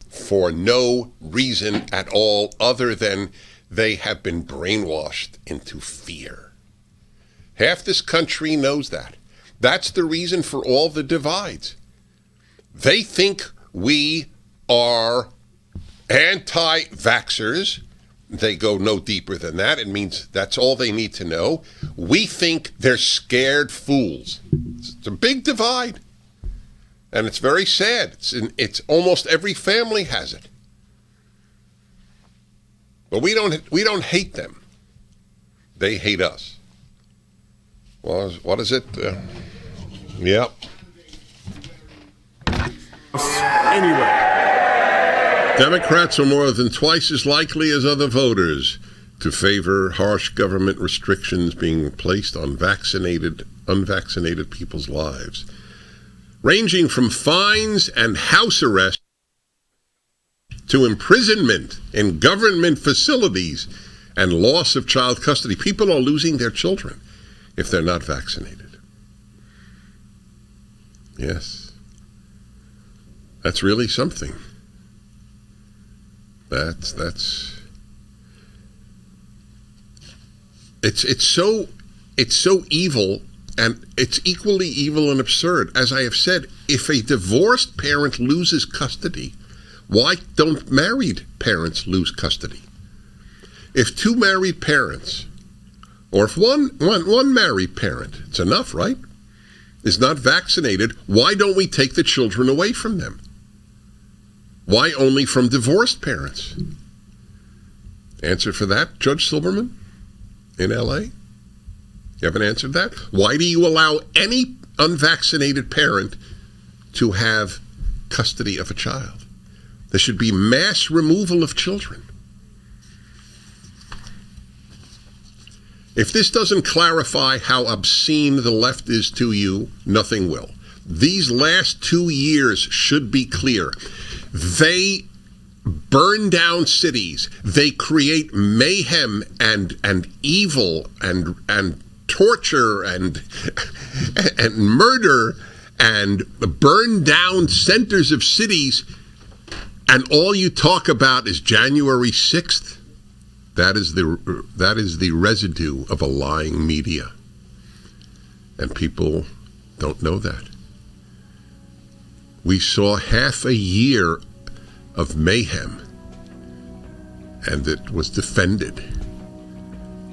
for no reason at all other than they have been brainwashed into fear. Half this country knows that. That's the reason for all the divides. They think we are anti-vaxxers. They go no deeper than that. It means that's all they need to know. We think they're scared fools. It's a big divide. And it's very sad. It's almost every family has it. But we don't hate them. They hate us. Well, what is it? Yep. Anyway. Democrats are more than twice as likely as other voters to favor harsh government restrictions being placed on unvaccinated people's lives, ranging from fines and house arrest to imprisonment in government facilities and loss of child custody. People are losing their children if they're not vaccinated. Yes. That's really something. It's so evil, and it's equally evil and absurd. As I have said, if a divorced parent loses custody, why don't married parents lose custody? If two married parents, or if one married parent, it's enough, right, is not vaccinated, why don't we take the children away from them? Why only from divorced parents? Answer for that, Judge Silberman in L.A.? You haven't answered that? Why do you allow any unvaccinated parent to have custody of a child? There should be mass removal of children. If this doesn't clarify how obscene the left is to you, nothing will. These last 2 years should be clear. They burn down cities. They create mayhem and evil and torture and murder and burn down centers of cities, and all you talk about is January 6th. That is the residue of a lying media, and people don't know that. We saw half a year of mayhem, and it was defended.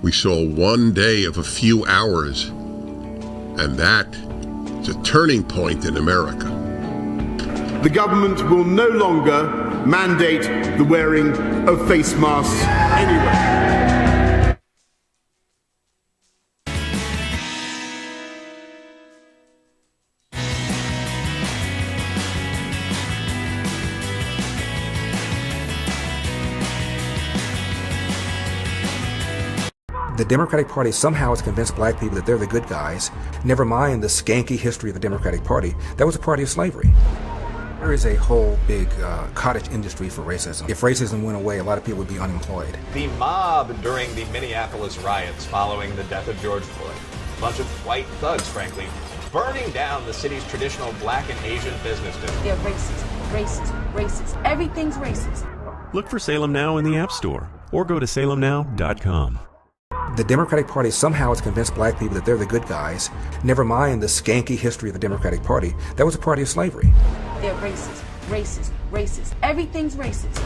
We saw one day of a few hours, and that is a turning point in America. The government will no longer mandate the wearing of face masks anywhere. The Democratic Party somehow has convinced black people that they're the good guys. Never mind the skanky history of the Democratic Party. That was a party of slavery. There is a whole big cottage industry for racism. If racism went away, a lot of people would be unemployed. The mob during the Minneapolis riots following the death of George Floyd. A bunch of white thugs, frankly, burning down the city's traditional black and Asian business district. They're racist, racist, racist. Everything's racist. Look for Salem Now in the App Store or go to salemnow.com. The Democratic Party somehow has convinced black people that they're the good guys. Never mind the skanky history of the Democratic Party. That was a party of slavery. They're racist, racist, racist. Everything's racist.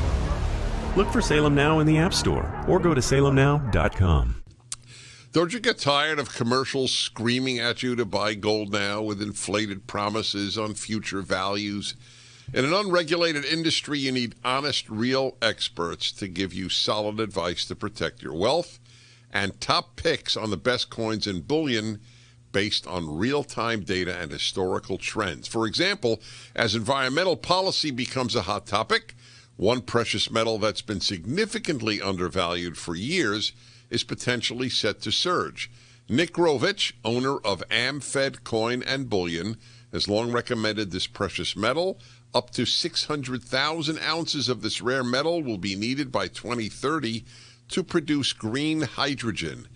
Look for Salem Now in the App Store or go to salemnow.com. Don't you get tired of commercials screaming at you to buy gold now with inflated promises on future values? In an unregulated industry, you need honest, real experts to give you solid advice to protect your wealth and top picks on the best coins and bullion based on real-time data and historical trends. For example, as environmental policy becomes a hot topic, one precious metal that's been significantly undervalued for years is potentially set to surge. Nick Rovich, owner of AmFed Coin and Bullion, has long recommended this precious metal. Up to 600,000 ounces of this rare metal will be needed by 2030 to produce green hydrogen.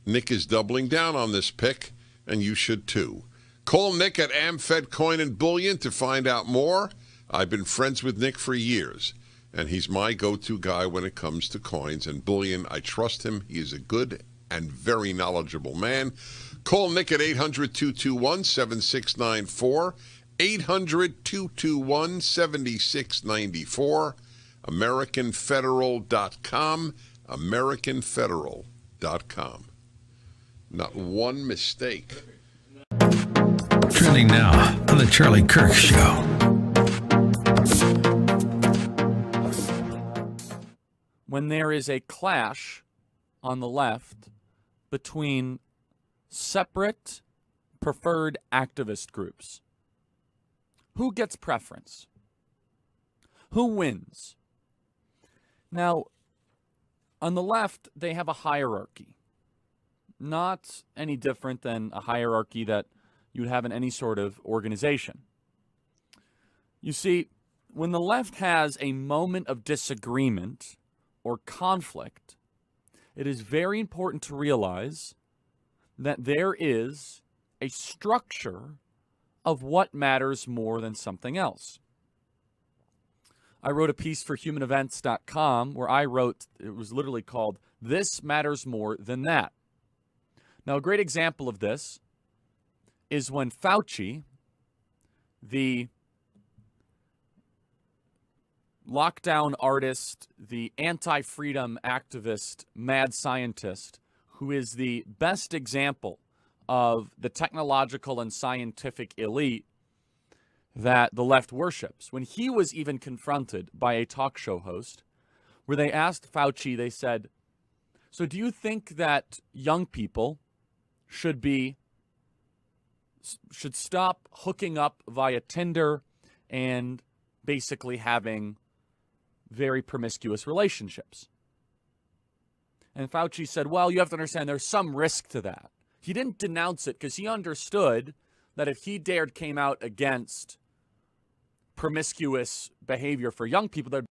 Nick is doubling down on this pick, and you should too. Call Nick at AmFed Coin and Bullion to find out more. I've been friends with Nick for years, and he's my go-to guy when it comes to coins and bullion. I trust him. He is a good and very knowledgeable man. Call Nick at 800-221-7694, 800-221-7694, AmericanFederal.com, AmericanFederal.com. Not one mistake. Trending now on The Charlie Kirk Show. When there is a clash on the left between separate preferred activist groups, who gets preference? Who wins? Now, on the left, they have a hierarchy. Not any different than a hierarchy that you would have in any sort of organization. You see, when the left has a moment of disagreement or conflict, it is very important to realize that there is a structure of what matters more than something else. I wrote a piece for humanevents.com where I wrote, it was literally called, "This Matters More Than That." Now, a great example of this is when Fauci, the lockdown artist, the anti-freedom activist, mad scientist, who is the best example of the technological and scientific elite that the left worships. When he was even confronted by a talk show host where they asked Fauci, they said, "So do you think that young people should stop hooking up via Tinder and basically having very promiscuous relationships?" And Fauci said, "Well, you have to understand there's some risk to that." He didn't denounce it because he understood that if he came out against promiscuous behavior for young people, there'd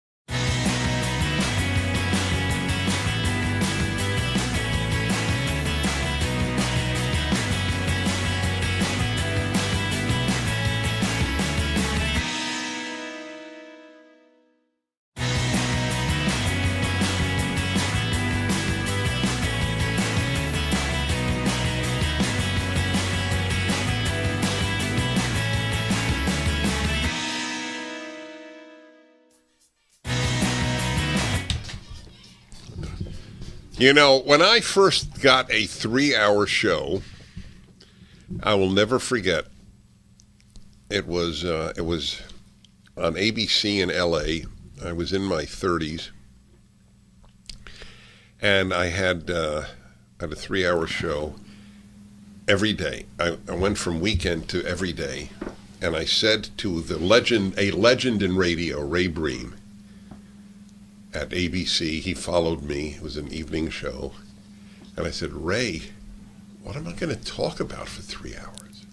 You know, when I first got a 3-hour show, I will never forget. It was on ABC in L.A. I was in my 30s, and I had a 3-hour show every day. I went from weekend to every day, and I said to a legend in radio, Ray Breen, at ABC, he followed me. It was an evening show. And I said, Ray, what am I going to talk about for 3 hours?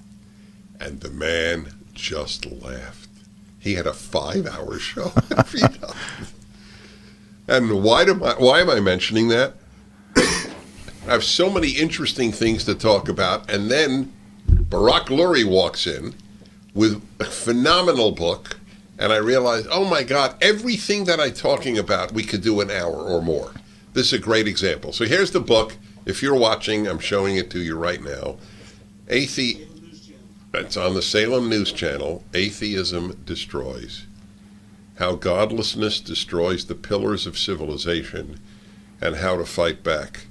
And the man just laughed. He had a 5-hour show every night. And why am I mentioning that? I have so many interesting things to talk about. And then Barack Lurie walks in with a phenomenal book. And I realized, oh my God, everything that I'm talking about, we could do an hour or more. This is a great example. So here's the book. If you're watching, I'm showing it to you right now. It's on the Salem News Channel. Atheism Destroys. How Godlessness Destroys the Pillars of Civilization and How to Fight Back.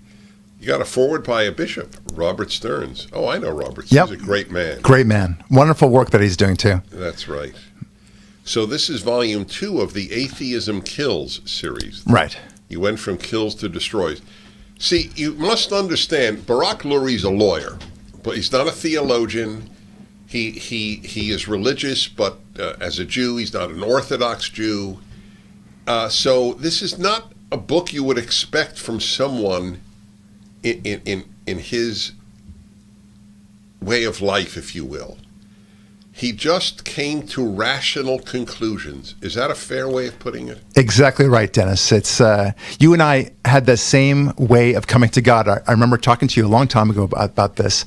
You got a foreword by a bishop, Robert Stearns. Oh, I know Robert. Yep. He's a great man. Great man. Wonderful work that he's doing, too. That's right. So this is volume 2 of the Atheism Kills series. Right. You went from kills to destroys. See, you must understand, Barack Lurie's a lawyer, but he's not a theologian. He is religious, but as a Jew, he's not an Orthodox Jew. So this is not a book you would expect from someone in his way of life, if you will. He just came to rational conclusions. Is that a fair way of putting it? Exactly right, Dennis. It's you and I had the same way of coming to God. I remember talking to you a long time ago about this,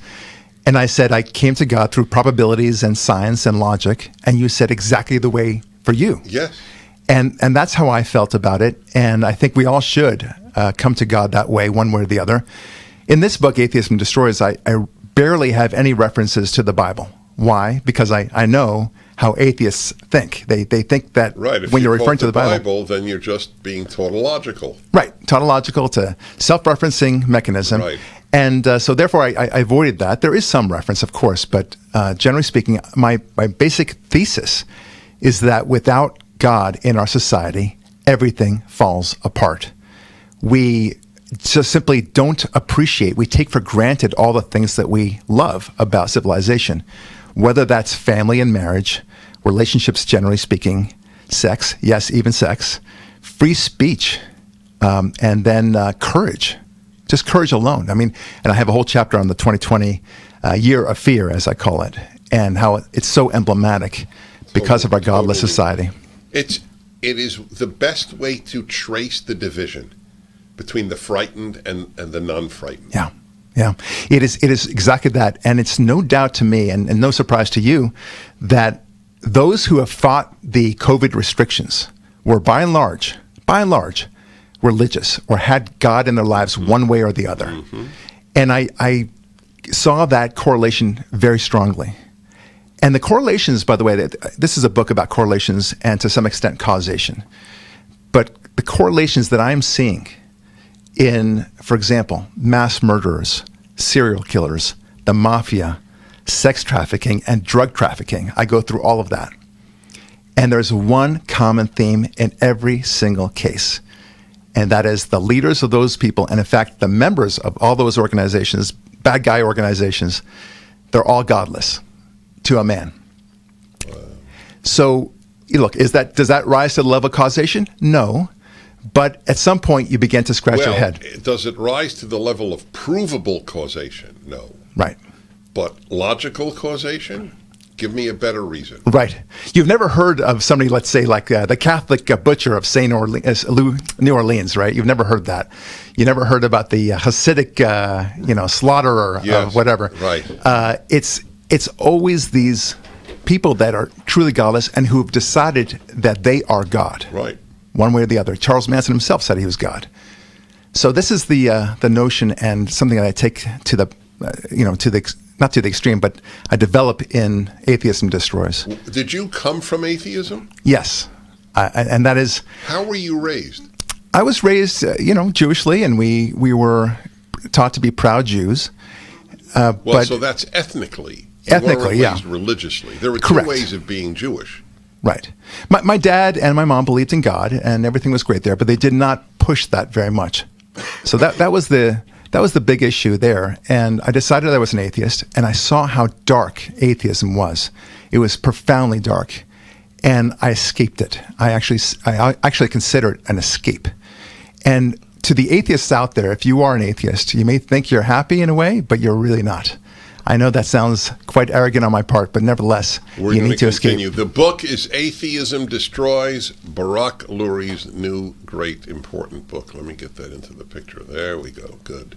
and I said I came to God through probabilities and science and logic, and you said exactly the way for you. Yes. And that's how I felt about it, and I think we all should come to God that way, one way or the other. In this book, Atheism Destroys, I barely have any references to the Bible. Why? Because I know how atheists think. They think that when you're referring to the Bible, then you're just being tautological. Right. Tautological. It's a self-referencing mechanism. Right. And so therefore I avoided that. There is some reference, of course, but generally speaking, my basic thesis is that without God in our society, everything falls apart. We just simply don't appreciate, we take for granted all the things that we love about civilization. Whether that's family and marriage, relationships generally speaking, sex, yes, even sex, free speech, and then courage, just courage alone. I mean, and I have a whole chapter on the 2020 year of fear, as I call it, and how it's so emblematic because of our godless society. It is the best way to trace the division between the frightened and the non-frightened. Yeah. Yeah, it is exactly that. And it's no doubt to me, and no surprise to you, that those who have fought the COVID restrictions were by and large, religious or had God in their lives one way or the other. Mm-hmm. And I saw that correlation very strongly. And the correlations, by the way, this is a book about correlations and to some extent causation. But the correlations that I'm seeing in, for example, mass murderers, serial killers, the mafia, sex trafficking, and drug trafficking. I go through all of that. And there's one common theme in every single case. And that is the leaders of those people, and in fact, the members of all those organizations, bad guy organizations, they're all godless to a man. So, look, does that rise to the level of causation? No. But at some point, you begin to scratch your head. Does it rise to the level of provable causation? No. Right. But logical causation? Give me a better reason. Right. You've never heard of somebody, let's say, like the Catholic butcher of New Orleans, right? You've never heard that. You never heard about the Hasidic, slaughterer of whatever. Right. It's always these people that are truly godless and who have decided that they are God. Right. One way or the other. Charles Manson himself said he was God. So this is the notion, and something that I take to the, not to the extreme, but I develop in Atheism Destroys. Did you come from atheism? Yes, and that is. How were you raised? I was raised, Jewishly, and we were taught to be proud Jews. But so that's ethnically. Ethnically, you weren't raised religiously. There were two Correct. ways of being Jewish. Right. My dad and my mom believed in God, and everything was great there, but they did not push that very much. So that was the big issue there. And I decided I was an atheist, and I saw how dark atheism was. It was profoundly dark, and I escaped it. I actually consider it an escape. And to the atheists out there, if you are an atheist, you may think you're happy in a way, but you're really not. I know that sounds quite arrogant on my part, but nevertheless, you need to escape. The book is Atheism Destroys, Barak Lurie's new, great, important book. Let me get that into the picture. There we go. Good.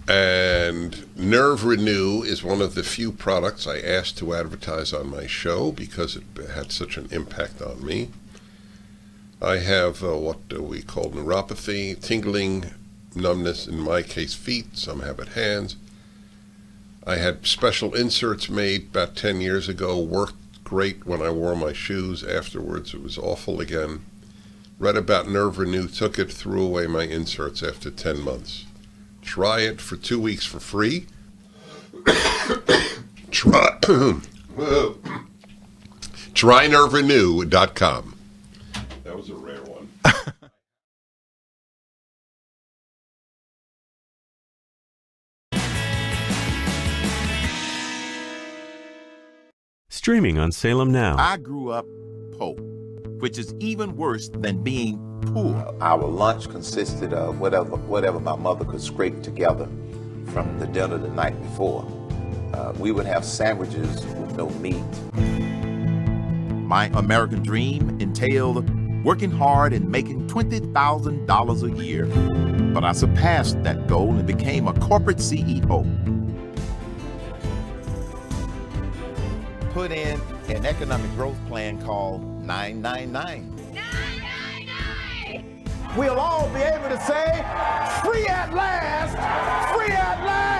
And Nerve Renew is one of the few products I asked to advertise on my show because it had such an impact on me. I have what we call neuropathy, tingling, numbness, in my case feet, some have it hands. I had special inserts made about 10 years ago, worked great when I wore my shoes. Afterwards, it was awful again. Read about Nerve Renew, took it, threw away my inserts after 10 months. Try it for 2 weeks for free. TryNerveRenew.com. That was a rare one. Streaming on Salem Now. I grew up poor, which is even worse than being poor. Our lunch consisted of whatever my mother could scrape together from the dinner the night before. We would have sandwiches with no meat. My American dream entailed working hard and making $20,000 a year. But I surpassed that goal and became a corporate CEO. Put in an economic growth plan called 999. We'll all be able to say, free at last, free at last.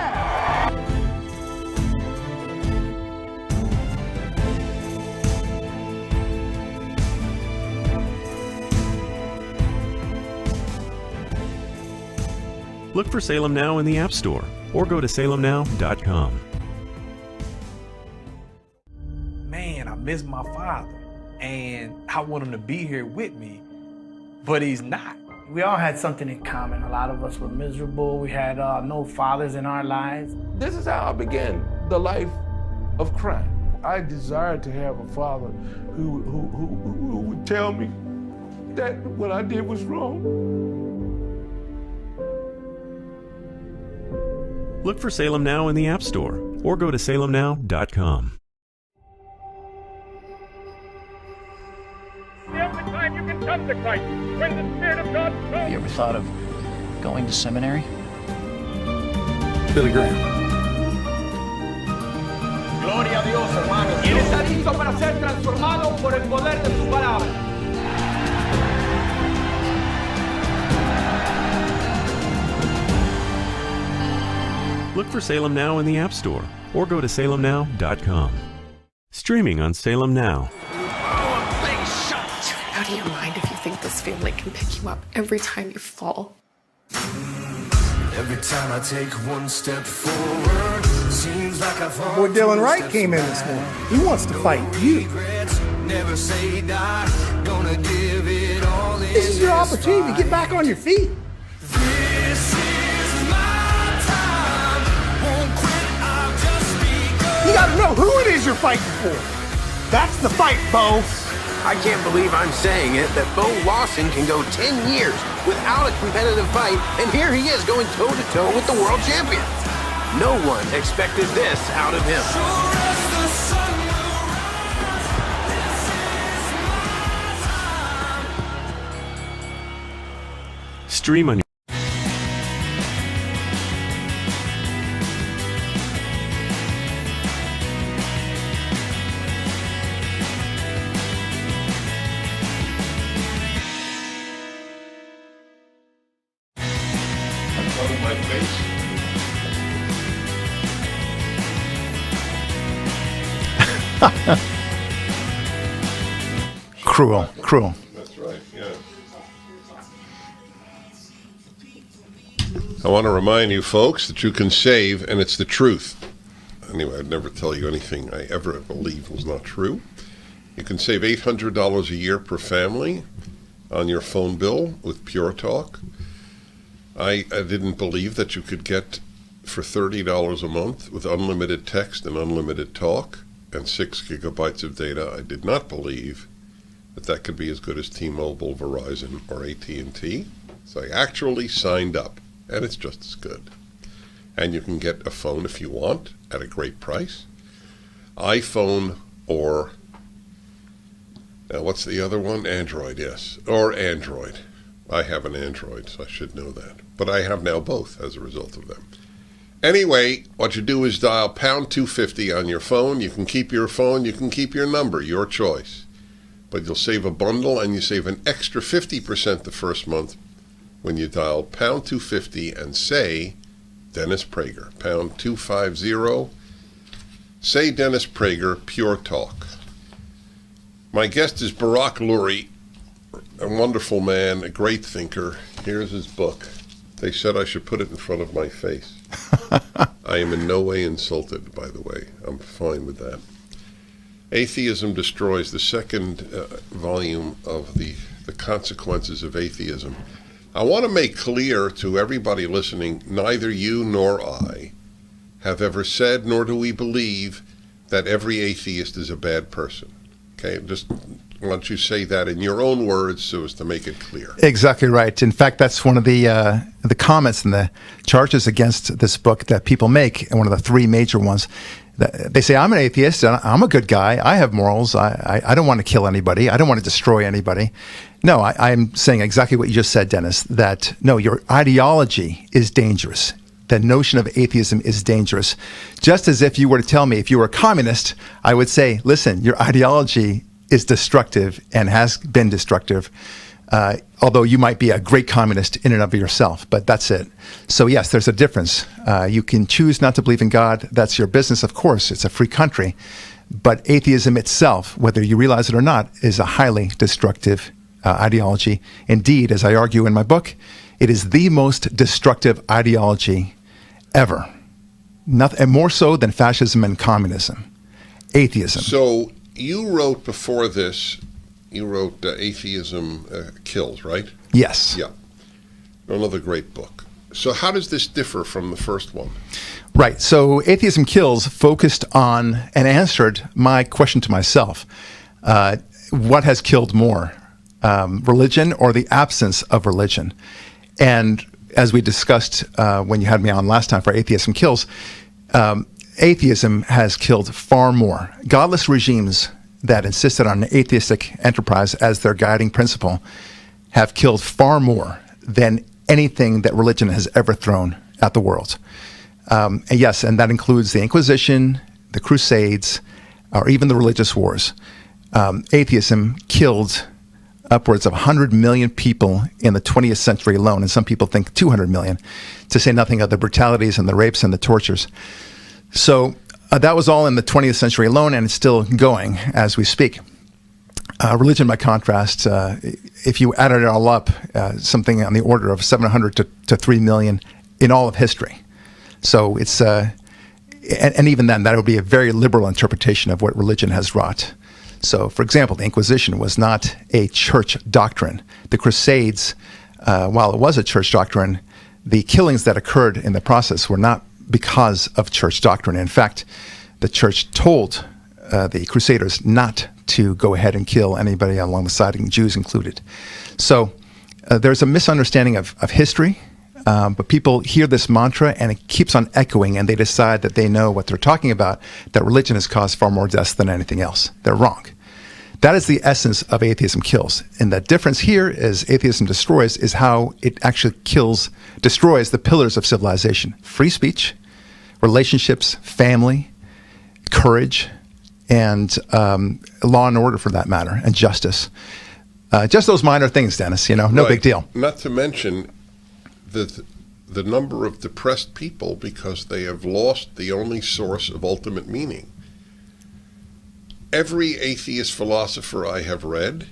Look for Salem Now in the App Store or go to salemnow.com. Man, I miss my father, and I want him to be here with me, but he's not. We all had something in common. A lot of us were miserable. We had no fathers in our lives. This is how I began the life of crime. I desired to have a father who would tell me that what I did was wrong. Look for Salem Now in the App Store or go to salemnow.com. Every time you can come to Christ, when the Spirit of God comes. You ever thought of going to seminary? Billy Graham. Gloria a Dios, hermano. Él está listo para ser transformado por el poder de su palabra. Look for Salem Now in the App Store or go to salemnow.com. Streaming on Salem Now. How do you mind if you think this family can pick you up every time you fall? Every time I take one step forward, seems like I fall. Boy, Dylan Wright came in this morning. He wants to fight you. Never say die, gonna give it all. This is your opportunity to get back on your feet. This is my time. Won't quit, I'll just be good. You gotta know who it is you're fighting for. That's the fight, Bo. I can't believe I'm saying it, that Bo Lawson can go 10 years without a competitive fight, and here he is going toe-to-toe with the world champion. No one expected this out of him. Stream on Cruel. That's right, yeah. I want to remind you folks that you can save, and it's the truth. Anyway, I'd never tell you anything I ever believed was not true. You can save $800 a year per family on your phone bill with Pure Talk. I didn't believe that you could get for $30 a month with unlimited text and unlimited talk and 6 gigabytes of data. I did not believe that could be as good as T-Mobile, Verizon, or AT&T. So I actually signed up, and it's just as good. And you can get a phone if you want at a great price. iPhone or, what's the other one? Android, yes. Or Android. I have an Android, so I should know that. But I have now both as a result of them. Anyway, what you do is dial pound 250 on your phone. You can keep your phone, you can keep your number, your choice. But you'll save a bundle, and you save an extra 50% the first month when you dial pound 250 and say Dennis Prager. Pound 250. Say Dennis Prager, Pure Talk. My guest is Barak Lurie, a wonderful man, a great thinker. Here's his book. They said I should put it in front of my face. I am in no way insulted, by the way. I'm fine with that. Atheism Destroys, the second volume of the consequences of atheism. I want to make clear to everybody listening, neither you nor I have ever said, nor do we believe, that every atheist is a bad person. Okay, just want you to say that in your own words so as to make it clear. Exactly right. In fact, that's one of the comments and the charges against this book that people make, and one of the three major ones. They say, I'm an atheist, and I'm a good guy, I have morals, I don't want to kill anybody, I don't want to destroy anybody. No, I'm saying exactly what you just said, Dennis, that no, your ideology is dangerous. The notion of atheism is dangerous. Just as if you were to tell me, if you were a communist, I would say, listen, your ideology is destructive and has been destructive, although you might be a great communist in and of yourself, but that's it. So yes, there's a difference. You can choose not to believe in God. That's your business, of course. It's a free country. But atheism itself, whether you realize it or not, is a highly destructive ideology. Indeed, as I argue in my book, it is the most destructive ideology ever. Nothing, and more so than fascism and communism. Atheism. So you wrote before this, Atheism Kills, right? Yes. Yeah. Another great book. So how does this differ from the first one? Right. So Atheism Kills focused on and answered my question to myself. What has killed more, religion or the absence of religion? And as we discussed when you had me on last time for Atheism Kills, atheism has killed far more. Godless regimes that insisted on an atheistic enterprise as their guiding principle have killed far more than anything that religion has ever thrown at the world. And yes, and that includes the Inquisition, the Crusades, or even the religious wars. Atheism killed upwards of 100 million people in the 20th century alone, and some people think 200 million, to say nothing of the brutalities and the rapes and the tortures. So that was all in the 20th century alone, and it's still going as we speak. Religion, by contrast, if you added it all up, something on the order of 700 to 3 million in all of history. So it's, and even then, that would be a very liberal interpretation of what religion has wrought. So, for example, the Inquisition was not a church doctrine. The Crusades, while it was a church doctrine, the killings that occurred in the process were not because of church doctrine. In fact, the church told the Crusaders not to go ahead and kill anybody along the side, Jews included. So there's a misunderstanding of history, but people hear this mantra and it keeps on echoing, and they decide that they know what they're talking about, that religion has caused far more deaths than anything else. They're wrong. That is the essence of Atheism Kills. And the difference here is Atheism Destroys is how it actually destroys the pillars of civilization. Free speech, relationships, family, courage, and law and order for that matter, and justice. Just those minor things, Dennis, no right. Big deal. Not to mention the number of depressed people because they have lost the only source of ultimate meaning. Every atheist philosopher I have read,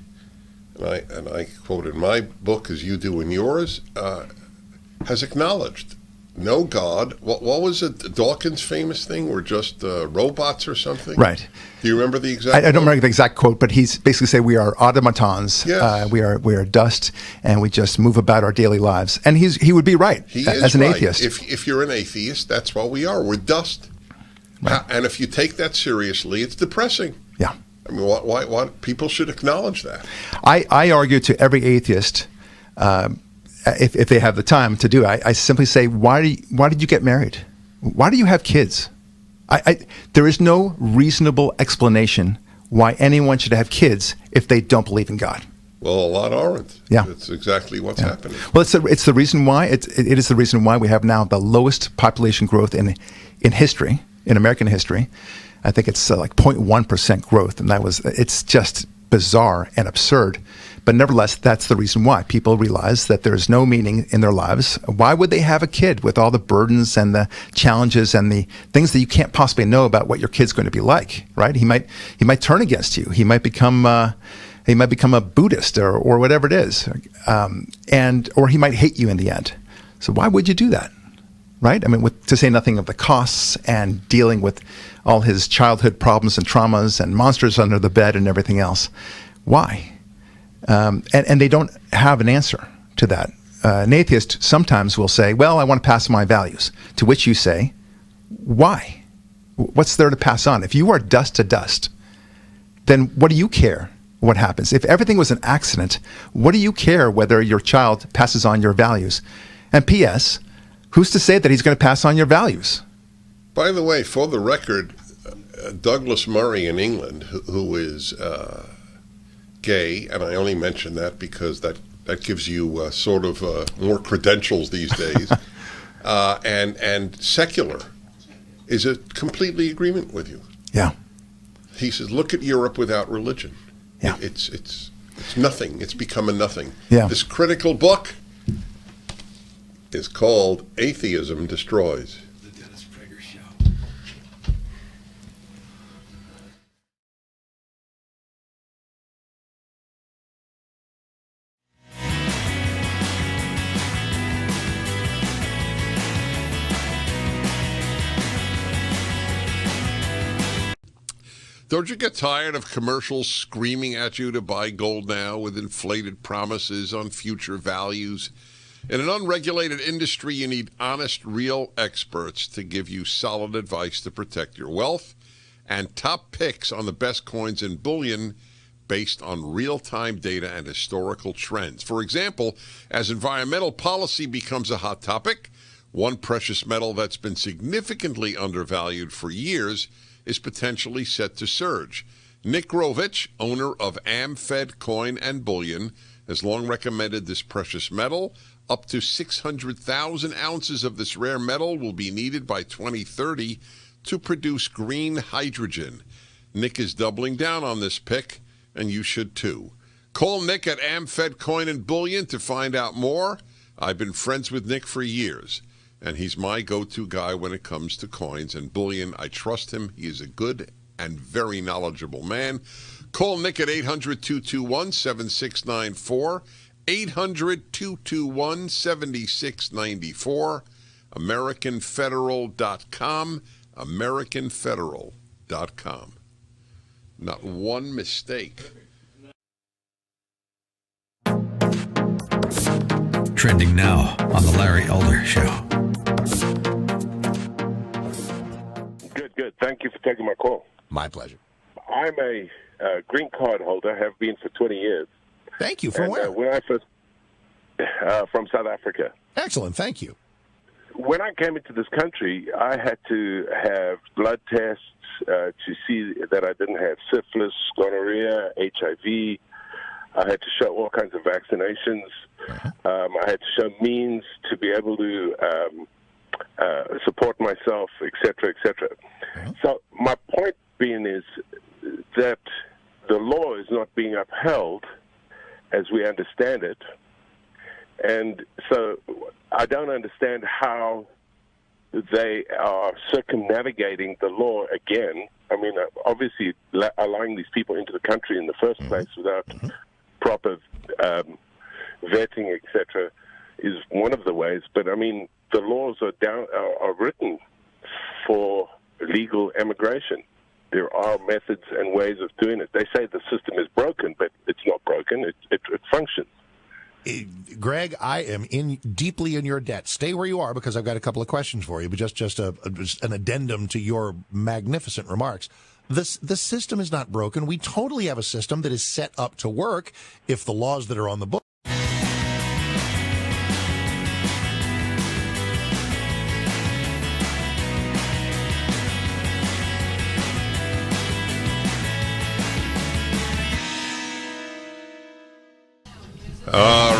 and I quote in my book as you do in yours, has acknowledged no God. What was it? Dawkins' famous thing? We're just robots or something? Right. Do you remember the exact I don't quote? remember the exact quote, but he's basically saying we are automatons. Yes. We are dust, and we just move about our daily lives. And he would be right He as is an right. atheist. If you're an atheist, that's what we are. We're dust. Right. And if you take that seriously, it's depressing. Yeah. I mean, why people should acknowledge that. I argue to every atheist, if they have the time to do it, I simply say, why did you get married? Why do you have kids? There is no reasonable explanation why anyone should have kids if they don't believe in God. Well, a lot aren't. Yeah. That's exactly what's happening. Well, it's the reason why it is the reason why we have now the lowest population growth in history, in American history. I think it's like 0.1% growth, and it's just bizarre and absurd. But nevertheless, that's the reason why people realize that there's no meaning in their lives. Why would they have a kid with all the burdens and the challenges and the things that you can't possibly know about what your kid's going to be like, right? He might turn against you. He might become a Buddhist or whatever it is, or he might hate you in the end. So why would you do that, right? I mean, to say nothing of the costs and dealing with all his childhood problems and traumas and monsters under the bed and everything else. Why? And they don't have an answer to that. An atheist sometimes will say, well, I want to pass on my values, to which you say, why? What's there to pass on? If you are dust to dust, then what do you care what happens? If everything was an accident, what do you care whether your child passes on your values? And P.S., who's to say that he's going to pass on your values? By the way, for the record, Douglas Murray in England, who is gay, and I only mention that because that gives you sort of more credentials these days, and secular, is a completely agreement with you. Yeah. He says, look at Europe without religion. Yeah. It's nothing. It's become a nothing. Yeah. This critical book is called Atheism Destroys. The Dennis Prager Show. Don't you get tired of commercials screaming at you to buy gold now with inflated promises on future values? In an unregulated industry, you need honest, real experts to give you solid advice to protect your wealth and top picks on the best coins and bullion based on real-time data and historical trends. For example, as environmental policy becomes a hot topic, one precious metal that's been significantly undervalued for years is potentially set to surge. Nick Grovich, owner of AmFed Coin and Bullion, has long recommended this precious metal. Up to 600,000 ounces of this rare metal will be needed by 2030 to produce green hydrogen. Nick is doubling down on this pick, and you should too. Call Nick at AmFed Coin and Bullion to find out more. I've been friends with Nick for years, and he's my go-to guy when it comes to coins and bullion. I trust him. He is a good and very knowledgeable man. Call Nick at 800-221-7694, 800-221-7694, AmericanFederal.com, AmericanFederal.com. Not one mistake. Trending now on The Larry Elder Show. Good. Thank you for taking my call. My pleasure. I'm a green card holder, have been for 20 years. Thank you. From where? When I first, from South Africa. Excellent. Thank you. When I came into this country, I had to have blood tests to see that I didn't have syphilis, gonorrhea, HIV. I had to show all kinds of vaccinations. I had to show means to be able to support myself, et cetera, et cetera. So my point being is that the law is not being upheld as we understand it. And so I don't understand how they are circumnavigating the law again. I mean, obviously allowing these people into the country in the first place without proper vetting, etc., is one of the ways. But I mean, the laws are written for legal immigration. There are methods and ways of doing it. They say the system is broken, but it's not broken. It functions. Greg, I am deeply in your debt. Stay where you are because I've got a couple of questions for you, but just an addendum to your magnificent remarks. The system is not broken. We totally have a system that is set up to work if the laws that are on the book. All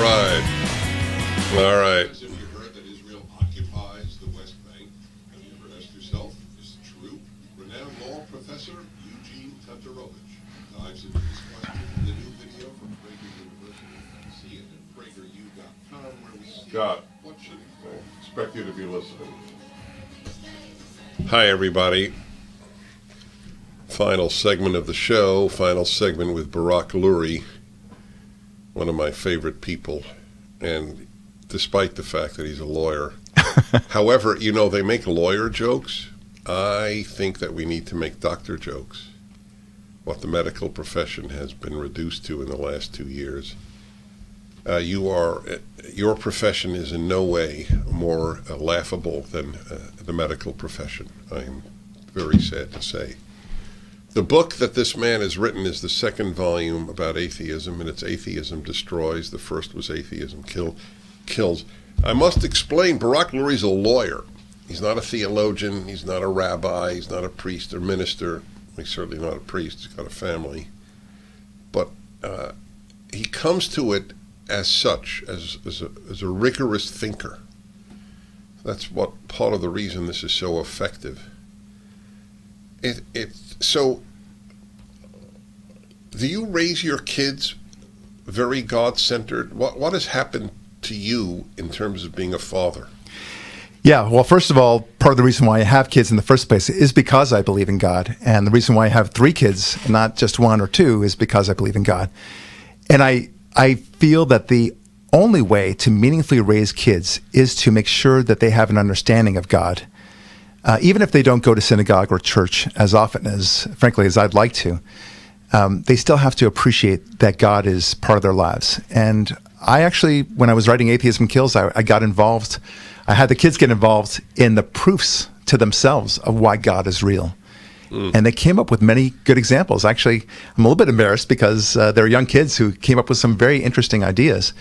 right. Have you heard that Israel occupies the West Bank? Have you ever asked yourself, is it true? Renowned law professor Eugene Tatarovich dives into this question in the new video from Prager University. See it at prageru.com where we see Scott, what should I expect you to be listening. Hi, everybody. Final segment of the show, final segment with Barak Lurie, one of my favorite people, and despite the fact that he's a lawyer. However, they make lawyer jokes. I think that we need to make doctor jokes, what the medical profession has been reduced to in the last 2 years. Your profession is in no way more laughable than the medical profession. I'm very sad to say. The book that this man has written is the second volume about atheism, and it's Atheism Destroys. The first was Atheism Kills. I must explain, Barak Lurie's a lawyer. He's not a theologian. He's not a rabbi. He's not a priest or minister. He's certainly not a priest. He's got a family. But he comes to it as such, as a rigorous thinker. That's what part of the reason this is so effective. So, do you raise your kids very God-centered? What has happened to you in terms of being a father? Yeah, well, first of all, part of the reason why I have kids in the first place is because I believe in God. And the reason why I have 3 kids, not just 1 or 2, is because I believe in God. And I feel that the only way to meaningfully raise kids is to make sure that they have an understanding of God. Even if they don't go to synagogue or church as often as, frankly, as I'd like to, they still have to appreciate that God is part of their lives. And I actually, when I was writing Atheism Kills, I got involved. I had the kids get involved in the proofs to themselves of why God is real. And they came up with many good examples. Actually, I'm a little bit embarrassed because they're young kids who came up with some very interesting ideas.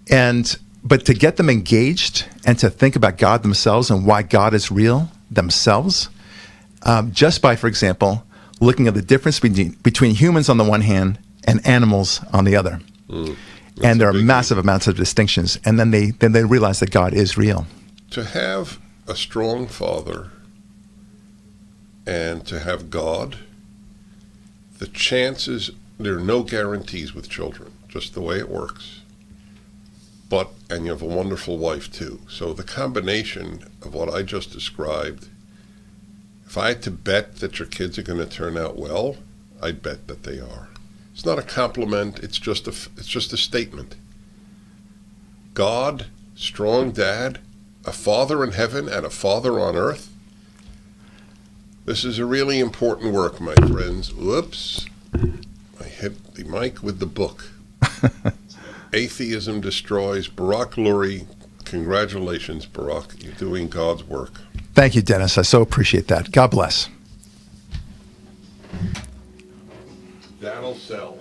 But to get them engaged and to think about God themselves and why God is real themselves, just by, for example, looking at the difference between humans on the one hand and animals on the other. And there are massive amounts of distinctions. And then they realize that God is real. To have a strong father and to have God, the chances, there are no guarantees with children, just the way it works. And you have a wonderful wife too. So the combination of what I just described, if I had to bet that your kids are going to turn out well, I'd bet that they are. It's not a compliment, it's just a statement. God, strong dad, a father in heaven and a father on earth. This is a really important work, my friends. Whoops. I hit the mic with the book. Atheism Destroys. Barak Lurie. Congratulations, Barak. You're doing God's work. Thank you, Dennis. I so appreciate that. God bless. That'll sell.